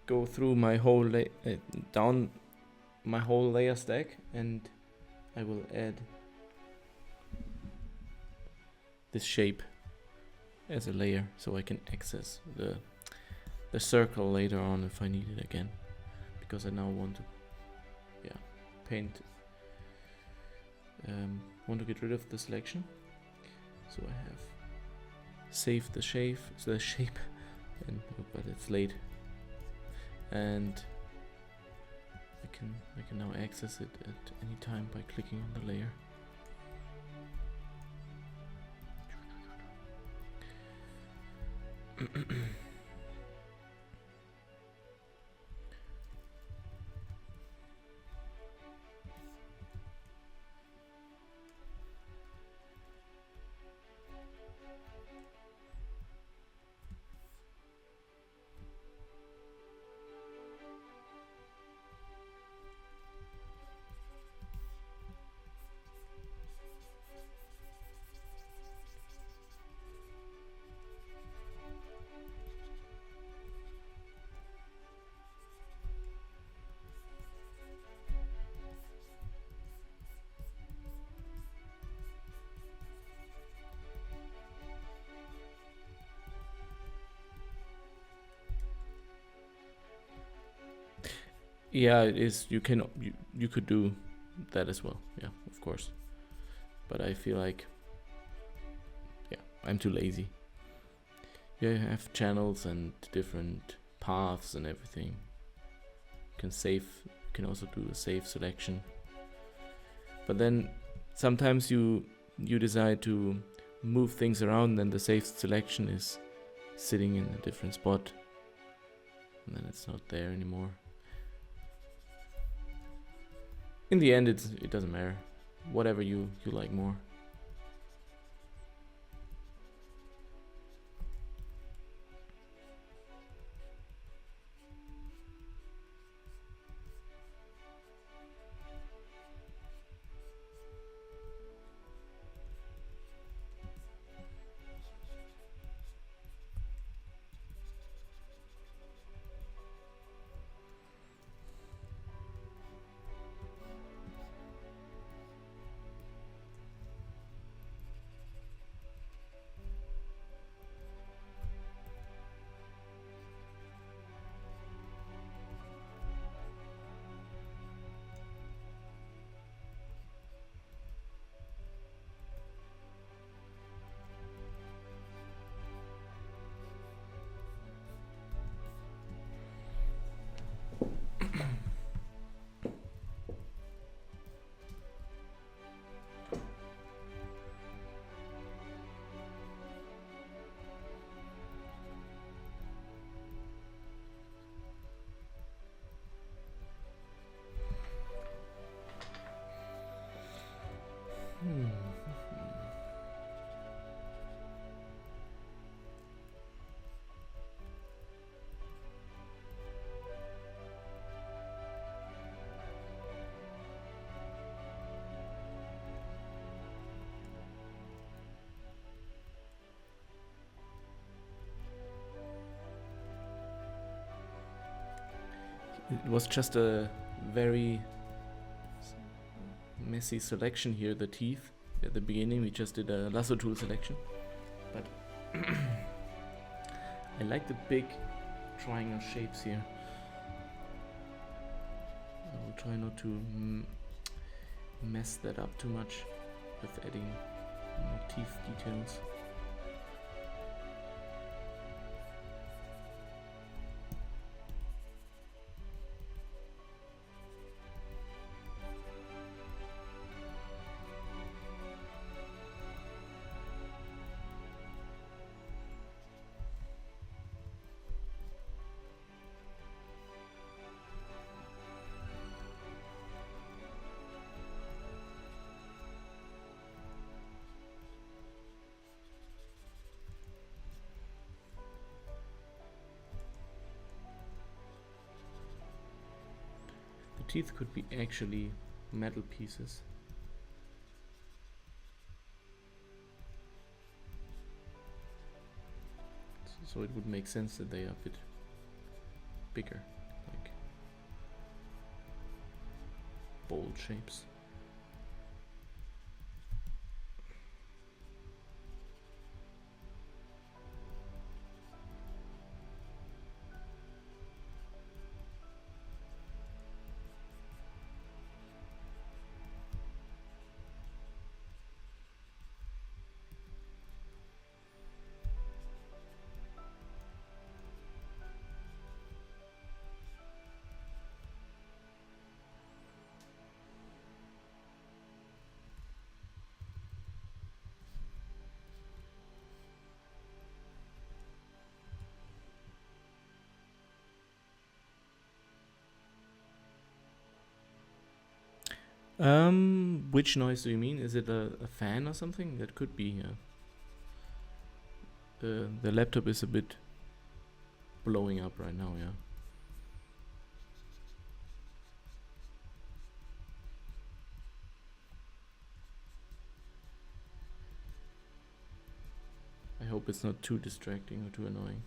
go through my whole down my whole layer stack, and I will add this shape as a layer so I can access the circle later on if I need it again, because I now want to paint want to get rid of the selection, so I have saved the shape and but it's late, and I can now access it at any time by clicking on the layer. Yeah, it is. You could do that as well. Yeah, of course. But I feel like, I'm too lazy. Yeah, you have channels and different paths and everything. You can save. You can also do a save selection. But then sometimes you decide to move things around, and the saved selection is sitting in a different spot, and then it's not there anymore. In the end, it doesn't matter. Whatever you like more. It was just a very messy selection here, the teeth. At the beginning we just did a lasso tool selection. But I like the big triangle shapes here. I will try not to mess that up too much with adding more teeth details. Teeth could be actually metal pieces. So it would make sense that they are a bit bigger, like bold shapes. Which noise do you mean? Is it a fan or something? That could be, yeah. The laptop is a bit blowing up right now, yeah. I hope it's not too distracting or too annoying.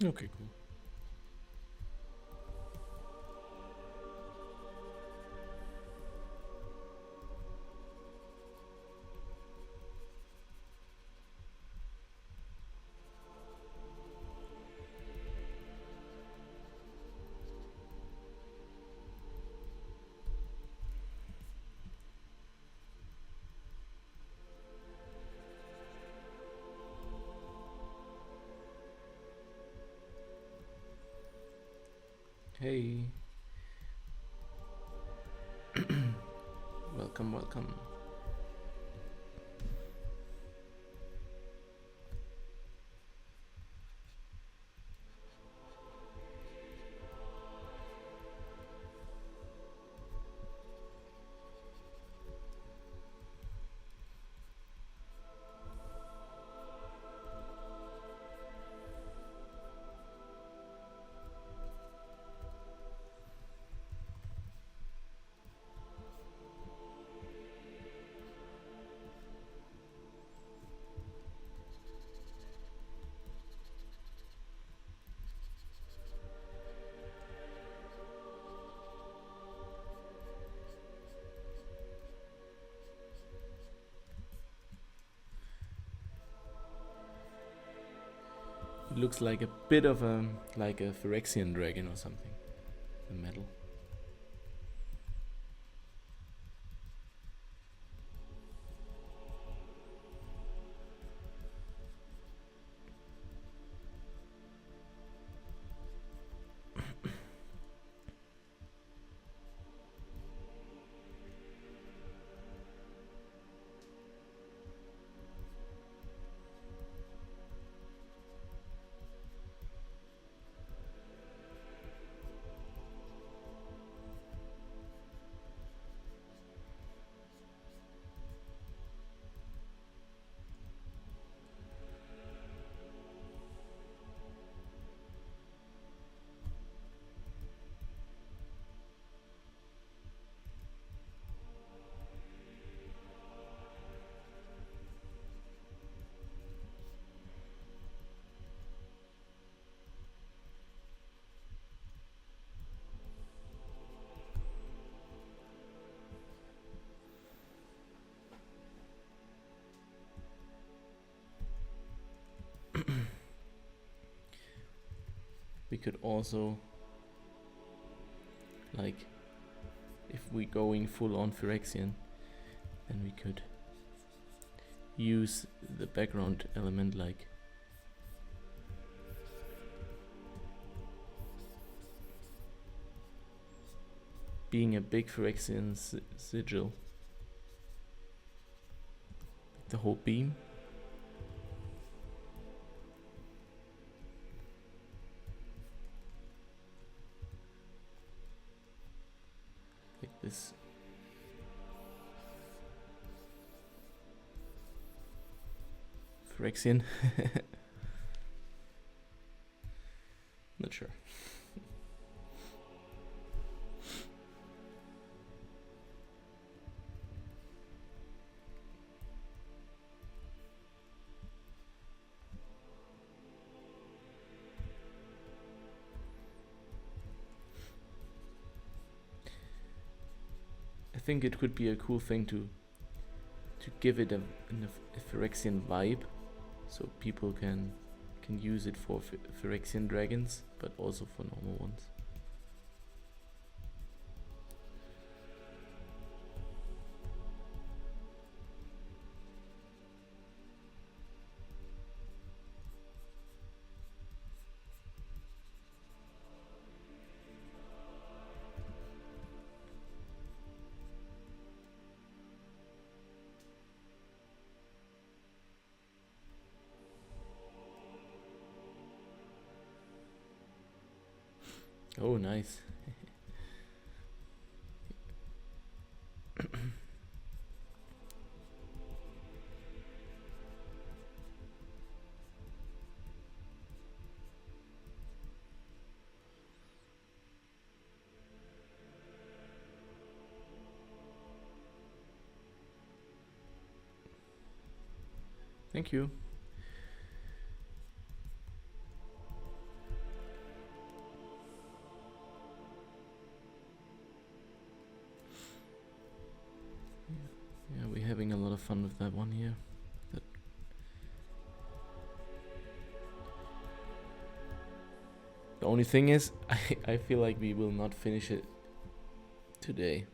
Okay, cool. Hey. Welcome, welcome. It looks like a bit of a Phyrexian dragon or something. The metal. we could also, like, if we're going full on Phyrexian, then we could use the background element like being a big Phyrexian sigil, the whole beam. Like this. Phyrexian. Not sure. I think it could be a cool thing to give it a Phyrexian vibe, so people can use it for Phyrexian dragons, but also for normal ones. Oh, nice. Thank you. Yeah, we're having a lot of fun with that one here. The only thing is, I feel like we will not finish it today.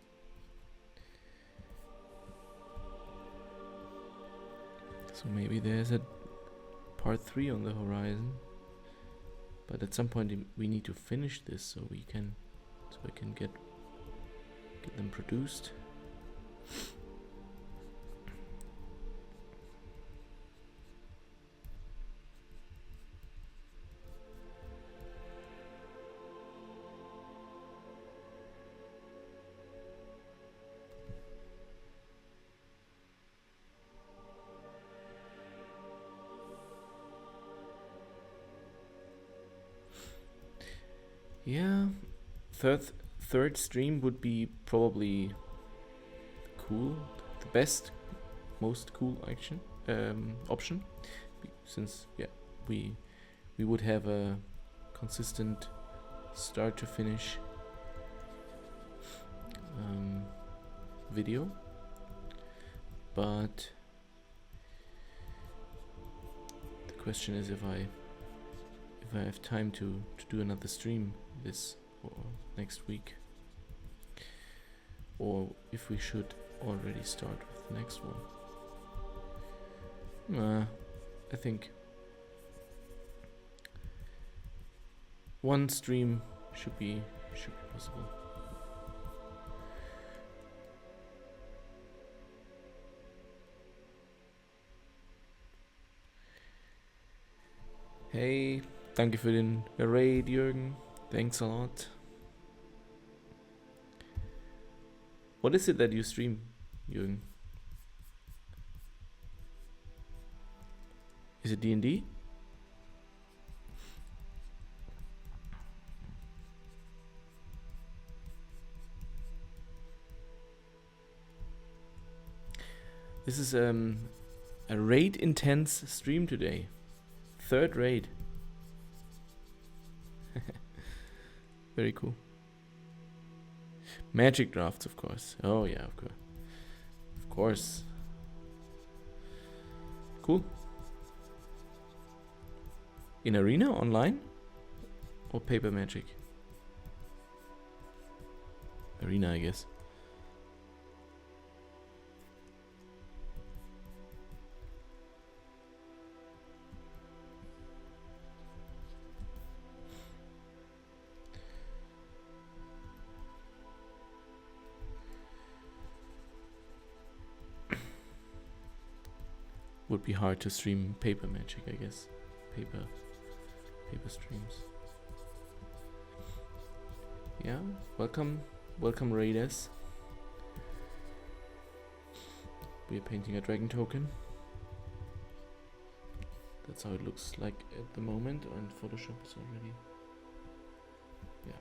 So maybe there's a part 3 on the horizon. But at some point we need to finish this so I can get them produced. Yeah, third stream would be probably cool, the best, most cool option, since we would have a consistent start to finish video, but the question is if I have time to do another stream this or next week, or if we should already start with the next one. I think one stream should be possible. Hey, danke für den Raid, Jürgen. Thanks a lot. What is it that you stream, Jürgen? Is it D&D? This is a raid intense stream today. 3rd raid. Very cool. Magic drafts, of course. Oh yeah, of course. Of course. Cool. In arena online? or paper magic? Arena, I guess. Would be hard to stream paper magic, I guess. Paper streams. Yeah, welcome raiders. We are painting a dragon token. That's how it looks like at the moment, and Photoshop is already. Yeah.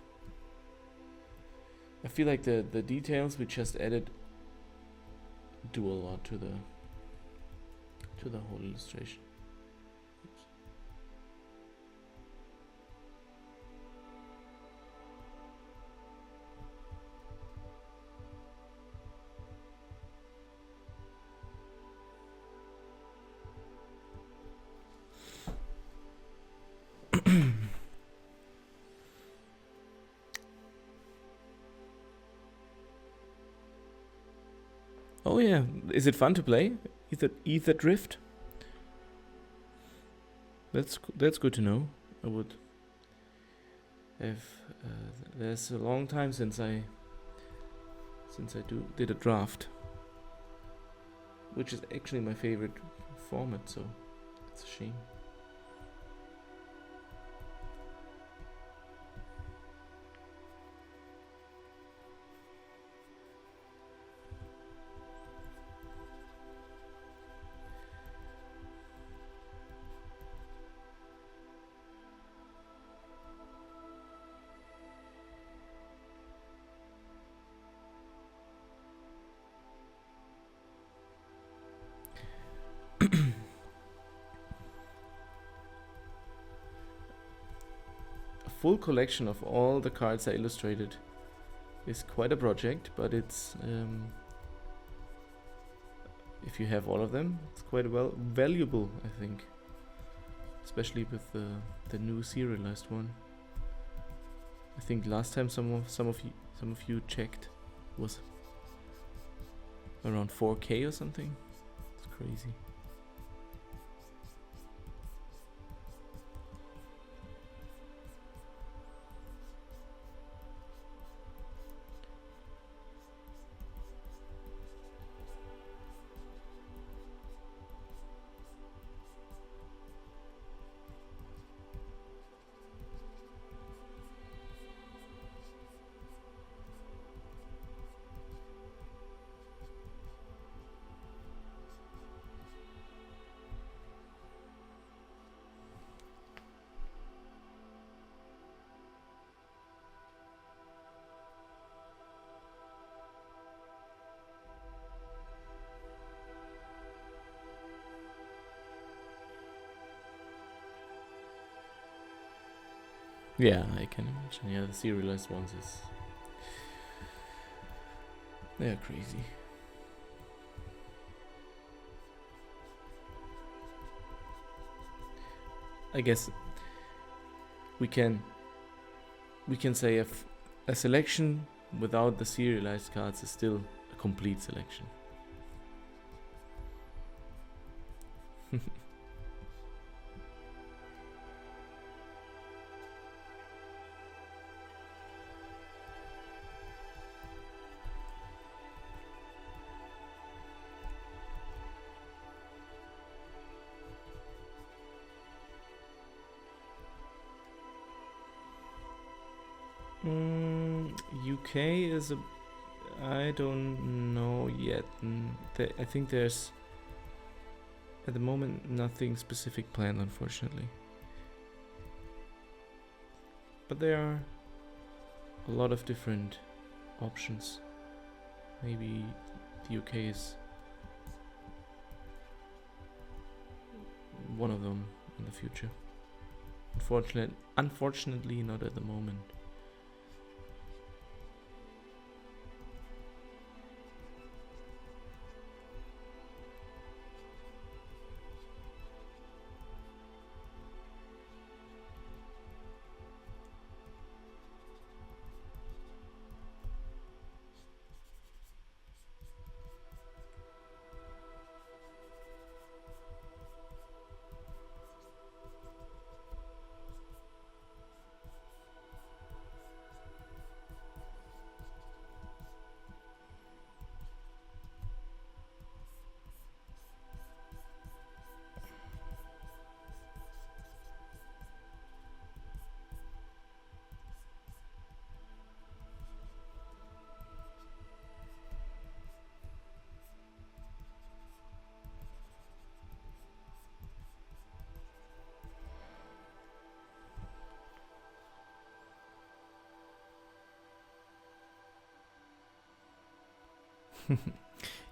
I feel like the details we just added do a lot to the whole illustration. Oh yeah, is it fun to play? Ether Drift? That's good to know. I would have. There's a long time since I did a draft, which is actually my favorite format. So it's a shame. Full collection of all the cards I illustrated is quite a project, but it's if you have all of them, it's quite valuable, I think, especially with the new serialized one. I think last time some of you checked was around 4K or something. It's crazy. Yeah, I can imagine. Yeah, the serialized ones they're crazy. I guess we can say a selection without the serialized cards is still a complete selection. UK is I don't know yet. I think there's at the moment nothing specific planned, unfortunately. But there are a lot of different options. Maybe the UK is one of them in the future. Unfortunately, not at the moment.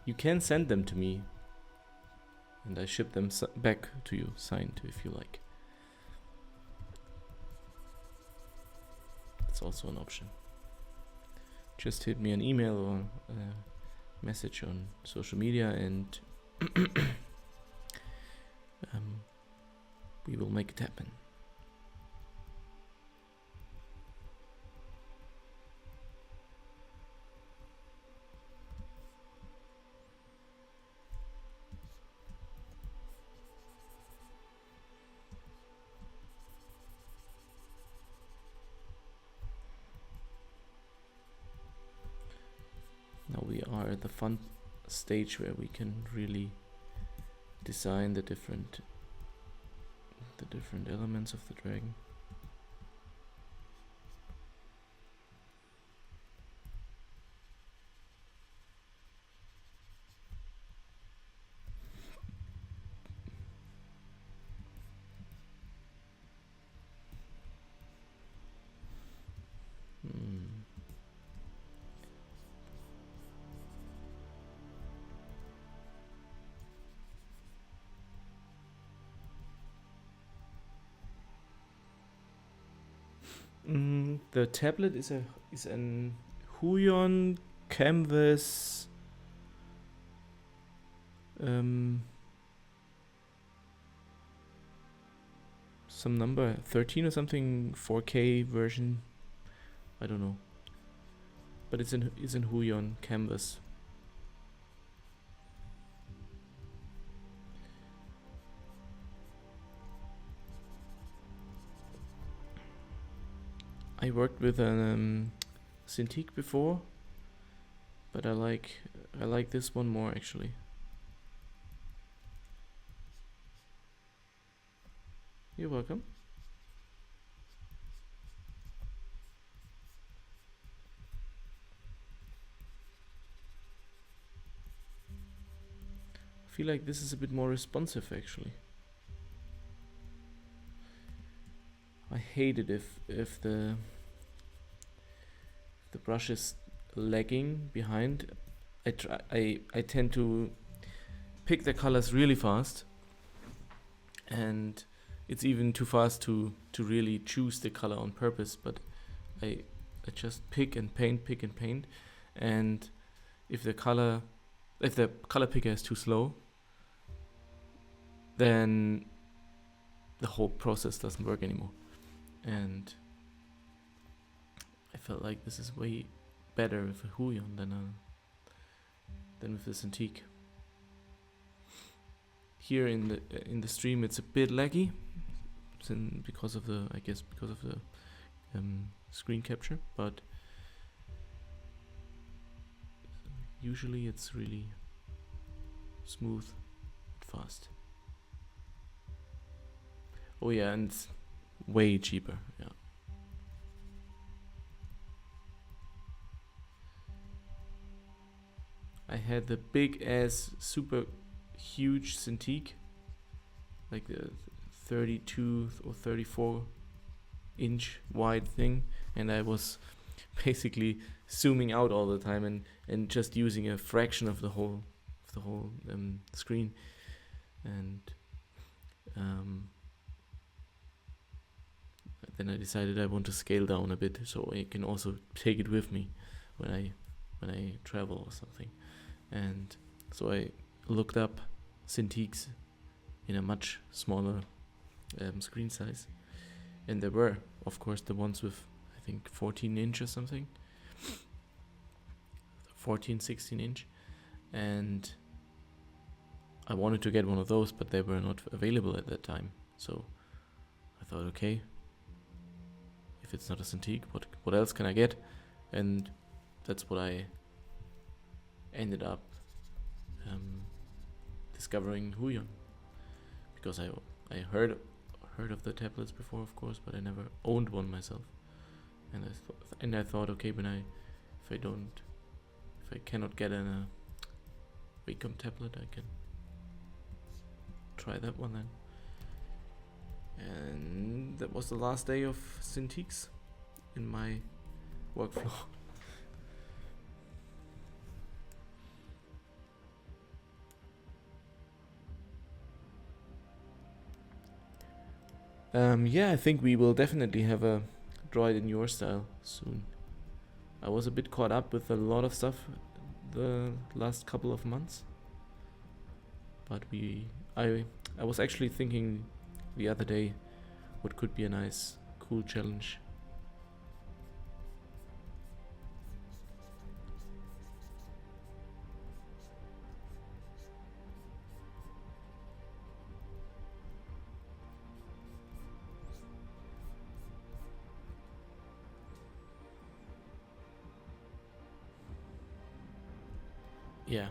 You can send them to me, and I ship them back to you, signed, if you like. It's also an option. Just hit me an email or a message on social media, and we will make it happen. Now we are at the fun stage where we can really design the different elements of the dragon. The tablet is an Huion canvas some number 13 or something, 4K version, I don't know, but it's in Huion canvas. I worked with a Cintiq before, but I like this one more actually. You're welcome. I feel like this is a bit more responsive actually. I hate it if the brush is lagging behind. I tend to pick the colors really fast, and it's even too fast to really choose the color on purpose, but I just pick and paint, and if the color picker is too slow, then the whole process doesn't work anymore. And I felt like this is way better with a Huion than with the Cintiq. Here in the stream it's a bit laggy, because of the screen capture, but usually it's really smooth and fast. Oh yeah, and it's way cheaper, yeah. I had the big ass super huge Cintiq, like the 32 or 34 inch wide thing, and I was basically zooming out all the time and just using a fraction of the whole screen, and then I decided I want to scale down a bit so I can also take it with me when I travel or something. And so I looked up Cintiqs in a much smaller screen size, and there were, of course, the ones with I think 14 inch or something, 16 inch, and I wanted to get one of those, but they were not available at that time. So I thought, okay, if it's not a Cintiq, what else can I get? And that's what I ended up discovering Huion, because I heard of the tablets before, of course, but I never owned one myself. And I thought, okay, if I cannot get a Wacom tablet, I can try that one then. And that was the last day of Cintiqs in my workflow. Yeah, I think we will definitely have a draw it in your style soon. I was a bit caught up with a lot of stuff the last couple of months, but I was actually thinking the other day what could be a nice, cool challenge. Yeah,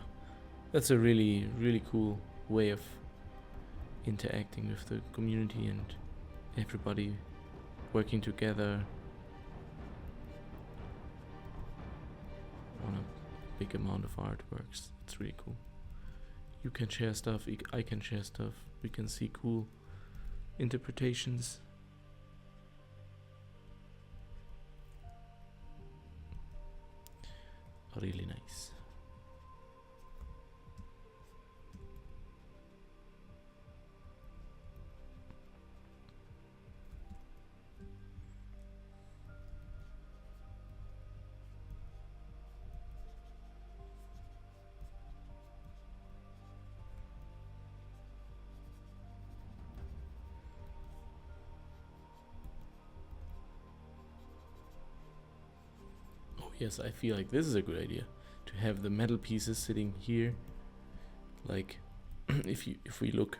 that's a really, really cool way of interacting with the community and everybody working together on a big amount of artworks. It's really cool. You can share stuff, I can share stuff, we can see cool interpretations. Really nice. Yes, I feel like this is a good idea to have the metal pieces sitting here. Like if we look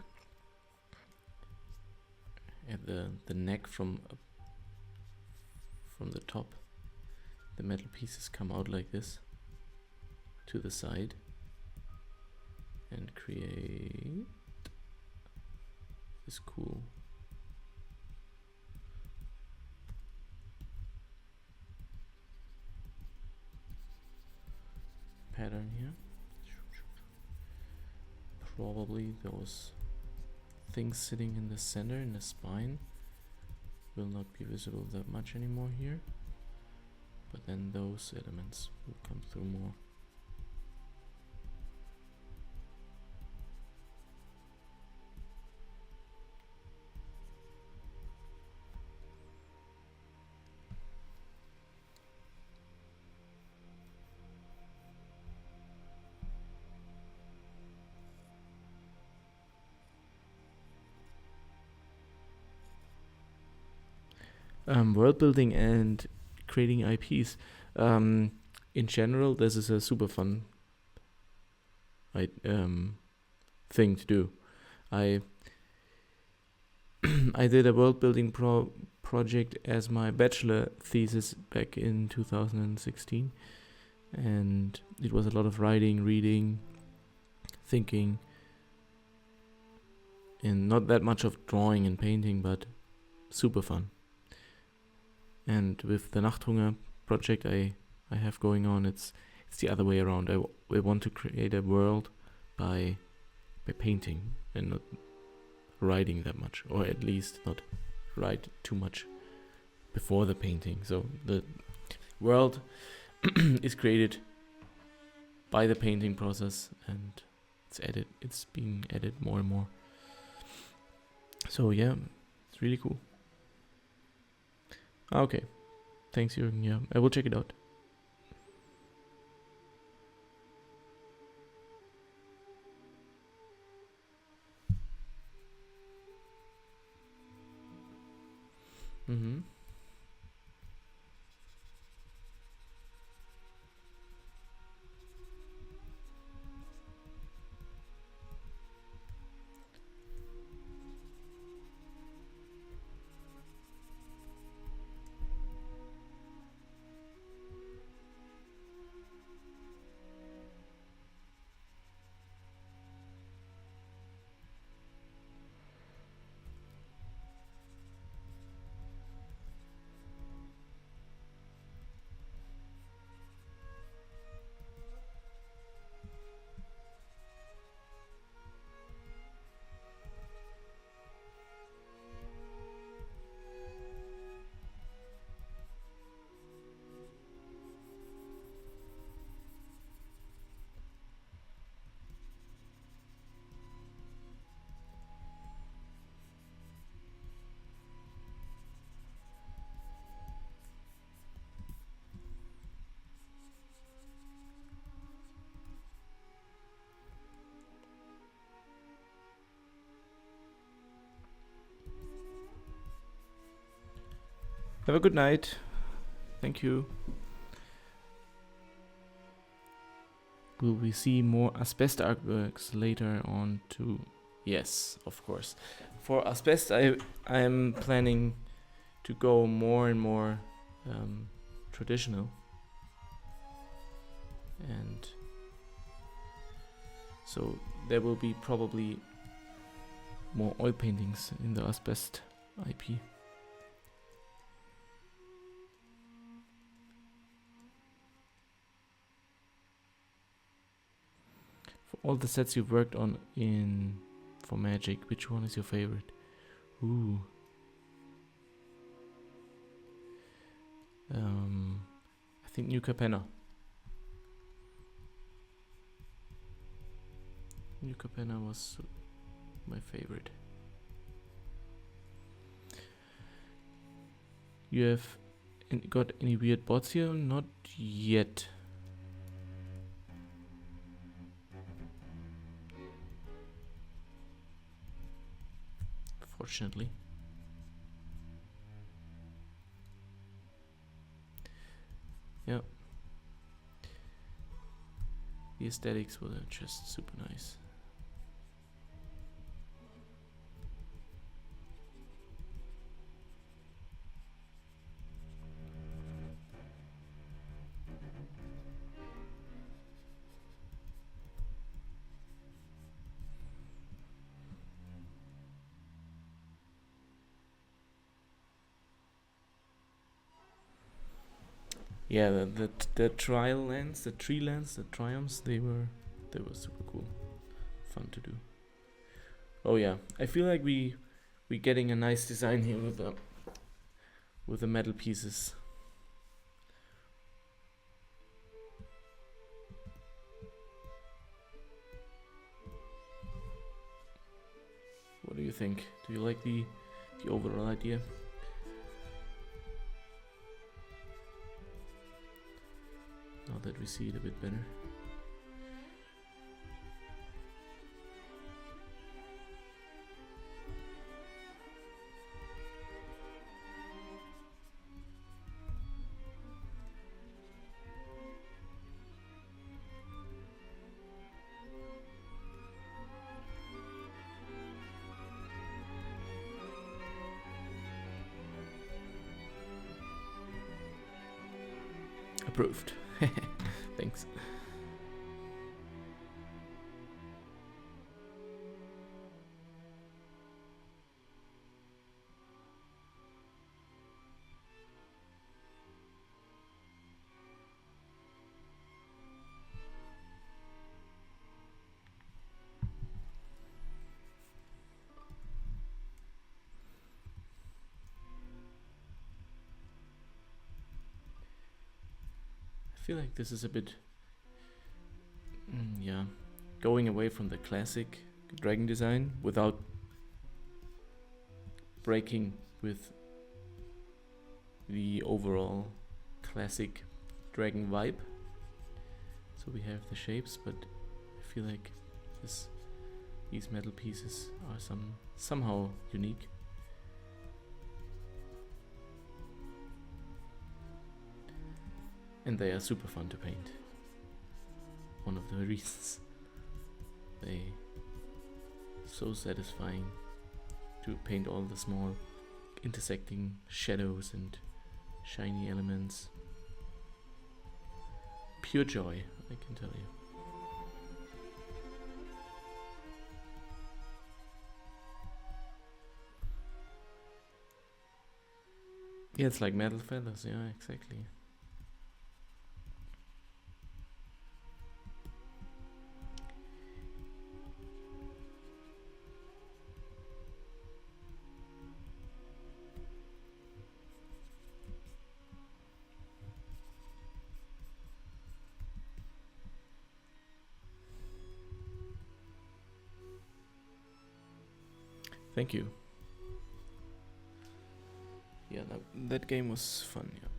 at the neck from the top, the metal pieces come out like this to the side and create this cool pattern here. Probably those things sitting in the center, in the spine, will not be visible that much anymore here, but then those elements will come through more. World building and creating IPs. In general, this is a super fun thing to do. I did a world building project as my bachelor thesis back in 2016, and it was a lot of writing, reading, thinking, and not that much of drawing and painting, but super fun. And with the Nachthunger project I have going on, it's the other way around. I want to create a world by painting and not writing that much, or at least not write too much before the painting. So the world is created by the painting process, and it's being added more and more. So yeah, it's really cool. Okay, thanks Jürgen. Yeah, I will check it out. Mm-hmm. Have a good night. Thank you. Will we see more asbest artworks later on too? Yes, of course. For asbest, I'm planning to go more and more traditional, and so there will be probably more oil paintings in the asbest IP. For all the sets you've worked on for Magic, which one is your favorite? Ooh. I think New Capenna. New Capenna was my favorite. You have got any weird bots here? Not yet. Fortunately. Yeah. The aesthetics were just super nice. Yeah, the trial lands, the tree lands, the triumphs, they were super cool, fun to do. Oh yeah, I feel like we're getting a nice design here with the metal pieces. What do you think? Do you like the overall idea? Now that we see it a bit better. Approved. Thanks. I feel like this is a bit, yeah, going away from the classic dragon design without breaking with the overall classic dragon vibe. So we have the shapes, but I feel like these metal pieces are somehow unique. And they are super fun to paint. One of the reasons. They so satisfying to paint all the small intersecting shadows and shiny elements. Pure joy, I can tell you. Yeah, it's like metal feathers, yeah, exactly. Thank you. Yeah, that game was fun, yeah.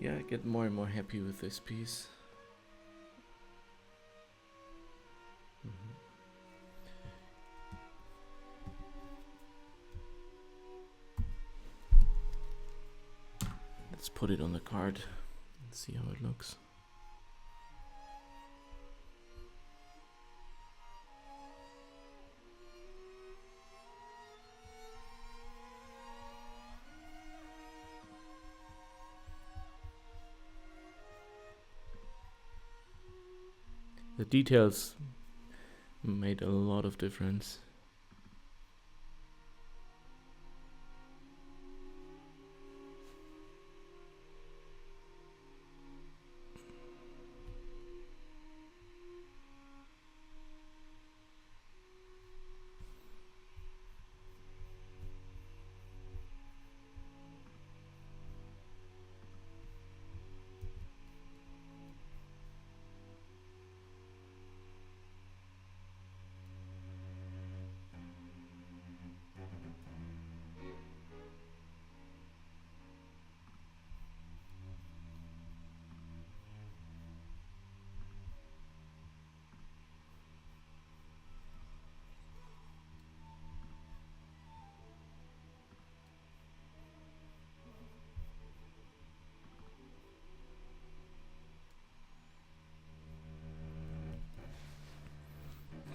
Yeah, I get more and more happy with this piece. Let's put it on the card and see how it looks. The details made a lot of difference.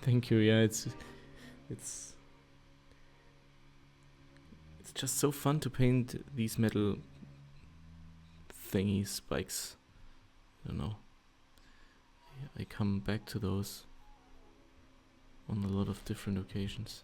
Thank you. Yeah, it's just so fun to paint these metal thingy spikes. I don't know. I come back to those on a lot of different occasions.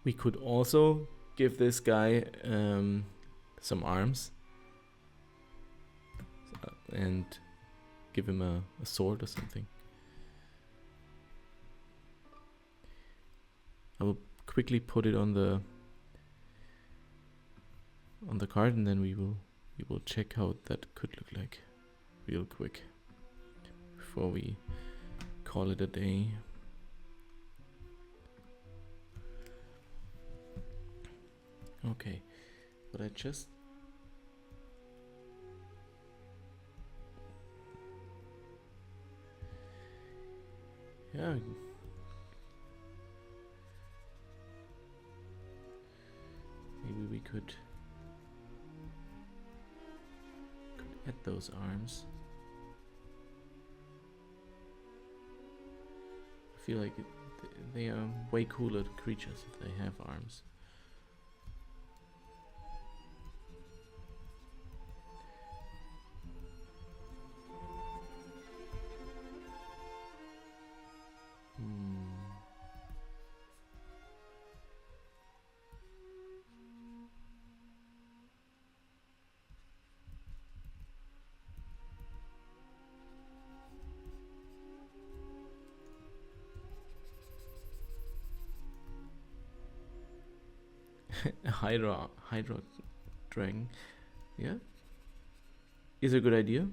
We could also give this guy some arms and give him a sword or something. I will quickly put it on the card, and then we will check how that could look like real quick before we call it a day. Okay, but I just maybe we could add those arms. I feel like they are way cooler creatures if they have arms. Hydra dragon, yeah, is a good idea,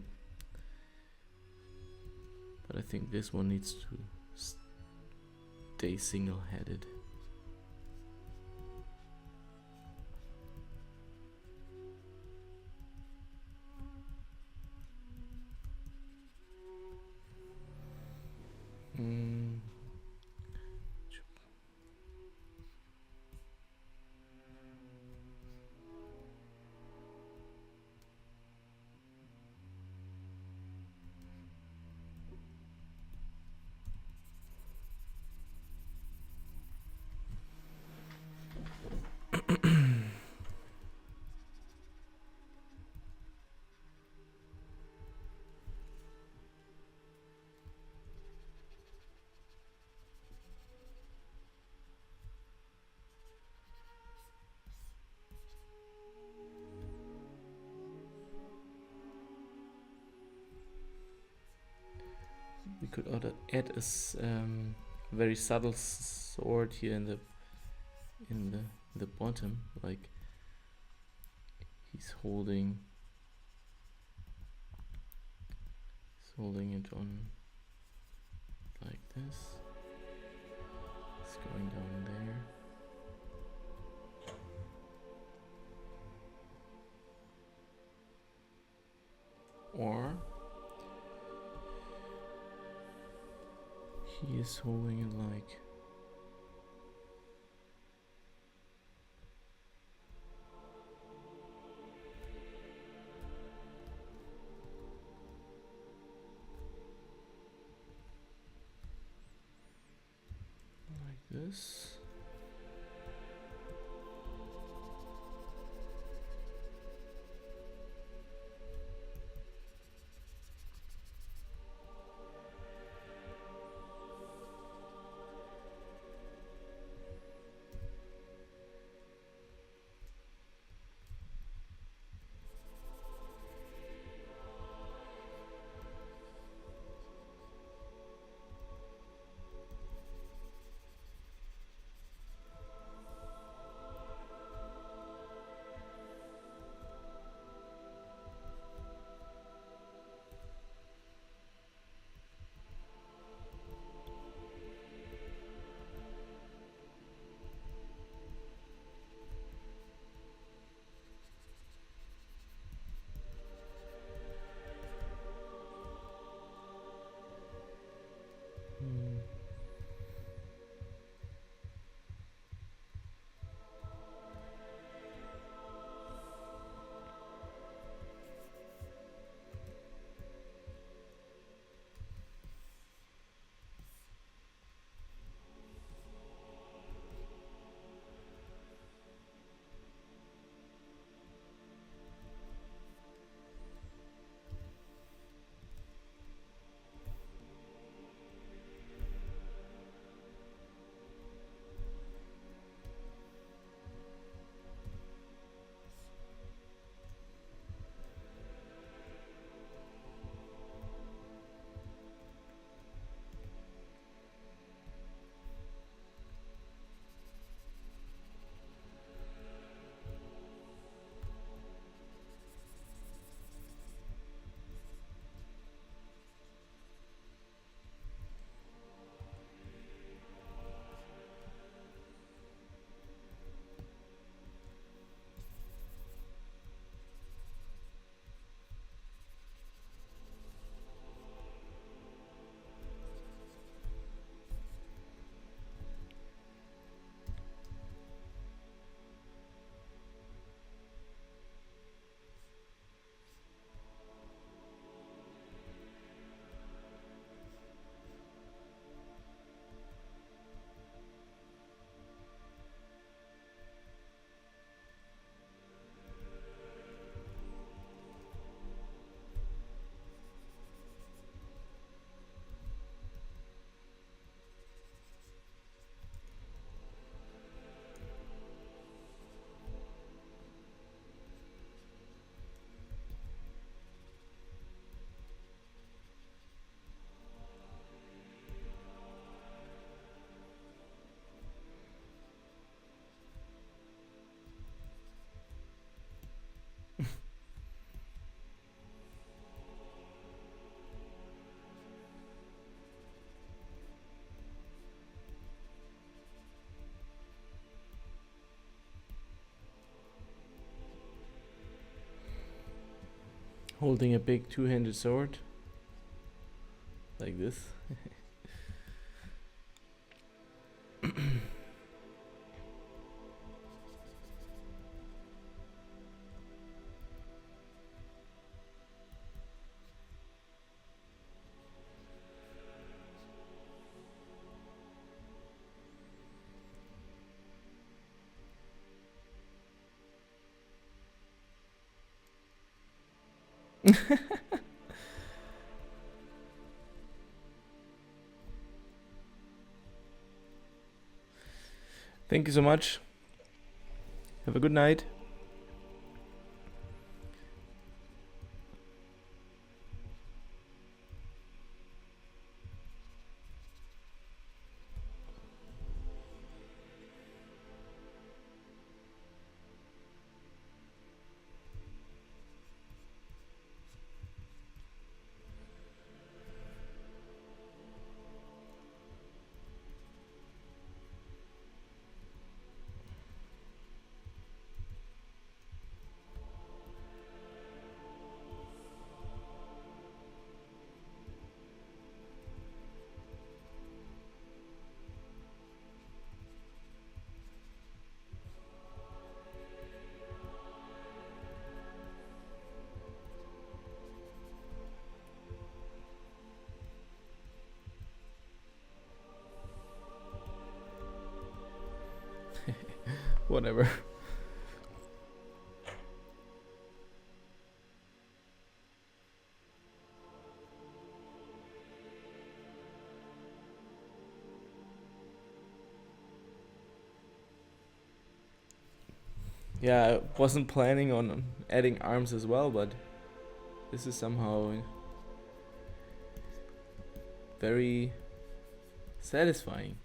but I think this one needs to stay single-headed. We could add a very subtle sword here in the bottom, like he's holding it on like this. It's going down there. Or he is holding it like this. Holding a big two-handed sword like this. Thank you so much. Have a good night. Whatever. Yeah, I wasn't planning on adding arms as well, but this is somehow very satisfying.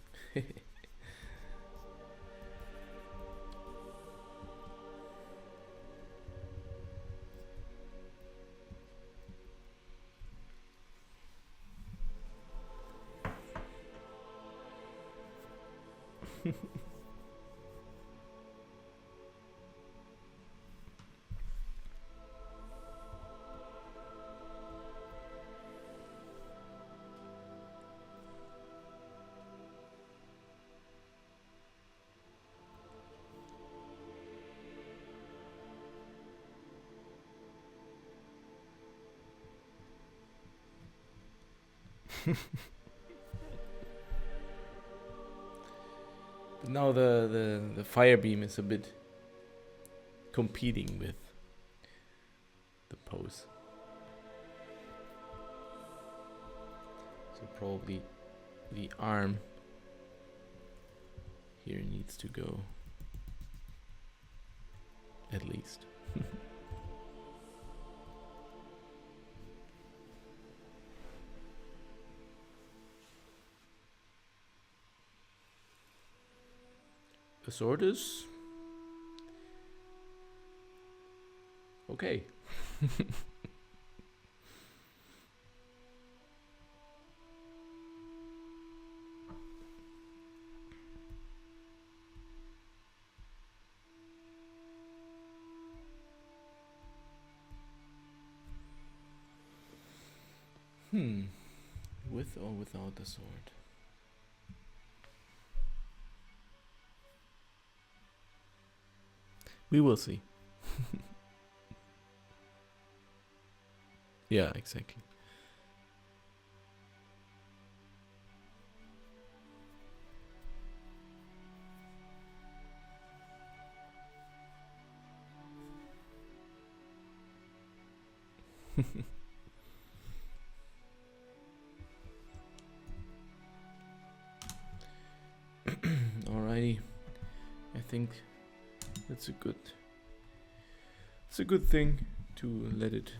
But now the fire beam is a bit competing with the pose. So probably the arm here needs to go at least. The sword is okay. With or without the sword? We will see. Yeah, exactly. Alrighty, I think that's a good thing to let it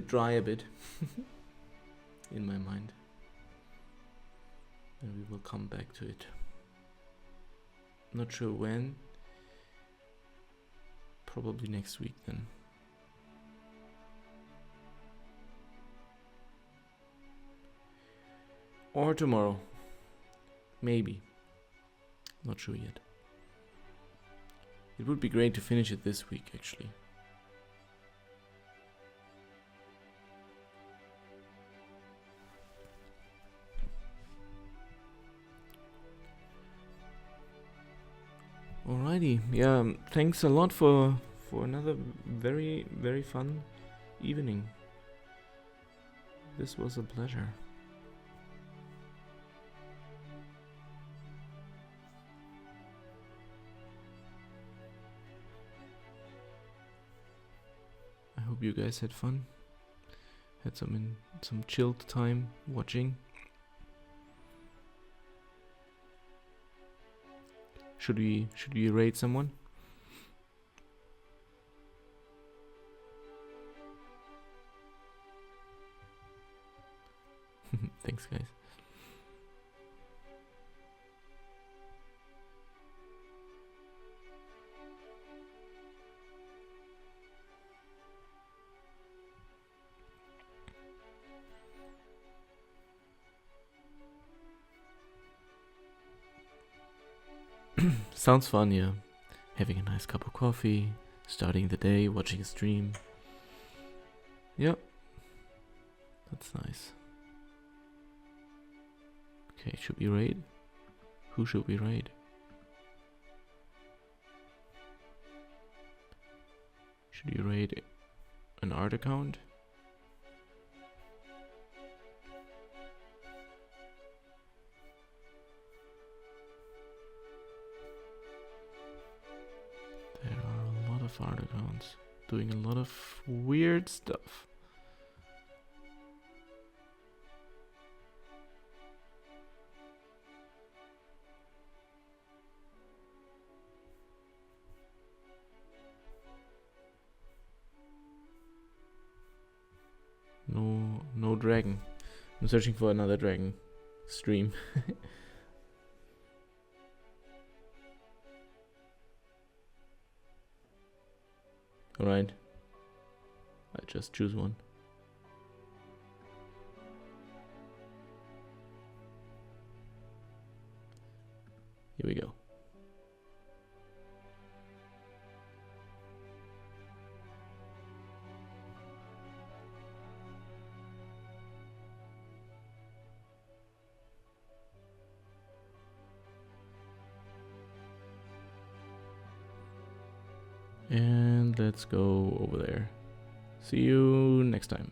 dry a bit in my mind, and we will come back to it. Not sure when. Probably next week then. Or tomorrow. Maybe. Not sure yet. It would be great to finish it this week, actually. Alrighty, yeah, thanks a lot for another very, very fun evening. This was a pleasure. I hope you guys had fun. Had some chilled time watching. Should we raid someone? Thanks, guys. Sounds fun, yeah. Having a nice cup of coffee, starting the day, watching a stream. Yep. That's nice. Okay, should we raid? Who should we raid? Should you raid an art account? of art accounts doing a lot of weird stuff. No dragon. I'm searching for another dragon stream. Alright. I just choose one. Here we go. And let's go over there. See you next time.